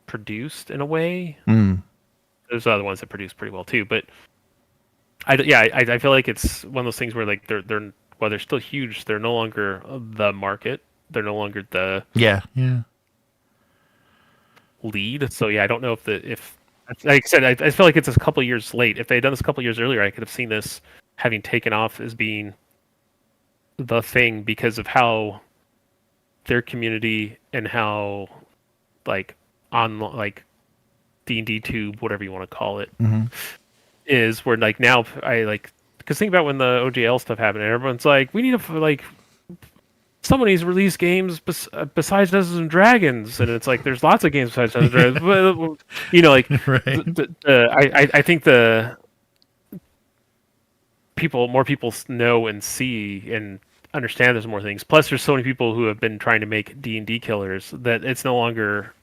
produced in a way. There's other ones that produce pretty well too, but I feel like it's one of those things where they're while they're still huge, they're no longer the market. They're no longer the lead. So I don't know if like I said, I feel like it's a couple years late. If they had done this a couple years earlier, I could have seen this having taken off as being the thing because of how their community and how on D&D Tube, whatever you want to call it, is where like now I like because think about when the OGL stuff happened, and everyone's like, we need to like someone needs to release games besides Dungeons and Dragons, and it's like there's lots of games besides Dungeons and Dragons, but you know, like right. I think the more people know and see and understand there's more things. Plus, there's so many people who have been trying to make D&D killers that it's no longer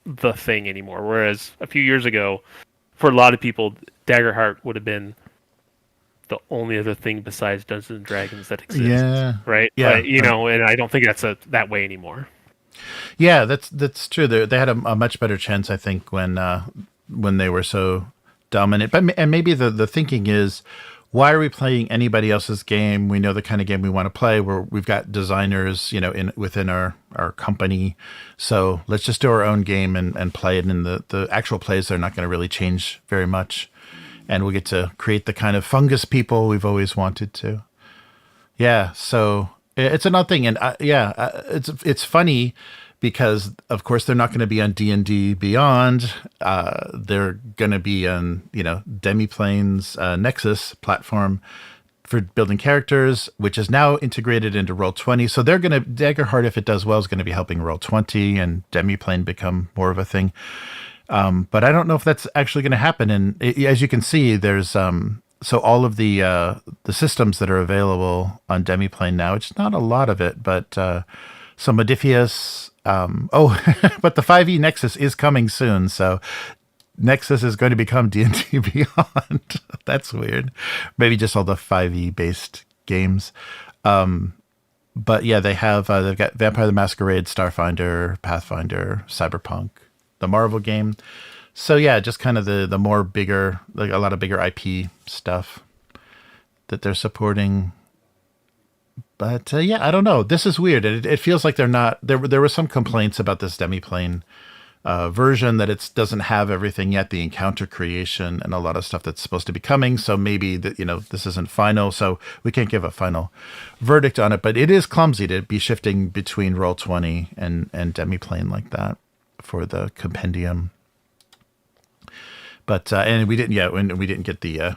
the thing anymore. Whereas a few years ago, for a lot of people, Daggerheart would have been the only other thing besides Dungeons and Dragons that exists. Yeah. Right. Yeah. But, you know, and I don't think that's that way anymore. Yeah, that's true. They had a much better chance, I think, when they were so dominant. And maybe the thinking is, why are we playing anybody else's game? We know the kind of game we want to play. We've got designers, you know, within our company. So let's just do our own game and play it. And the actual plays are not going to really change very much. And we'll get to create the kind of fungus people we've always wanted to. Yeah, so it's an odd thing. And it's funny because, of course, they're not going to be on D&D Beyond. They're going to be on, you know, Demiplane's Nexus platform for building characters, which is now integrated into Roll20. So they're going to, Daggerheart, if it does well, is going to be helping Roll20 and Demiplane become more of a thing. But I don't know if that's actually going to happen. And as you can see, there's so all of the systems that are available on Demiplane now. It's not a lot of it, but some Modiphius. But the 5e Nexus is coming soon, so Nexus is going to become D&D Beyond. That's weird. Maybe just all the 5e based games. But yeah, they've got Vampire the Masquerade, Starfinder, Pathfinder, Cyberpunk, the Marvel game. So yeah, just kind of the more bigger, like a lot of bigger IP stuff that they're supporting. But yeah, I don't know. This is weird. It feels like they're not. There were some complaints about this Demiplane version that it doesn't have everything yet, the encounter creation and a lot of stuff that's supposed to be coming. So maybe that, you know, this isn't final, so we can't give a final verdict on it. But it is clumsy to be shifting between Roll20 and Demiplane like that for the compendium. But and we didn't get the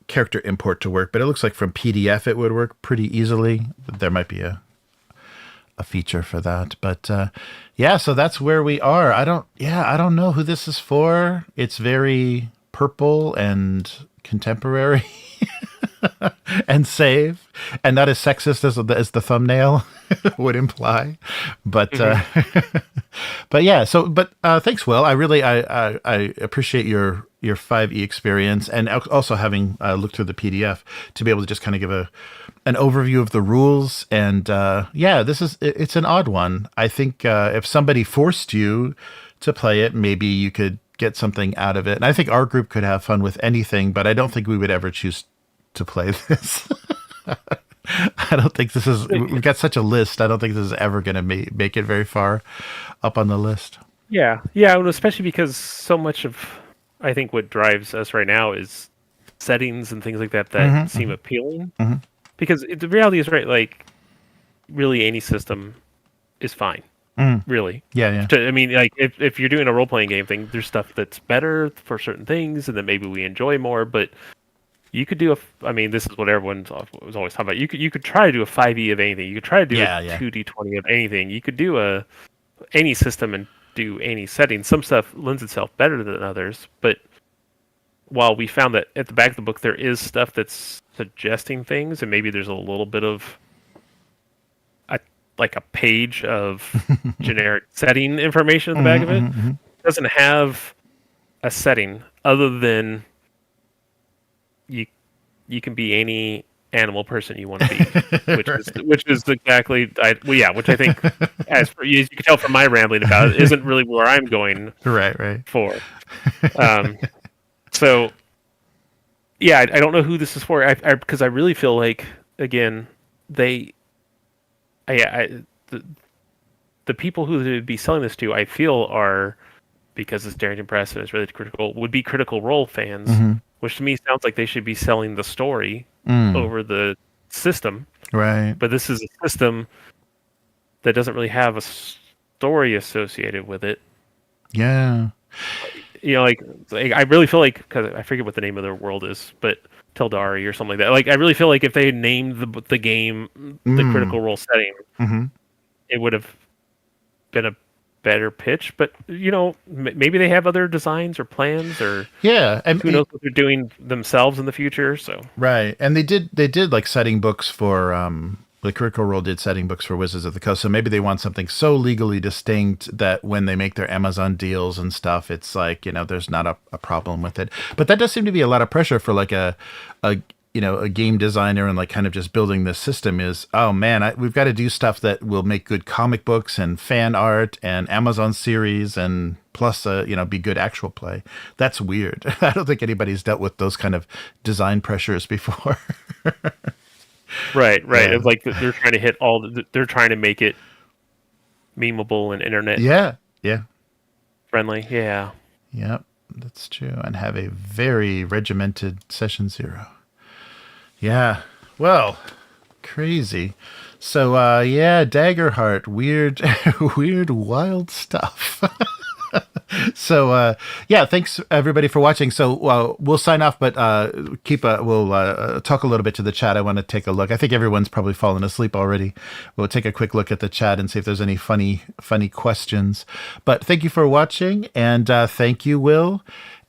character import to work, but it looks like from PDF it would work pretty easily. There might be a feature for that, but yeah, so that's where we are. I don't know who this is for. It's very purple and contemporary and safe, and not as sexist as the thumbnail would imply. But but yeah, so thanks, Will. I appreciate your 5e experience, and also having looked through the PDF to be able to just kind of give an overview of the rules. And yeah, it's an odd one. I think if somebody forced you to play it, maybe you could get something out of it. And I think our group could have fun with anything, but I don't think we would ever choose to play this. I don't think we've got such a list. I don't think this is ever going to make it very far up on the list. Yeah, especially because so much of, I think, what drives us right now is settings and things like that seem appealing. Mm-hmm. Because the reality is, right, like, really any system is fine. Really. Yeah. I mean, like, if you're doing a role-playing game thing, there's stuff that's better for certain things and that maybe we enjoy more, but you could do this is what everyone was always talking about. You could try to do a 5e of anything. You could try to do a 2d20 of anything. You could do any system and do any setting. Some stuff lends itself better than others, but while we found that at the back of the book there is stuff that's suggesting things, and maybe there's a little bit of a page of generic setting information in the back of it. It doesn't have a setting other than you can be any animal person you want to be, which is exactly which I think, as you can tell from my rambling about it, isn't really where I'm going. Right. For. So, yeah, I don't know who this is for. Because I really feel like, again, the people who would be selling this to, I feel, are, because it's Darrington Press and it's really critical, would be Critical Role fans, which to me sounds like they should be selling the story over the system. Right. But this is a system that doesn't really have a story associated with it. Yeah. like I really feel like, because I forget what the name of their world is, but Teldari or something like that. Like I really feel like if they named the game the Critical Role setting, it would have been a better pitch. But maybe they have other designs or plans, or and who knows what they're doing themselves in the future. So right, and they did like setting books for the Critical Role did setting books for Wizards of the Coast, so maybe they want something so legally distinct that when they make their Amazon deals and stuff, it's like, there's not a problem with it. But that does seem to be a lot of pressure for like a game designer, and like kind of just building this system is, oh man, we've got to do stuff that will make good comic books and fan art and Amazon series, and plus be good actual play. That's weird. I don't think anybody's dealt with those kind of design pressures before. Right. Yeah. It's like they're trying to hit they're trying to make it memeable and internet friendly. Yeah. Yep, that's true. And have a very regimented session 0. Yeah. Well, crazy. So Daggerheart, weird, wild stuff. So thanks everybody for watching. So we'll sign off, but we'll talk a little bit to the chat. I want to take a look. I think everyone's probably fallen asleep already. We'll take a quick look at the chat and see if there's any funny questions. But thank you for watching, and thank you, Will.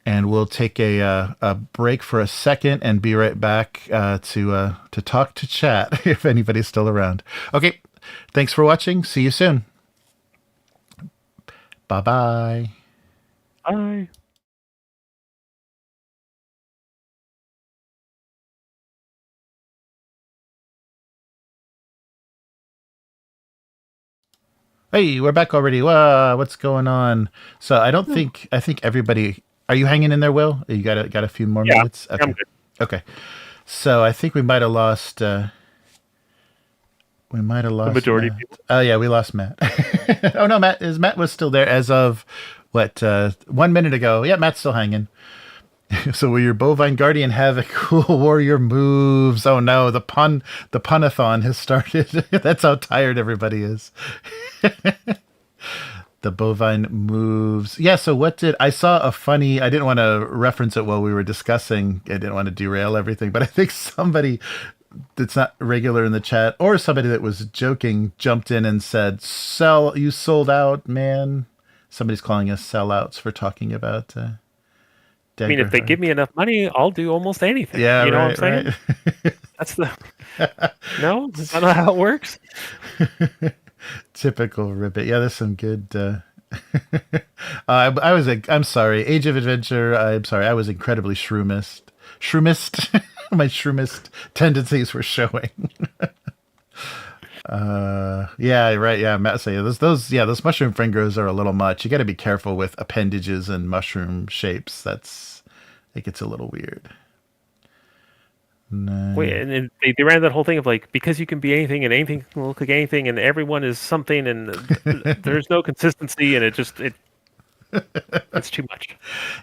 And we'll take a break for a second and be right back to talk to chat if anybody's still around. Okay, thanks for watching. See you soon. Bye-bye. Bye. Hey, we're back already. Wow, what's going on? So I think everybody. Are you hanging in there, Will? You got a few more minutes? Okay. I'm good. Okay. So I think we might have lost. The majority of people. Oh yeah, we lost Matt. Oh no, Matt was still there as of what 1 minute ago. Yeah, Matt's still hanging. So will your bovine guardian have a cool warrior moves? Oh no, the punathon has started. That's how tired everybody is. The bovine moves. Yeah, so I saw a funny, I didn't want to reference it while we were discussing. I didn't want to derail everything, but I think somebody that's not regular in the chat, or somebody that was joking, jumped in and said, you sold out, man. Somebody's calling us sellouts for talking about I mean, if they give me enough money, I'll do almost anything. Yeah, you know what I'm saying? Right. That's no, that's not how it works. Typical Ribbit. Yeah, there's some good. I'm sorry. Age of Adventure. I'm sorry. I was incredibly shroomist. My shroomist tendencies were showing. Yeah, right. Yeah, Matt say those mushroom fingers are a little much. You got to be careful with appendages and mushroom shapes. It gets a little weird. No. Wait, and they ran that whole thing of like, because you can be anything and anything can look like anything and everyone is something and there's no consistency and it's too much.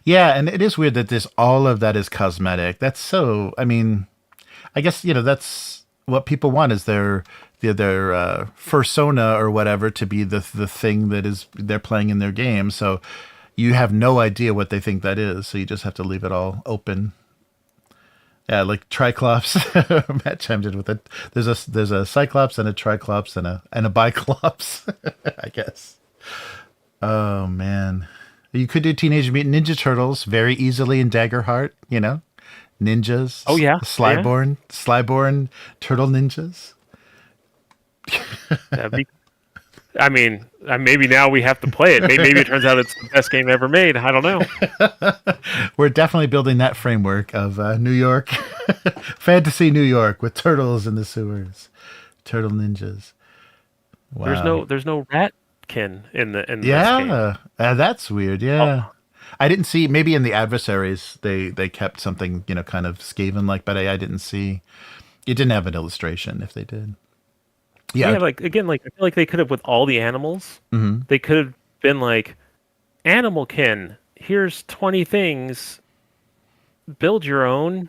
Yeah, and it is weird that all of that is cosmetic. That's so. I mean, I guess that's what people want, is their fursona or whatever to be the thing that is they're playing in their game. So you have no idea what they think that is. So you just have to leave it all open. Yeah, like Triclops. Matt chimed in with it. There's a Cyclops and a Triclops and a Biclops, I guess. Oh man, you could do Teenage Mutant Ninja Turtles very easily in Daggerheart. Ninjas. Oh yeah, Slyborn turtle ninjas. I mean, maybe now we have to play it. Maybe it turns out it's the best game ever made. I don't know. We're definitely building that framework of New York, fantasy New York with turtles in the sewers, turtle ninjas. Wow. There's no ratkin in the game. That's weird. Yeah. Oh. I didn't see, maybe in the adversaries they kept something kind of Skaven like, but I didn't see. It didn't have an illustration if they did. Yeah, I feel like they could have, with all the animals, they could have been like, Animalkin, here's 20 things, build your own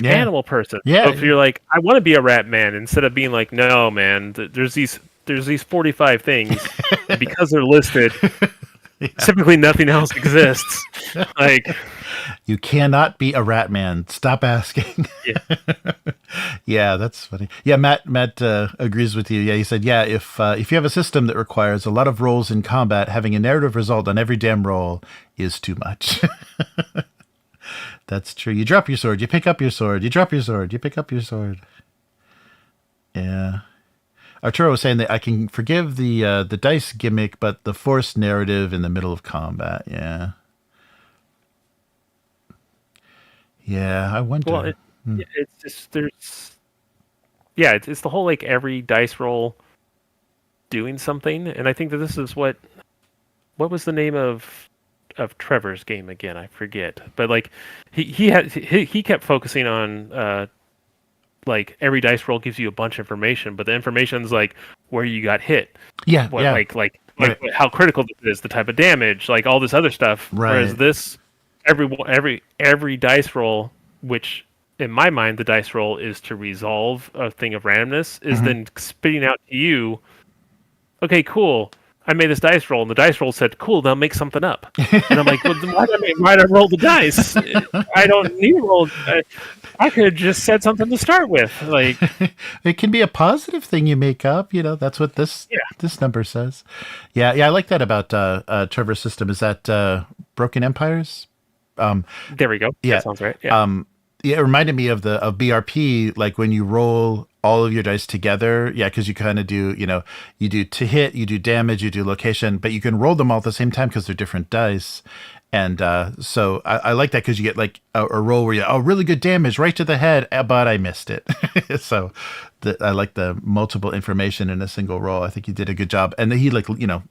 animal person. Yeah. So if you're like, I want to be a rat man, instead of being like, no man, there's these 45 things, because they're listed, Typically, nothing else exists. Like, You cannot be a rat man. Stop asking. yeah. Yeah, that's funny. Yeah, Matt agrees with you. Yeah, he said, yeah, if you have a system that requires a lot of rolls in combat, having a narrative result on every damn roll is too much. That's true. You drop your sword, you pick up your sword, you drop your sword, you pick up your sword. Yeah. Arturo was saying that I can forgive the dice gimmick, but the forced narrative in the middle of combat. Yeah. Yeah, I wonder. Well, it's just it's the whole like every dice roll doing something, and I think that this is what was the name of Trevor's game again? I forget, but like he kept focusing on like every dice roll gives you a bunch of information, but the information's like where you got hit, Yeah, what yeah. like Right. how critical this is, the type of damage, like all this other stuff. Right. Whereas this every dice roll, which in my mind the dice roll is to resolve a thing of randomness, is then spitting out to you, okay, cool, I made this dice roll, and the dice roll said, cool, now make something up. And I'm like, well, then why'd I roll the dice? I don't need to roll. I could have just said something to start with. Like, it can be a positive thing you make up. You know, that's what this number says. Yeah, I like that about Trevor's system. Is that Broken Empires? there we go. Yeah. That sounds right. Yeah. Yeah, it reminded me of BRP, like when you roll all of your dice together. Yeah, because you kind of do, you do to hit, you do damage, you do location, but you can roll them all at the same time because they're different dice. And so I like that because you get like a roll where you really good damage right to the head, but I missed it. So I like the multiple information in a single roll. I think he did a good job, and he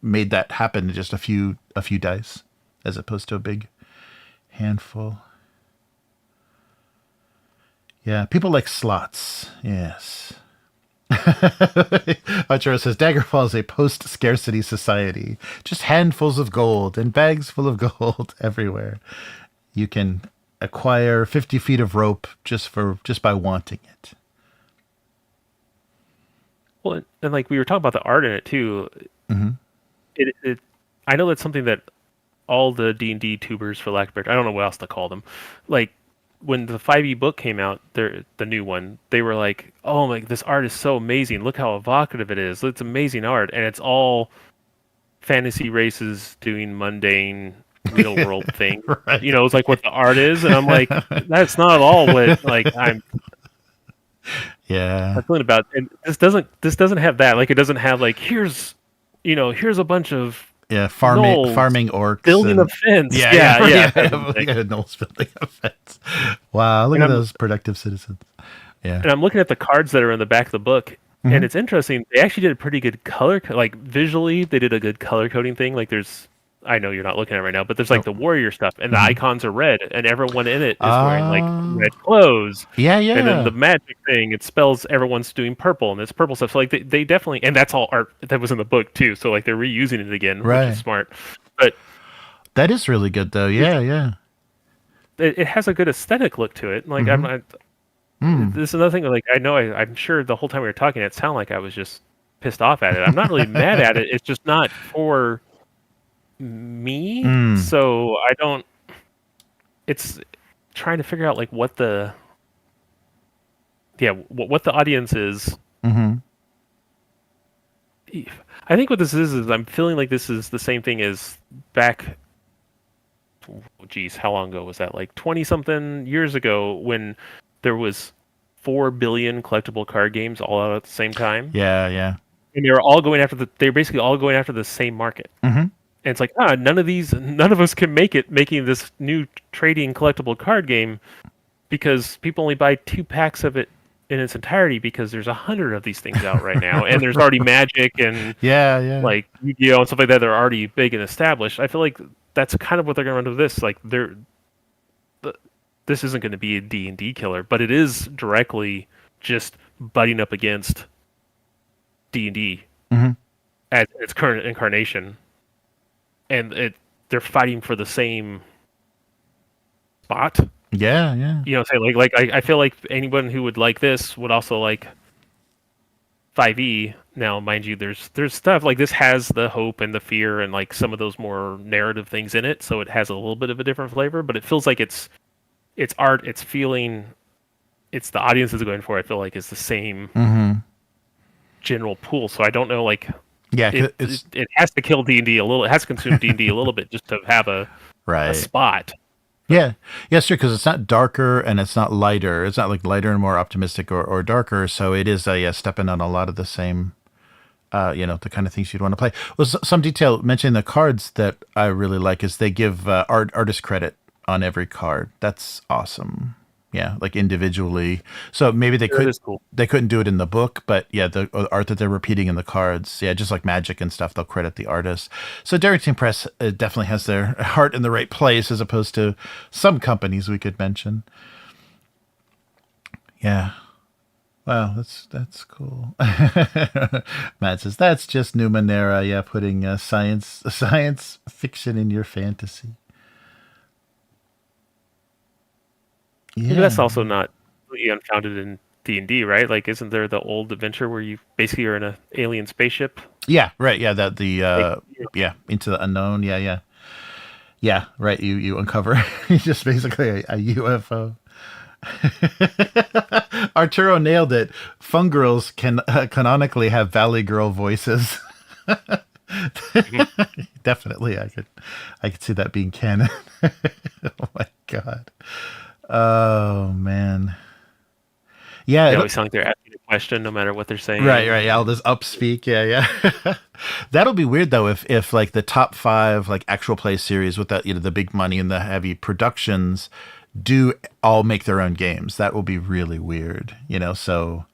made that happen in just a few dice as opposed to a big handful. Yeah, people like slots. Yes. Arturo says Daggerfall is a post-scarcity society. Just handfuls of gold and bags full of gold everywhere. You can acquire 50 feet of rope just by wanting it. Well, and like we were talking about the art in it too. It I know that's something that all the D&D tubers, for lack of better, I don't know what else to call them, like when the 5e book came out, the new one, they were like, oh my, this art is so amazing, look how evocative it is, it's amazing art, and it's all fantasy races doing mundane real world things. Right. It's like what the art is, and I'm like, that's not at all what I'm feeling about. And this doesn't have that. Like, it doesn't have like, here's a bunch of farming orcs building a fence. Yeah. Gnolls building a fence. Wow, look at those productive citizens. Yeah. And I'm looking at the cards that are in the back of the book, and it's interesting. They actually did a pretty good color, like visually, they did a good color coding thing. Like I know you're not looking at it right now, but there's like the warrior stuff, and the icons are red, and everyone in it is wearing like red clothes. Yeah. And then the magic thing, it spells everyone's doing purple, and it's purple stuff. So like they definitely, and that's all art that was in the book too. So like they're reusing it again, which is smart. But that is really good though. Yeah. It has a good aesthetic look to it. Like I'm not. This is another thing. Like I'm sure the whole time we were talking, it sounded like I was just pissed off at it. I'm not really mad at it. It's just not for me. So I don't. It's trying to figure out like what the audience is. I think what this is I'm feeling like this is the same thing as back. Geez, how long ago was that? Like 20 something years ago, when there was 4 billion collectible card games all out at the same time. Yeah. And they're basically all going after the same market. And it's like, none of us can make it making this new trading collectible card game, because people only buy 2 packs of it in its entirety because there's 100 of these things out right now, and there's already Magic and like Yu-Gi-Oh and stuff like that. They're already big and established. I feel like that's kind of what they're going to run with this. Like this isn't going to be a D&D killer, but it is directly just butting up against D&D at its current incarnation. And they're fighting for the same spot. Yeah. Say like I feel like anyone who would like this would also like 5e. Now, mind you, there's stuff like this has the hope and the fear and like some of those more narrative things in it, so it has a little bit of a different flavor. But it feels like it's art, it's feeling, it's the audience is going for. I feel like it's the same general pool. So I don't know, like Yeah, it has to kill D&D a little. It has to consume D&D a little bit just to have a spot. Yeah, it's true because it's not darker and it's not lighter. It's not like lighter and more optimistic or darker. So it is stepping on a lot of the same, the kind of things you'd want to play. Well, some detail mentioning the cards that I really like is they give artist credit on every card. That's awesome. Yeah, like individually. So maybe they couldn't do it in the book, but yeah, the art that they're repeating in the cards, just like Magic and stuff, they'll credit the artist. So Darrington Press definitely has their heart in the right place, as opposed to some companies we could mention. Yeah. Wow, that's cool. Matt says that's just Numenera. Yeah, putting science fiction in your fantasy. Yeah, that's also not really unfounded in D&D, right? Like, isn't there the old adventure where you basically are in an alien spaceship? Yeah, right. Yeah, that Into the Unknown. Yeah, right. You uncover just basically a UFO. Arturo nailed it. Fungirls can canonically have Valley Girl voices. Definitely, I could see that being canon. Oh my god. Oh man. Yeah, they always sound like they're asking a question no matter what they're saying. Right. Yeah, I'll just upspeak. Yeah. That'll be weird though if like the top 5 like actual play series with that the big money and the heavy productions do all make their own games. That will be really weird. So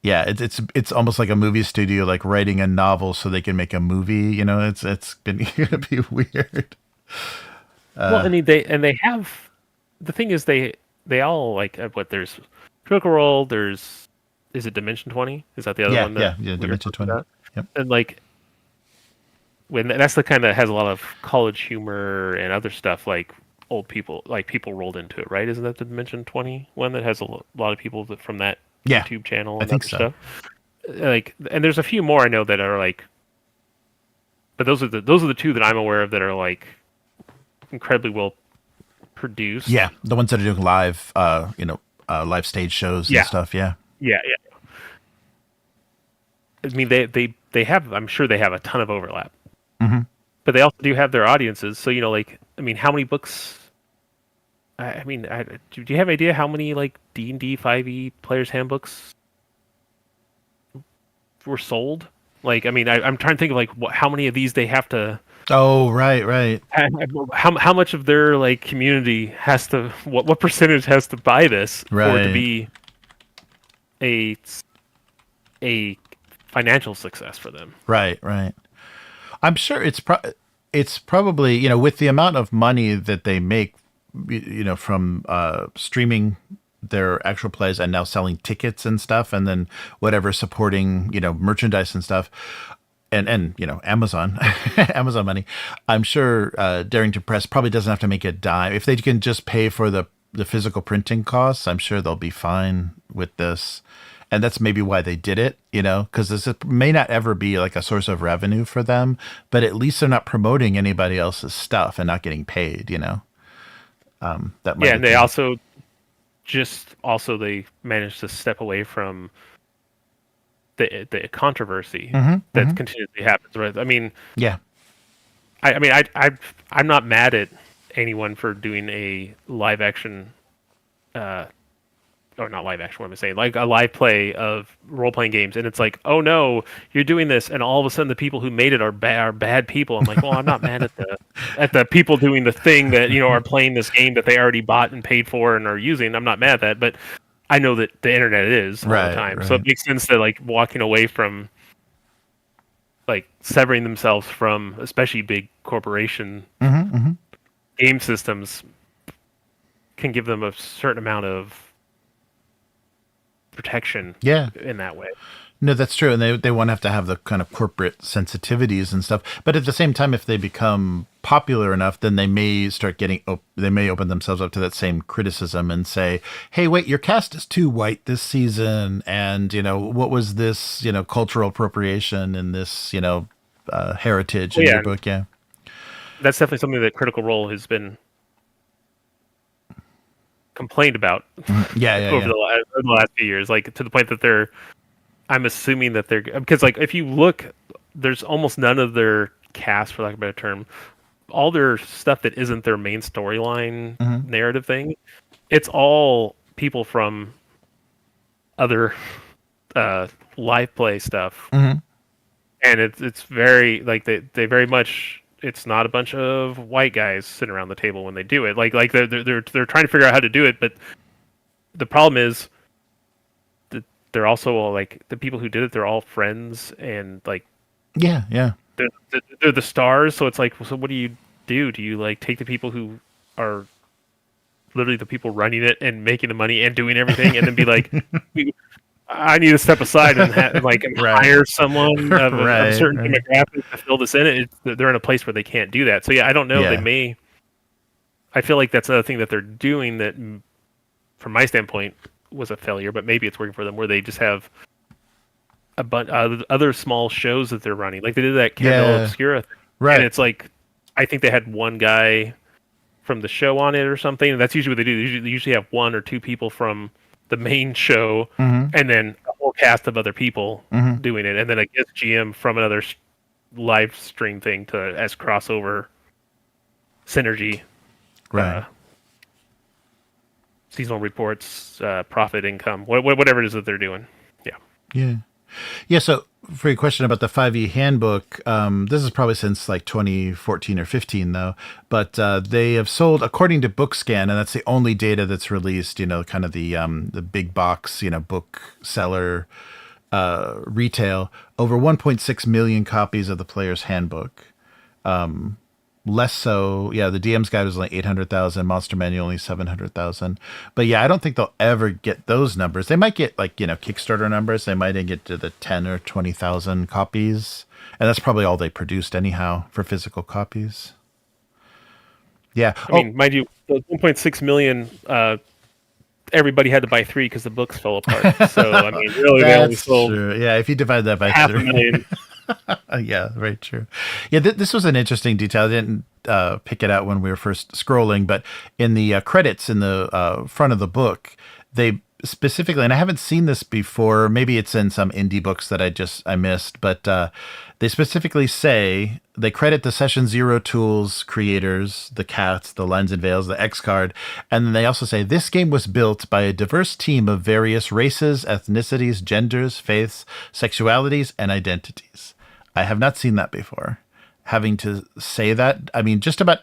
yeah, it's almost like a movie studio like writing a novel so they can make a movie. It's gonna be weird. Well, I mean they have. The thing is, they all like there's Critical Role. Is it Dimension 20? Is that the other one? Yeah, Dimension 20. Yep. And like that's the kind that has a lot of college humor and other stuff, like old people, like people rolled into it, right? Isn't that the Dimension 20 one that has a lot of people from that YouTube channel? And I think so. Stuff? Like, and there's a few more I know that are like, but those are the 2 that I'm aware of that are like incredibly well produced. Yeah, the ones that are doing live, live stage shows and stuff. Yeah. I mean, they have. I'm sure they have a ton of overlap, but they also do have their audiences. So how many books? Do you have an idea how many like D&D 5e players handbooks were sold? Like, I'm trying to think of like how many of these they have to. Oh, right. How much of their like community has to what percentage has to buy this for it to be a financial success for them? Right. I'm sure it's probably with the amount of money that they make, from streaming their actual plays and now selling tickets and stuff, and then whatever supporting merchandise and stuff. And Amazon, Amazon money. I'm sure Darrington Press probably doesn't have to make a dime if they can just pay for the physical printing costs. I'm sure they'll be fine with this, and that's maybe why they did it. Because this may not ever be like a source of revenue for them, but at least they're not promoting anybody else's stuff and not getting paid. That might and they they managed to step away from the controversy that continuously happens, right? I mean, I'm not mad at anyone for doing a live action, or not live action. What am I saying? Like a live play of role playing games, and it's like, oh no, you're doing this, and all of a sudden the people who made it are bad people. I'm like, well, I'm not mad at the people doing the thing that are playing this game that they already bought and paid for and are using. I'm not mad at that, but I know that the internet is all the time, so it makes sense that like walking away from, like severing themselves from, especially big corporation game systems, can give them a certain amount of protection. In that way. No, that's true, and they won't have to have the kind of corporate sensitivities and stuff. But at the same time, if they become popular enough, then they may start getting they may open themselves up to that same criticism and say, "Hey, wait, your cast is too white this season, and what was this cultural appropriation in this heritage in your book?" Yeah, that's definitely something that Critical Role has been complained about. Over the last few years, like to the point that I'm assuming that because like if you look, there's almost none of their cast, for lack of a better term, all their stuff that isn't their main storyline narrative thing. It's all people from other live play stuff, and it's very like they very much. It's not a bunch of white guys sitting around the table when they do it. Like they're trying to figure out how to do it, but the problem is they're also all like the people who did it. They're all friends and like they're the stars. So it's like, so what do you do? Do you like take the people who are literally the people running it and making the money and doing everything, and then be like, I need to step aside and hire someone of a certain demographic to fill this in. They're in a place where they can't do that. So yeah, I don't know. They may. I feel like that's another thing that they're doing that, from my standpoint, was a failure. But maybe it's working for them, where they just have a bunch of other small shows that they're running. Like they did that Candle Obscura thing. Right. And it's like, I think they had one guy from the show on it or something. And that's usually what they do. They usually have one or two people from the main show, and then a whole cast of other people doing it, and then a guest GM from another live stream thing as crossover synergy, right? Seasonal reports, profit, income, whatever it is that they're doing. Yeah. So for your question about the 5e handbook, this is probably since like 2014 or 15 though, but they have sold, according to BookScan, and that's the only data that's released, kind of the big box, book seller retail, over 1.6 million copies of the player's handbook. Less so, the DM's guide was like 800,000, Monster Manual only 700,000. But I don't think they'll ever get those numbers. They might get Kickstarter numbers. They might get to the 10 or 20,000 copies, and that's probably all they produced anyhow for physical copies. Yeah, I mean, mind you, the 1.6 million. Everybody had to buy 3 because the books fell apart. So I mean, really, they only sold. True. Yeah, if you divide that by 3. Yeah, very true. Yeah, this was an interesting detail. I didn't pick it out when we were first scrolling, but in the credits in the front of the book, they specifically, and I haven't seen this before, maybe it's in some indie books that I missed, but they specifically say, they credit the Session Zero tools creators, the cats, the lens and veils, the X card, and then they also say, this game was built by a diverse team of various races, ethnicities, genders, faiths, sexualities, and identities. I have not seen that before. Having to say that, I mean, just about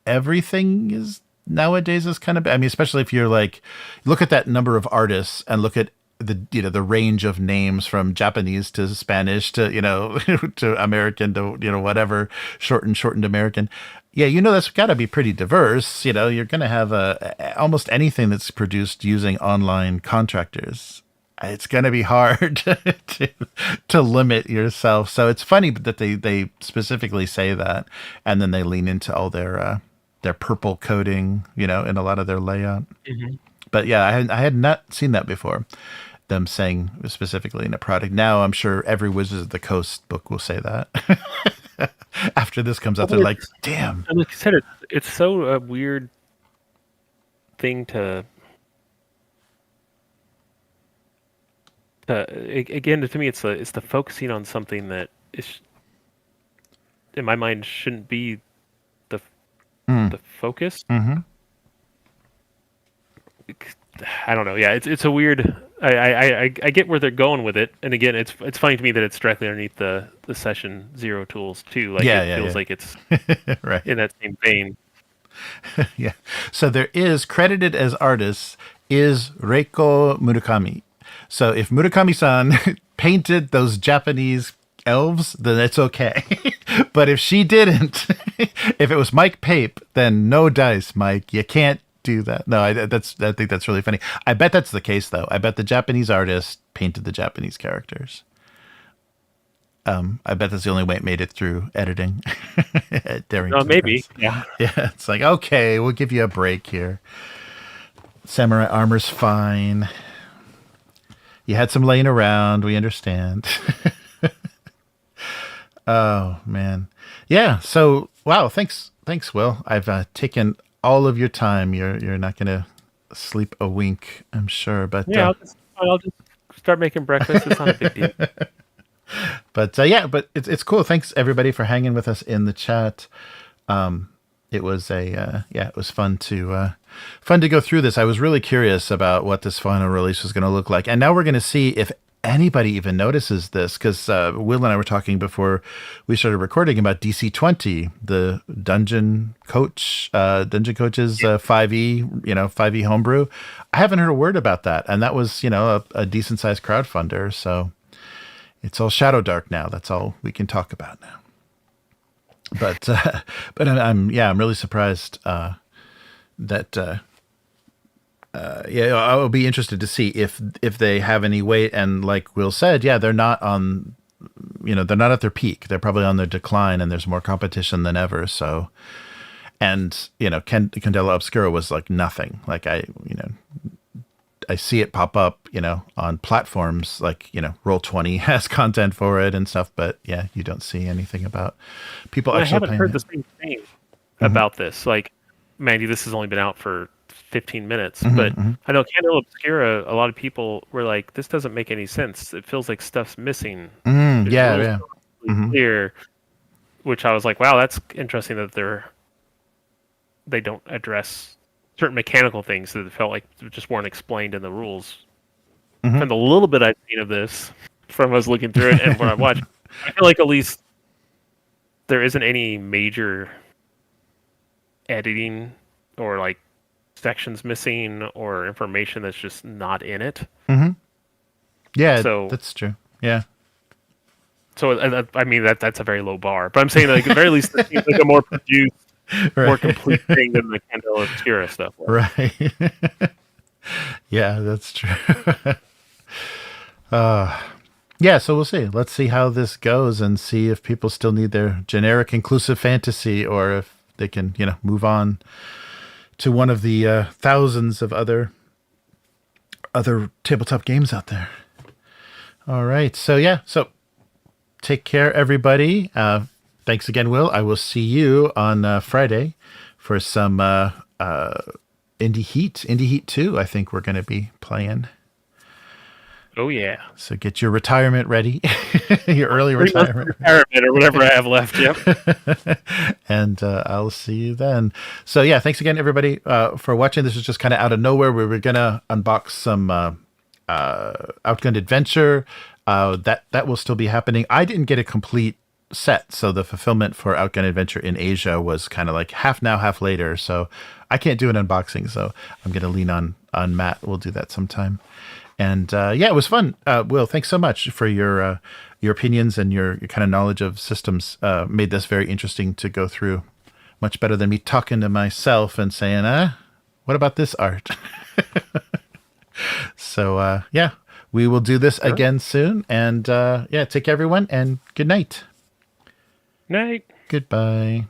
everything is nowadays is kind of, I mean, especially if you're like, look at that number of artists and look at the range of names from Japanese to Spanish to to American to whatever shortened American. Yeah, that's got to be pretty diverse. You're going to have almost anything that's produced using online contractors. It's going to be hard to limit yourself. So it's funny that they specifically say that, and then they lean into all their purple coding, in a lot of their layout. But yeah, I had not seen that before. Them saying specifically in a product. Now I'm sure every Wizards of the Coast book will say that. After this comes out, they're like, damn. And like you said, it's so a weird thing to again, to me, it's the focusing on something that is, in my mind, shouldn't be the focus. I don't know. Yeah, it's a weird. I get where they're going with it, and again, it's funny to me that it's directly underneath the Session Zero tools too. Like it feels like it's right in that same vein. Yeah. So there is credited as artists is Reiko Murakami. So if Murakami-san painted those Japanese elves, then it's okay. But if she didn't, if it was Mike Pape, then no dice, Mike. You can't do that. No, I think that's really funny. I bet that's the case, though. I bet the Japanese artist painted the Japanese characters. I bet that's the only way it made it through editing at Darrington. No, maybe. Press. Yeah. Yeah, it's like, okay, we'll give you a break here. Samurai armor's fine. You had some laying around. We understand. Oh, man. Yeah, so, wow, thanks, Will. I've taken all of your time. You're not going to sleep a wink, I'm sure. But yeah, I'll just start making breakfast. It's not a big deal. But but it's cool. Thanks everybody for hanging with us in the chat. It was it was fun to go through this. I was really curious about what this final release was going to look like, and now we're going to see if anybody even notices this, because Will and I were talking before we started recording about DC-20, the Dungeon Coach's 5e 5e homebrew. I haven't heard a word about that, and that was a decent sized crowdfunder. So it's all Shadow Dark now. That's all we can talk about now. But I'm really surprised that I will be interested to see if they have any weight. And like Will said, they're not on, they're not at their peak. They're probably on their decline, and there's more competition than ever. So, and Candela Obscura was like nothing. Like I see it pop up, on platforms like, Roll20 has content for it and stuff, but you don't see anything about people actually playing. I haven't heard the same thing about this. Like, Mandy, this has only been out for 15 minutes, but I know Candle Obscura, a lot of people were like, this doesn't make any sense. It feels like stuff's missing. Clear, which I was like, wow, that's interesting that they don't address certain mechanical things that felt like just weren't explained in the rules. From the little bit I've seen of this, from us looking through it and when I watched, I feel like at least there isn't any major editing or like sections missing or information that's just not in it. Yeah, so that's true. Yeah. So I mean that's a very low bar, but I'm saying like at the very least it seems like a more produced, more complete thing than the Candela Obscura stuff was. Right. Yeah, that's true. So we'll see. Let's see how this goes and see if people still need their generic inclusive fantasy, or if they can, move on to one of the thousands of other tabletop games out there. All right. So take care, everybody. Thanks again, Will. I will see you on Friday for some Indie Heat 2, I think we're going to be playing. Oh, yeah. So get your retirement ready. Your early retirement or whatever I have left, yep. And I'll see you then. So, thanks again, everybody, for watching. This is just kind of out of nowhere. We were going to unbox some Outgunned Adventure. That will still be happening. I didn't get a complete set, so the fulfillment for Outgunned Adventure in Asia was kind of like half now, half later. So I can't do an unboxing, so I'm going to lean on Matt. We'll do that sometime. And it was fun. Will, thanks so much for your opinions and your kind of knowledge of systems. Made this very interesting to go through. Much better than me talking to myself and saying, what about this art? So, we will do this again soon. And take care, everyone, and good night. Night. Goodbye.